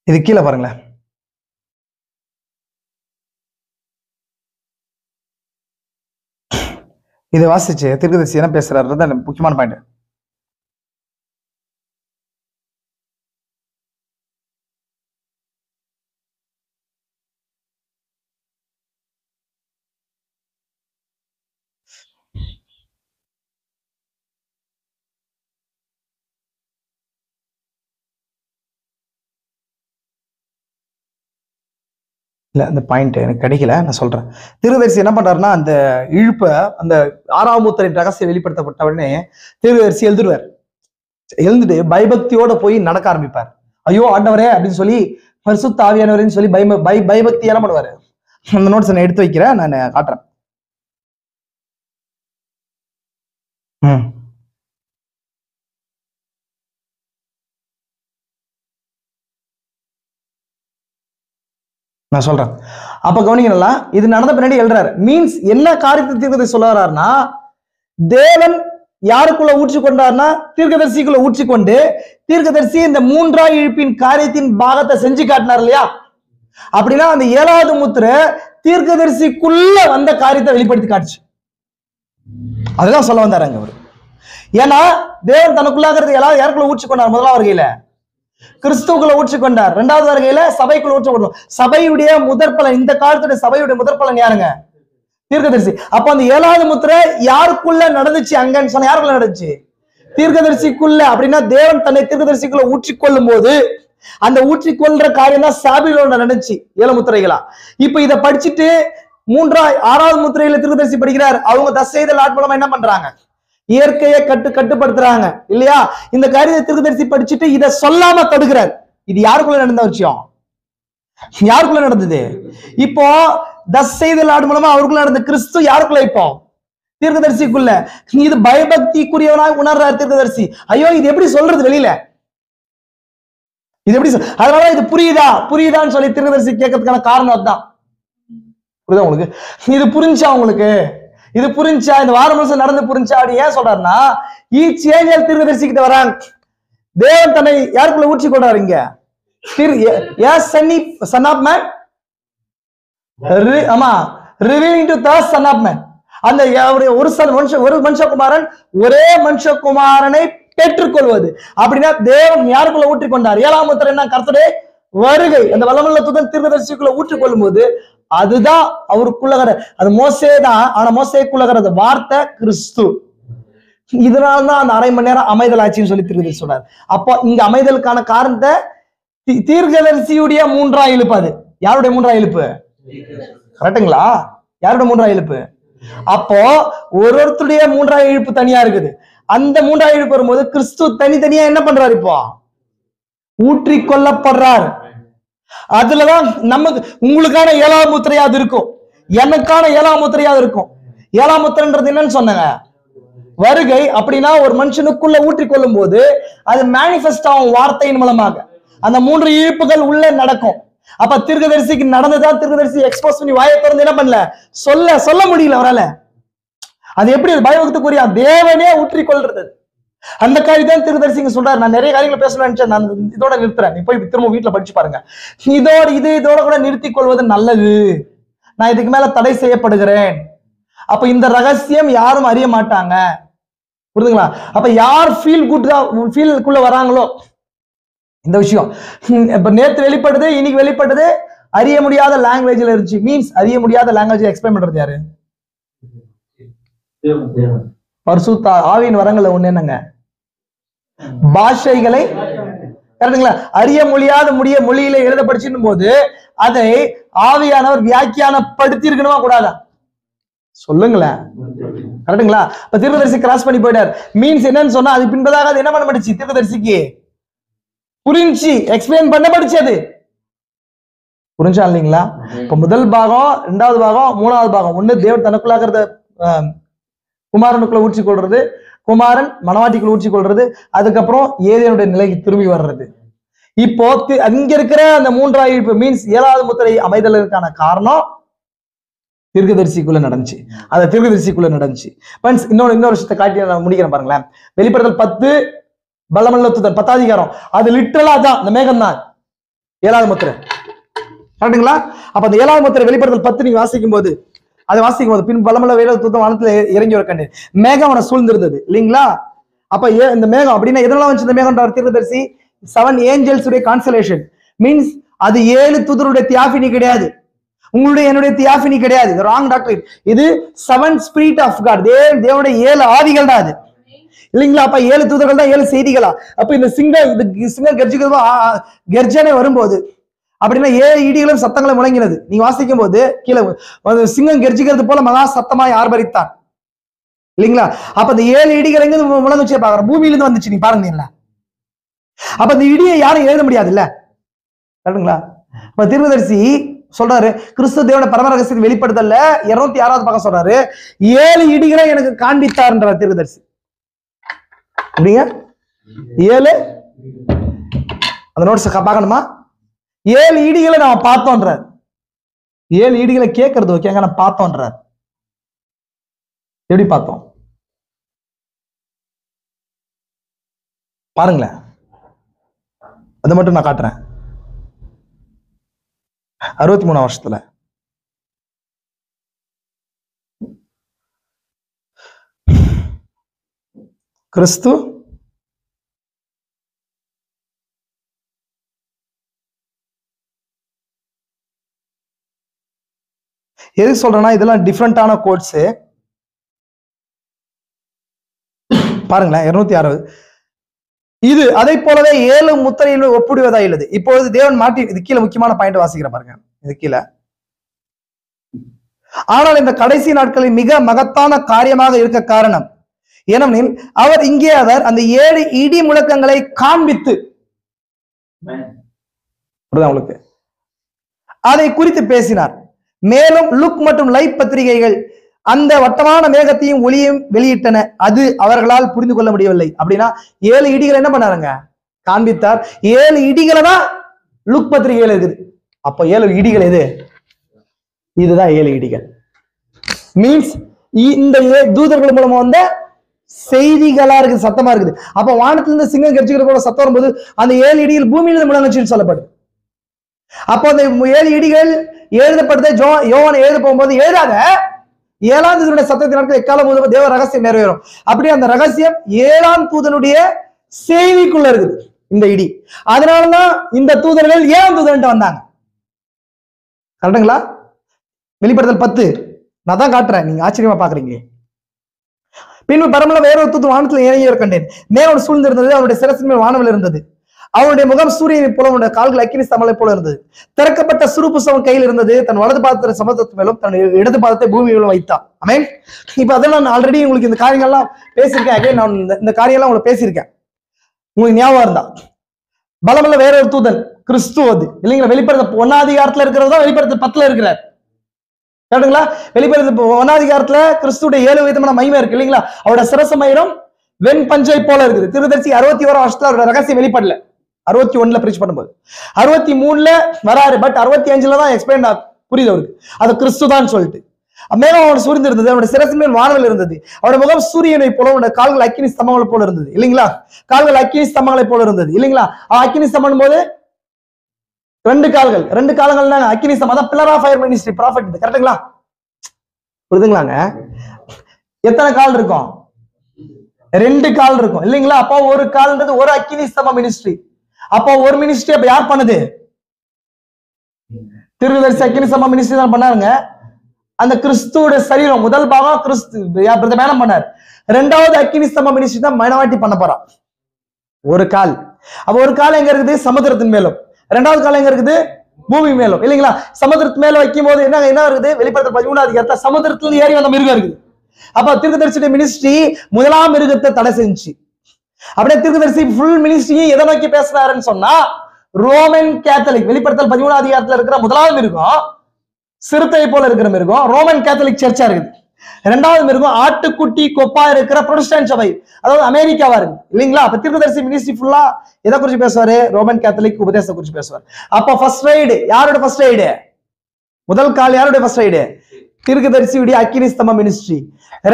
இது கீழே பாருங்களேன். இதை வாசிச்சு தீர்க்கதரிசி என்ன பேசுறாரு? முக்கியமான பாயிண்ட். இல்ல, அந்த பாயிண்ட் எனக்கு கிடைக்கல, நான் சொல்றேன். தீர்க்கதரிசி என்ன பண்றாருன்னா, அந்த இழுப்ப அந்த 6ஆம் முத்திரை ரகசியம் வெளிப்படுத்தப்பட்ட உடனே தீர்க்கதரிசி எழுந்துட்டு பயபக்தியோட போய் நடக்க ஆரம்பிப்பார். ஐயோ ஆண்டவரே அப்படின்னு சொல்லி, பரிசுத்த ஆவியானவரேன்னு சொல்லி பயபக்தி என்ன பண்ணுவாரு? அந்த நோட்ஸ் நான் எடுத்து வைக்கிறேன், நான் காட்டுறேன். நான் சொல்றேன். அப்ப கவனிங்களா, இது நடந்த பின்னாடி எழுறாரு. மீன்ஸ் என்ன காரியத்தை தீர்க்கதரிசி சொல்ல வர்றாருன்னா, தேவன் யாருக்குள்ள ஊற்றி கொண்டார்னா அப்படின்னா அந்த 7வது முத்திரை தீர்க்கதரிசிக்குள்ள வந்த காரியத்தை வெளிப்படுத்தி காட்டுச்சு. அதுதான் சொல்ல வந்தாருங்க அவரு. ஏன்னா தேவன் தனக்குள்ளாகிறது எல்லாரும் யாருக்குள்ள ஊற்றி கொண்டார்? முதலாவது வருகையில கிறிஸ்துவுக்குள்ள ஊற்றி கொண்டார். 2வது வருகையில சபைக்குள்ள ஊற்றி கொண்டார். சபையுடைய முதற்பலன், இந்த காலத்துடைய சபையுடைய முதற்பலன் யாருங்க? தீர்க்கதரிசி. அப்ப அந்த 7வது முத்திரை யாருக்குள்ள நடந்துச்சு? அங்கன்னு சொன்ன யாருக்குள்ள நடந்துச்சு? தீர்க்கதரிசிக்குள்ள. அப்படின்னா தேவன் தன்னை தீர்க்கதரிசிக்குள்ள ஊற்றிக்கொள்ளும் போது அந்த ஊற்றிக்கொள்ற காரியம் தான் சாபிலோன்ல நடந்துச்சு 7 முத்திரைகளா. இப்ப இதை படிச்சுட்டு 6வது முத்திரையில தீர்க்கதரிசி படிக்கிறார். அவங்க தசைதல் ஆட்பலமா என்ன பண்றாங்க? இயற்கையை கட்டுப்படுத்துறாங்க இல்லையா? இந்த காரியத்தை தீர்க்கதரிசி படிச்சுட்டு இதை சொல்லாம தடுக்கிறார். இது யாருக்குள்ள நடந்த விஷயம்? யாருக்குள்ள நடந்தது? இப்போ தசைதல் ஆடு மூலமா அவருக்குள்ள நடந்த கிறிஸ்து யாருக்குள்ள? இப்போ தீர்க்கதரிசிக்குள்ள. இது பயபக்திக்குரியவனாய் உணர்றார் தீர்க்கதரிசி. ஐயோ இது எப்படி சொல்றது வெளியில? இது எப்படி? அதனால இது புரியுதான்னு சொல்லி தீர்க்கதரிசி கேட்கறதுக்கான காரணம் அதுதான். புரியுதா உங்களுக்கு? இது புரிஞ்சா உங்களுக்கு? இது புரிஞ்சா இந்த வாரம் முழுசும் நடந்து புரிஞ்சா? அப்படி ஏன் சொல்றாருன்னா, ஈச் ஏஞ்சல் தீர்க்கதரிசி கிட்ட வராங்க. தேவன் தன்னை யாருக்குள்ள ஊற்றி கொண்டாரு? இங்க son of man, ஆமா, revealing to the son of man. அந்த ஒரு மனுஷகுமாரன் ஒரே மனுஷகுமாரனை பெற்றுக்கொள்வது. அப்படின்னா தேவன் யாருக்குள்ள ஊற்றி கொண்டார்? 7ஆம் முத்திரை என்ன? கர்த்தருடைய வருகை. அந்த வல்லமையுள்ள தூதன் தீர்க்கதரிசிக்குள்ள ஊற்றிக் கொள்ளும் போது அதுதான் அவருக்குள்ள. அது மோசே தான். ஆனா மோசேக்குள்ள வார்த்தை கிறிஸ்து. இதனால்தான் அந்த 1/2 மணி நேரம் அமைதல் ஆச்சுன்னு சொல்லி தீர்க்கதரிசி சொன்னார். அப்போ இங்க அமைதலுக்கான காரணத்தை தீர்க்கதரிசியுடைய 3ஆம் இழுப்பு. அது யாருடைய 3ஆம் இழுப்பு? கரெக்டுங்களா? யாருடைய 3ஆம் இழுப்பு? அப்போ ஒருத்தருடைய 3ஆம் இழுப்பு தனியா இருக்குது. அந்த 3ஆம் இழுப்பு வரும்போது கிறிஸ்து தனித்தனியா என்ன பண்றாரு? இப்போ ஊற்றி கொள்ளப்படுறார். அதுலதான் நமக்கு உங்களுக்கான 7ஆம் முத்திரையாது இருக்கும், எனக்கான 7ஆம் முத்திரையாது இருக்கும். 7ஆம் முத்திரைன்றது என்னன்னு சொன்னாங்க? வருகை. அப்படின்னா ஒரு மனுஷனுக்குள்ள ஊற்றி கொள்ளும் போது அது மேனிஃபெஸ்ட் ஆகும் வார்த்தையின் மூலமாக. அந்த 3 இழுப்புகள் உள்ள நடக்கும். அப்ப தீர்க்கதரிசிக்கு நடந்ததான் தீர்க்கதரிசி எக்ஸ்போஸ் பண்ணி வாயை திறந்து என்ன பண்ணல? சொல்ல முடியல அவரால. அது எப்படி? பயபக்திக்குரிய தேவனே ஊற்றி கொள்றது. அந்த காரியத்தான் தீர்க்கதரிசிங்க சொல்றாரு. நான் நிறைய காரியங்களை பேசணும்னு நினைச்சேன், நான் இதோட நிறுத்துறேன். நீ போய் திரும்ப வீட்டுல படிச்சு பாருங்க. இதோட கூட நிறுத்திக் கொள்வது நல்லது. நான் இதுக்கு மேல தடை செய்யப்படுகிறேன். அப்ப இந்த ரகசியம் யாரும் அறிய மாட்டாங்க. புரியுதுங்களா? அப்ப யார் ஃபீல்குள்ள வராங்களோ இந்த விஷயம் இப்ப நேத்து வெளிப்படுது, இன்னைக்கு வெளிப்படுது. அறிய முடியாத லாங்குவேஜ்ல இருந்துச்சு. மீன்ஸ் அறிய முடியாத லாங்குவேஜ் எக்ஸ்பிளைன் பண்றது யாரு? பரிசுத்த ஆவியின் வரங்களை ஒண்ணு என்னங்க? பாஷைகளை. கரெக்டுங்களா? அறிய முடியாத மொழியில எழுதப்படிச்சும் போது அதை ஆவியானவர் வியாக்கியானப்படுத்தி இருக்கணுமா கூடாதா? சொல்லுங்களேன். கரெக்டுங்களா? இப்ப தீர்க்கதரிசி கிராஸ் பண்ணி போயிட்டார். மீன்ஸ் என்னன்னு சொன்னா அது பின்பதாக அது என்ன பண்ண படிச்சு? தீர்க்கதரிசிக்கு புரிஞ்சு எக்ஸ்பிளைன் பண்ண படிச்சது. புரிஞ்சா இல்லைங்களா? இப்ப முதல் பாகம், 2வது பாகம், 3வது பாகம். ஒண்ணு தேவன் தனக்குள்ளாகிறத குமாரனுக்குள்ள ஊற்றி கொள்றது, குமாரன் மனவாட்டிக்குள்ள ஊற்றி கொள்றது, அதுக்கப்புறம் ஏதேனுடைய நிலைக்கு திரும்பி வர்றது. இப்போ அங்க இருக்கிற அந்த 3ஆம் இழுப்பு மீன்ஸ் 7வது முத்திரை அமைதலுக்கான காரணம் தீர்க்கதரிசிக்குள்ள நடந்துச்சு. அந்த தீர்க்கதரிசிக்குள்ள நடந்துச்சு. இன்னொரு விஷயத்தை காட்டி நான் முடிக்கிறேன் பாருங்களேன். வெளிப்படுத்தல் 10 பலமுள்ள தூதன் 10ஆம் அதிகாரம். அது லிட்டரலா தான் இந்த மேகம் தான் 7வது முத்திரை. கரெக்டுங்களா? அப்ப அந்த 7வது முத்திரை வெளிப்படுத்தல் 10 நீங்க வாசிக்கும் போது பின் பலமுள்ள வேலை தூதன் வானத்துல இறங்கி வர கண்டு மேகம் அவனை சூழ்ந்திருந்தது இல்லைங்களா? அப்ப இந்த மேகம் அப்படின்னா எதனால வந்து இந்த மேகம்? தீர்க்கதரிசி 7 ஏஞ்சல்ஸ் உடைய கான்சலேஷன் மீன்ஸ் அது 7 தூதருடைய தியாபினி கிடையாது, உங்களுடைய என்னுடைய தியாபினி கிடையாது. Wrong doctor. இது 7 ஸ்பிரிட் ஆஃப் காட். தேவனுடைய 7 ஆவிகள் தான் அது இல்லைங்களா? அப்ப 7 தூதர்கள் தான் 7 செய்திகளா? அப்ப இந்த சிங்கம் கர்ஜனை வரும்போது அப்படின்னா 7 இடிகளும் சத்தங்களை முழங்கினது. நீங்க வாசிக்கும் போது கீழே சிங்கம் கர்ஜிக்கிறது போல மகா சத்தமாய் ஆர்ப்பரித்தான் இல்லைங்களா? அப்ப இந்த 7 இடிகள் எங்க முழங்குச்சே பாக்குறோம், பூமியில இருந்து வந்துச்சு. நீ பாருங்க. அப்ப இந்த இடியை யாரும் எழுத முடியாது இல்ல? கரெக்டுங்களா? அப்ப தீர்க்கதரிசி சொல்றாரு, கிறிஸ்து தேவன பரம ரகசியத்தை வெளிப்படுத்தல 206வது பக்கம் சொல்றாரு, 7 இடிகளை எனக்கு காண்பித்தார்ன்ற தீர்க்கதரிசி. அப்படிங்க 7 அந்த நோட்ஸ் பார்க்கணுமா? 7 இடிகளை நாம பார்த்தோன்ற, 7 இடிகளை கேட்கறது ஓகேங்க, நான் பார்த்தோன்ற. எப்படி பார்த்தோம் பாருங்களேன். அதை மட்டும் நான் காட்டுறேன். 63 வருஷத்துல. கிறிஸ்து எதுக்கு சொல்றேன்னா இதெல்லாம் டிஃப்ரெண்டான கோட்ஸ். பாருங்களேன் 260. இது அதை போலவே 7 முத்திரையில் ஒப்பிடுவதா இல்லது. இப்பொழுது தேவன் மாற்றி, இது கீழே முக்கியமான பாயிண்ட் வாசிக்கிற பாருங்க, இது கீழே. ஆனால் இந்த கடைசி நாட்களில் மிக மகத்தான காரியமாக இருக்க காரணம் ஏனெனில் அவர் இங்கே அந்த 7 இடி முழக்கங்களை காண்பித்து உங்களுக்கு அதை குறித்து பேசினார். மேலும் லுக் மற்றும் லைட் பத்திரிகைகள் அந்த வட்டமான மேகத்தையும் ஒளியையும் வெளியிட்டன. அது அவர்களால் புரிந்து கொள்ள முடியவில்லை. அப்படின்னா 7 இடிகள் என்ன பண்ணாருங்க? காண்பித்தார். 7 இடிகளை தான் லுக் பத்திரிகைகள் இருக்குது. அப்ப 7 இடிகள் எது? இதுதான் 7 இடிகள். மீன்ஸ் இந்த தூதர்கள் மூலமா வந்த செய்திகளா இருக்குது, சத்தமா இருக்குது. அப்ப வானத்துல இருந்து சிங்கம் கடிச்சுக்கிற கூட சத்தம் வரும்போது அந்த 7 இடிகள் பூமியிலிருந்து முழங்குச்சுன்னு சொல்லப்படுது. அப்போ அந்த 7 இடிகள் எழுதப்பட்டதை யோவான் எழுத போகும்போது எழுதாத 7ஆம் தூதனுடைய சத்தத்தின் எக்காலம் தேவ ரகசியம் நிறைவேறும். அப்படியே அந்த ரகசியம் 7ஆம் தூதனுடைய செய்திக்குள்ள இருக்குது இந்த இடி. அதனாலதான் இந்த தூதர்கள் 7ஆம் தூதன்ட்டு வந்தாங்க. கரெக்டுங்களா? வெளிப்படுத்தல் 10 நான் தான் காட்டுறேன், நீங்க ஆச்சரியமா பாக்குறீங்க. பின்பு பரமல வேறொரு தூதன் வானத்தில் இறங்கியவர் கண்டேன். மேலும் சூழ்ந்திருந்தது, அவருடைய சிரசின் மேல் வானவில் இருந்தது. அவருடைய முகம் சூரியனை போல, அவருடைய கால்கள் அக்கினி ஸ்தம்பங்களை போல இருந்தது. திறக்கப்பட்ட சிறு புஸ்தகம் கையில் இருந்தது. தன் வலது பாதத்தை சமுத்திரத்து மேலும் தன் இடது பாதத்தை பூமி மேலும் வைத்தான். ஆமென். இப்ப அதெல்லாம் நான் ஆல்ரெடி உங்களுக்கு இந்த காரியங்கள்லாம் பேசியிருக்கேன். அகைன் நான் இந்த காரியம்லாம் உங்களுக்கு பேசியிருக்கேன், உங்களுக்கு ஞாபகம் இருந்தா. பலமல்ல வேறொரு தூதன் கிறிஸ்து அது இல்லைங்களா? வெளிப்படுத்த 1ஆம் அதிகாரத்துல இருக்கிறது தான் வெளிப்படுத்த 10ல இருக்கிறார். கேட்டுங்களா? வெளிப்படுத்த 1ஆம் அதிகாரத்துல கிறிஸ்துடைய 7 விதமான மகிமை இருக்கு இல்லைங்களா? அவரோட சிரச மயிரும் வெண் பஞ்சை போல இருக்குது. திருதர்சி 61 வருஷத்துல அவரோட ரகசியம் வெளிப்படல. 61ல பிரீச் பண்ணும்போது 63ல வராரு. பட் 65ல தான் எக்ஸ்பிளைன் புரியுது அவருக்கு, அது கிறிஸ்து தான் சொல்லிட்டு. மேலும் அவன் சூரியன் இருந்தது, அவருடைய சிரசின் மேல் வானவில் இருந்தது. அவருடைய முகம் சூரியனை போல, அவருடைய கால்கள் அக்கினி ஸ்தம்பங்களை போல இருந்தது இல்லைங்களா? கால்கள் அக்கினி ஸ்தம்பங்களை போல இருந்தது இல்லைங்களா? அக்கினி ஸ்தம்பம் போது 2 கால்கள், 2 காலங்கள் அக்கினி ஸ்தம்பம், அதான் pillar of fire ministry prophet. கரெக்டுங்களா? புரியுதுங்களாங்க? எத்தனை கால் இருக்கும்? 2 கால் இருக்கும் இல்லைங்களா? அப்போ ஒரு கால்ன்றது ஒரு அக்கினி ஸ்தம்ப மினிஸ்ட்ரி. அப்போ ஒரு மினிஸ்ட்ரி அப்ப யார் பண்ணது? திருவதர்சி அக்கினி ஸ்தம்ப மினிஸ்ட்ரி தான் பண்ணாருங்க. அந்த கிறிஸ்துவோட சரீரம் முதல் பாகம் கிறிஸ்து மேனம் பண்ணார். 2வது அக்கினி ஸ்தம்ப மினிஸ்ட்ரி தான் மனவாட்டி பண்ண போறான். ஒரு கால். அப்ப ஒரு கால் எங்க இருக்குது? சமுத்திரத்தின் மேலும். 2வது கால் எங்க இருக்குது? பூமி மேலும் இல்லைங்களா? சமுத்திரத்து மேல வைக்கும் போது என்ன இருக்குது? வெளிப்படுத்த 13ஆம் அதிகாரத்துல சமுத்திரத்துல ஏறி வந்த மிருகம் இருக்குது. அப்ப தீர்க்கதரிசியுடைய மினிஸ்ட்ரி முதலாம் மிருகத்தை தடை செஞ்சு, அப்படியே தீர்க்கதரிசி ஃபுல் மினிஸ்ட்ரியும் எதை நோக்கி பேசுறாருன்னு சொன்னா ரோமன் கேத்தலிக். வெளிப்படுத்தல் 13ஆம் அதிகாரத்துல இருக்கிற முதலாவது மிருகம் சிறுத்தை போல இருக்கிற மிருகம் ரோமன் கேத்தலிக் சர்ச்சா இருக்குது. 2வது மிருகம் ஆட்டுக்குட்டி கொப்பா இருக்கிற புரொட்டஸ்டன்ட் சபை, அதாவது அமெரிக்காவா இருக்கு இல்லைங்களா? அப்ப தீர்க்கதரிசி மினிஸ்ட்ரி ஃபுல்லா எதை குறிச்சு பேசுவாரு? ரோமன் கேத்தலிக் உபதேசத்தை குறிச்சு பேசுவார். அப்ப ஃபர்ஸ்ட் ரைடு யாரோட? ஃபர்ஸ்ட் ரைடு முதல் கால் யாரோட? ஃபர்ஸ்ட் ரைடு தீர்க்கதரிசியுடைய அக்கினி ஸ்தம்ப மினிஸ்ட்ரி.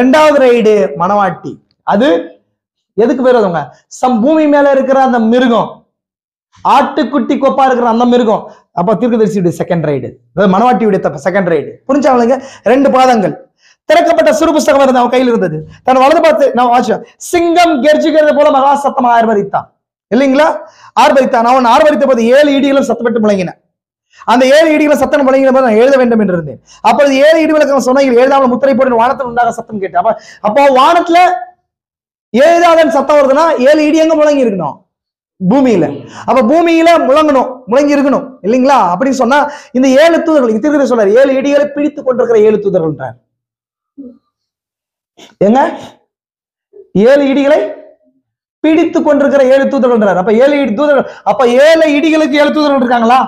2வது ரைடு மனவாட்டி. அது எதுக்கு பேருங்க? பூமி மேல இருக்கிற அந்த மிருகம், ஆட்டுக்குட்டி கொப்பா இருக்கிற அந்த மிருகம். அப்ப தீர்க்கதரிசியுடைய செகண்ட் ரைடு, மனவாட்டியுடைய செகண்ட் ரைடு. புரிஞ்சாங்க? 2 பாதங்கள். திறக்கப்பட்ட சிறு புஸ்தகம் இருந்தது, அவன் கையில் இருந்தது. தன் வலது பார்த்து நான் வாட்ச சிங்கம் கெர்ஜிக்கிறது போல மகா சத்தமா ஆர்ப்பரித்தான் இல்லைங்களா? ஆர்ப்பரித்தான். அவன் ஆர்ப்பரித்த போது 7 இடிகளும் சத்தப்பட்டு முழங்கின. அந்த 7 இடிகளை சத்தம் முழங்கின போது நான் எழுத வேண்டும் என்று இருந்தேன். அப்பொழுது 7 இடிகளுக்கு சொன்ன எழுதாமல் முத்திரை போட்டு வானத்தில் உண்டாக சத்தம் கேட்டேன். அப்போ வானத்துல எழுதாதன் சத்தம் வருதுன்னா 7 இடி எங்க முழங்கி இருக்கணும்? பூமியில. அப்ப பூமியில முழங்கி இருக்கணும் இல்லைங்களா? அப்படின்னு சொன்னா இந்த 7 தூதர்கள் திருக்குறள் சொல்றாரு 7 இடிகளை பிடித்துக் கொண்டிருக்கிற 7 தூதர்கள். எங்க 7 இடிகளை பிடித்துக் கொண்டிருக்கிற 7 தூதர்கள். அப்ப 7 தூதர்கள், அப்ப 7 இடிகளுக்கு 7 தூதர்கள் இருக்காங்களா?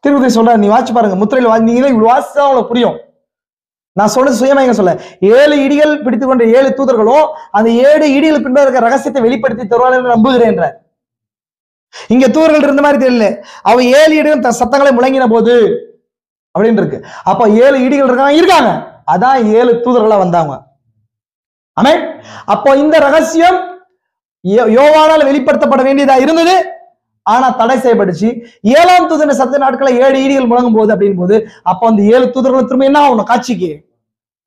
திருக்குறள் சொல்ற, நீ வாட்சி பாருங்க, முத்திரையில நீங்களே இவ்வளவு வாசிச்சா உங்களுக்கு புரியும். நான் சொல்றது சுயமா எங்க சொல்ல 7 இடிகள் பிடித்துக் கொண்ட 7 தூதர்களும் அந்த 7 இடிகள் பின்பு இருக்கிற ரகசியத்தை வெளிப்படுத்தி தருவார்கள் என்று நம்புகிறேன் என்றார். இங்க தூதர்கள் இருந்த மாதிரி தெரியல. அவ 7 இடிகள் தன் சத்தங்களை முழங்கின போது அப்படின்னு இருக்கு. அப்ப 7 இடிகள் இருக்காங்க. அதான் 7 தூதர்களா வந்தாங்க. ஆமென். அப்போ இந்த ரகசியம் யோவானால் வெளிப்படுத்தப்பட வேண்டியதா இருந்தது. ஆனா தடை செய்யப்பட்டுச்சு. 7ஆம் தூதன் சத்த நாட்களை 7 ஈடிகள் முழங்கும் போது அப்படின் போது அப்ப அந்த 7 தூதர்கள் திரும்ப என்ன ஆகணும், காட்சிக்கு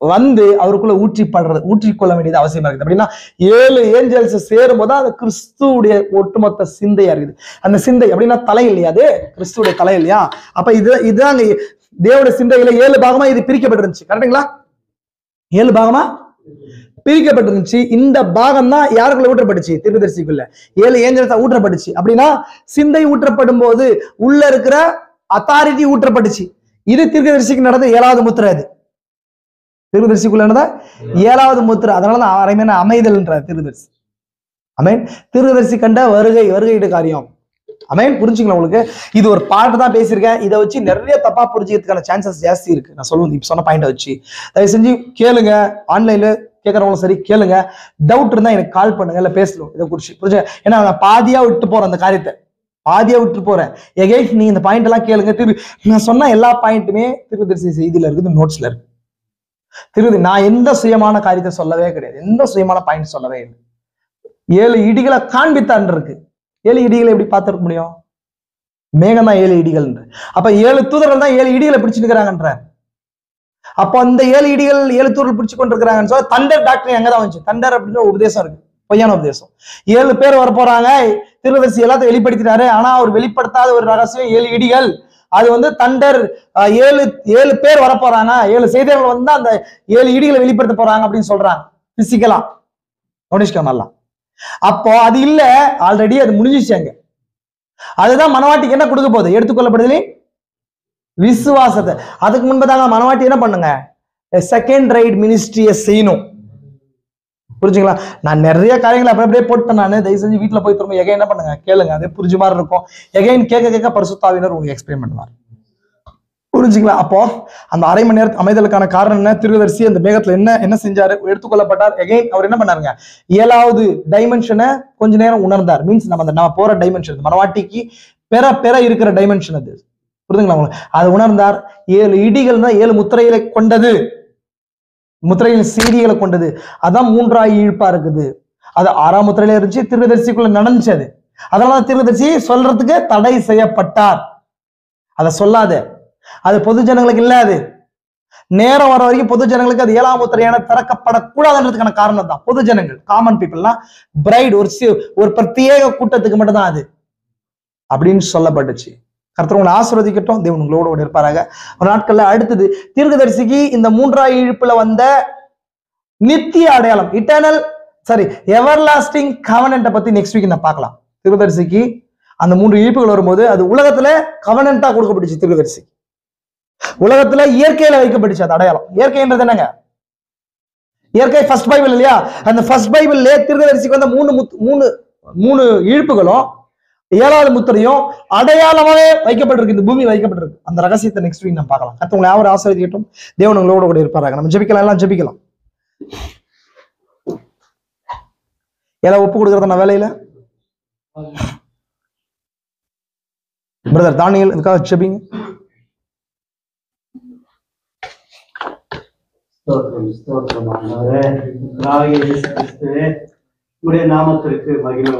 வந்து அவருக்குள்ள ஊற்றிக்கொள்ள வேண்டியது அவசியமா இருக்குது. அப்படின்னா 7 ஏஞ்சல்ஸ் சேரும் போது அது கிறிஸ்துவுடைய ஒட்டுமொத்த சிந்தையா இருக்குது. அந்த சிந்தை அப்படின்னா தலை இல்லையா, அது கிறிஸ்துவுடைய தலை இல்லையா. அப்ப இதுதான் தேவனுடைய சிந்தையில 7 பாகமா இது பிரிக்கப்பட்டிருந்துச்சு. கரெக்டுங்களா? 7 பாகமா பிரிக்கப்பட்டிருந்துச்சு. இந்த பாகம் தான் யாருக்குள்ள ஊற்றப்பட்டுச்சு, தீர்க்கதரிசிக்குள்ள 7 ஏஞ்சல்ஸ் ஊற்றப்பட்டுச்சு. அப்படின்னா சிந்தை ஊற்றப்படும் போது உள்ள இருக்கிற அத்தாரிட்டி ஊற்றப்பட்டுச்சு. இது தீர்க்கதரிசிக்கு நடந்த 7வது முத்திரை. அது தீர்க்கதரிசிக்குள்ள நடந்த 7வது முத்திரை. அதனாலதான் அரைமையான அமைதல்ன்ற தீர்க்கதரிசி. அமேன். தீர்க்கதரிசி கண்ட வருகையிட காரியம். அமேன். புரிஞ்சுக்கலாம் உங்களுக்கு? இது ஒரு பாட்டு தான் பேசியிருக்கேன். இதை வச்சு நிறைய தப்பா புரிஞ்சுக்கிறதுக்கான சான்சஸ் ஜாஸ்தி இருக்கு. நான் சொல்லுவேன் இப்ப சொன்ன பாயிண்ட வச்சு தயவு செஞ்சு கேளுங்க. ஆன்லைன்ல கேட்கறவங்களும் சரி கேளுங்க. டவுட் இருந்தா எனக்கு கால் பண்ணுங்க, இல்ல பேசணும் இதை குறிச்சு. புரிஞ்சு? ஏன்னா நான் பாதியா விட்டு போறேன், அந்த காரியத்தை பாதியா விட்டு போறேன். எகைன் நீங்க இந்த பாயிண்ட் எல்லாம் கேளுங்க. நான் சொன்ன எல்லா பாயிண்ட்டுமே தீர்க்கதரிசி செய்தியில இருக்குது, நோட்ஸ்ல இருக்கு. நான் எந்த சுயமான காரியத்தை சொல்லவே கிடையாது, எந்த சுயமான பாயிண்ட் சொல்லவே இல்லை. 7 இடிகளை காண்பித்தான் இருக்கு. 7 இடிகளை எப்படி பார்த்திருக்க முடியும்? மேகம் தான் 7 இடிகள். அப்ப 7 தூதர்கள் தான் 7 இடிகளை பிடிச்சிட்டு இருக்கிறாங்கன்ற. அப்ப அந்த 7 இடிகள் 7 தூதர்கள் பிடிச்சு கொண்டிருக்கிறாங்கன்னு சொல்ல தண்டர் டாக்டர் எங்கதான் வந்துச்சு? தண்டர் அப்படின்னு ஒரு உபதேசம் இருக்கு, பொய்யான உபதேசம். 7 பேர் வர போறாங்க, தீர்க்கதரிசி எல்லாத்தையும் வெளிப்படுத்தினாரு. ஆனா அவர் வெளிப்படுத்தாத ஒரு ரகசியம் 7 இடிகள். அது வந்து தண்டர் 7 பேர் வர போறாங்க, 7 செய்திகள் வந்து அந்த 7 இடிகளை வெளிப்படுத்த போறாங்க அப்படின்னு சொல்றாங்க பிசிக்கலா. கவனிச்சுக்கோ நல்லா. அப்போ அது இல்ல, ஆல்ரெடி அது முடிஞ்சிச்சாங்க. அதுதான் மனவாட்டிக்கு என்ன கொடுக்க போகுது? எடுத்துக்கொள்ளப்படுதலே விசுவாசத்தை. அதுக்கு முன்பதாக மனவாட்டி என்ன பண்ணுங்க, செகண்ட் ரைட் மினிஸ்ட்ரியை செய்யணும். புரிஞ்சுங்களா? நான் நிறைய காரியங்களை அப்படியே போட்டேன். நான் தயவு செஞ்சு வீட்டுல போய் திரும்ப எகைன் என்ன பண்ணுங்க, கேளுங்க. அதே புரிஞ்ச மாதிரி இருக்கும். எகைன் கேட்க பரிசுத்தாவினர் உங்களுக்கு எக்ஸ்பிளைன் பண்ணுவார். புரிஞ்சுங்களா? அப்போ அந்த அரை மணி நேரத்து அமைதலுக்கான காரணம் என்ன? தீர்க்கதரிசி அந்த மேகத்துல என்ன செஞ்சாரு? எடுத்துக்கொள்ளப்பட்டார். எகைன் அவர் என்ன பண்ணாருங்க, 7வது டைமென்ஷனை கொஞ்ச நேரம் உணர்ந்தார். மீன்ஸ் நம்ம போற டைமென்ஷன் மனவாட்டிக்கு பெற இருக்கிற டைமென்ஷன் அது. புரியுதுங்களா உங்களுக்கு? அதை உணர்ந்தார். 7 இடிகள் தான் 7 முத்திரைகளை கொண்டது, முத்திரையின் செய்திகளை கொண்டது. அதான் 3ஆம் இழுப்பா இருக்குது. அது 6ஆம் முத்திரையில இருந்துச்சு, தீர்க்கதரிசிக்குள்ள நடந்துச்சு. அது அதனால தீர்க்கதரிசி சொல்றதுக்கு தடை செய்யப்பட்டார். அதை சொல்லாத, அது பொது ஜனங்களுக்கு இல்ல. அது நேரம் வர வரைக்கும் பொது ஜனங்களுக்கு அது 7ஆம் முத்திரையான திறக்கப்படக்கூடாதுன்றதுக்கான காரணம் தான். பொது ஜனங்கள், காமன் பீப்புள்லாம், பிரைட் ஒரு பிரத்யேக கூட்டத்துக்கு மட்டும் தான் அது அப்படின்னு சொல்லப்பட்டுச்சு. கர்த்தர் உங்களை ஆசீர்வதிக்கட்டும். தேவன் உங்களோட இருப்பாராக. ஒரு நாட்கள்ல அடுத்தது தீர்க்கதரிசிக்கு இந்த 3ஆம் இழுப்புல வந்த நித்திய அடையாளம், எவர்லாஸ்டிங் கவனன்ட்டை பத்தி நெக்ஸ்ட் வீக் நான் பார்க்கலாம். தீர்க்கதரிசிக்கு அந்த 3 இழுப்புகள் வரும்போது அது உலகத்துல கவனன்ட்டா கொடுக்கப்பட்டுச்சு. தீர்க்கதரிசி உலகத்துல இயற்கையில வைக்கப்பட்டுச்சு அது அடையாளம். இயற்கைன்றது என்னங்க? இயற்கை ஃபர்ஸ்ட் பைபிள் இல்லையா? அந்த ஃபர்ஸ்ட் பைபிள்ல தீர்க்கதரிசிக்கு வந்த 3 இழுப்புகளும் 7வது முத்திரையும் அடையாளமாவே வைக்கப்பட்டிருக்கு, இந்த பூமி வைக்கப்பட்டிருக்கு. அந்த ரகசியத்தை நெக்ஸ்ட் வீக் நம்ம பார்க்கலாம். கர்த்தர் உங்களை யாரும் ஆசீர்வதிக்கட்டும். தேவன் உங்களோட கூட இருப்பாராங்க. நம்ம ஜெபிக்கலாம், எல்லாம் ஜெபிக்கலாம். எல்லாம் ஒப்பு கொடுக்கறத நான் வேலையில பிரதர் தானியல் இதுக்காக ஜெபிங்க. நாமத்திற்கு மகிமை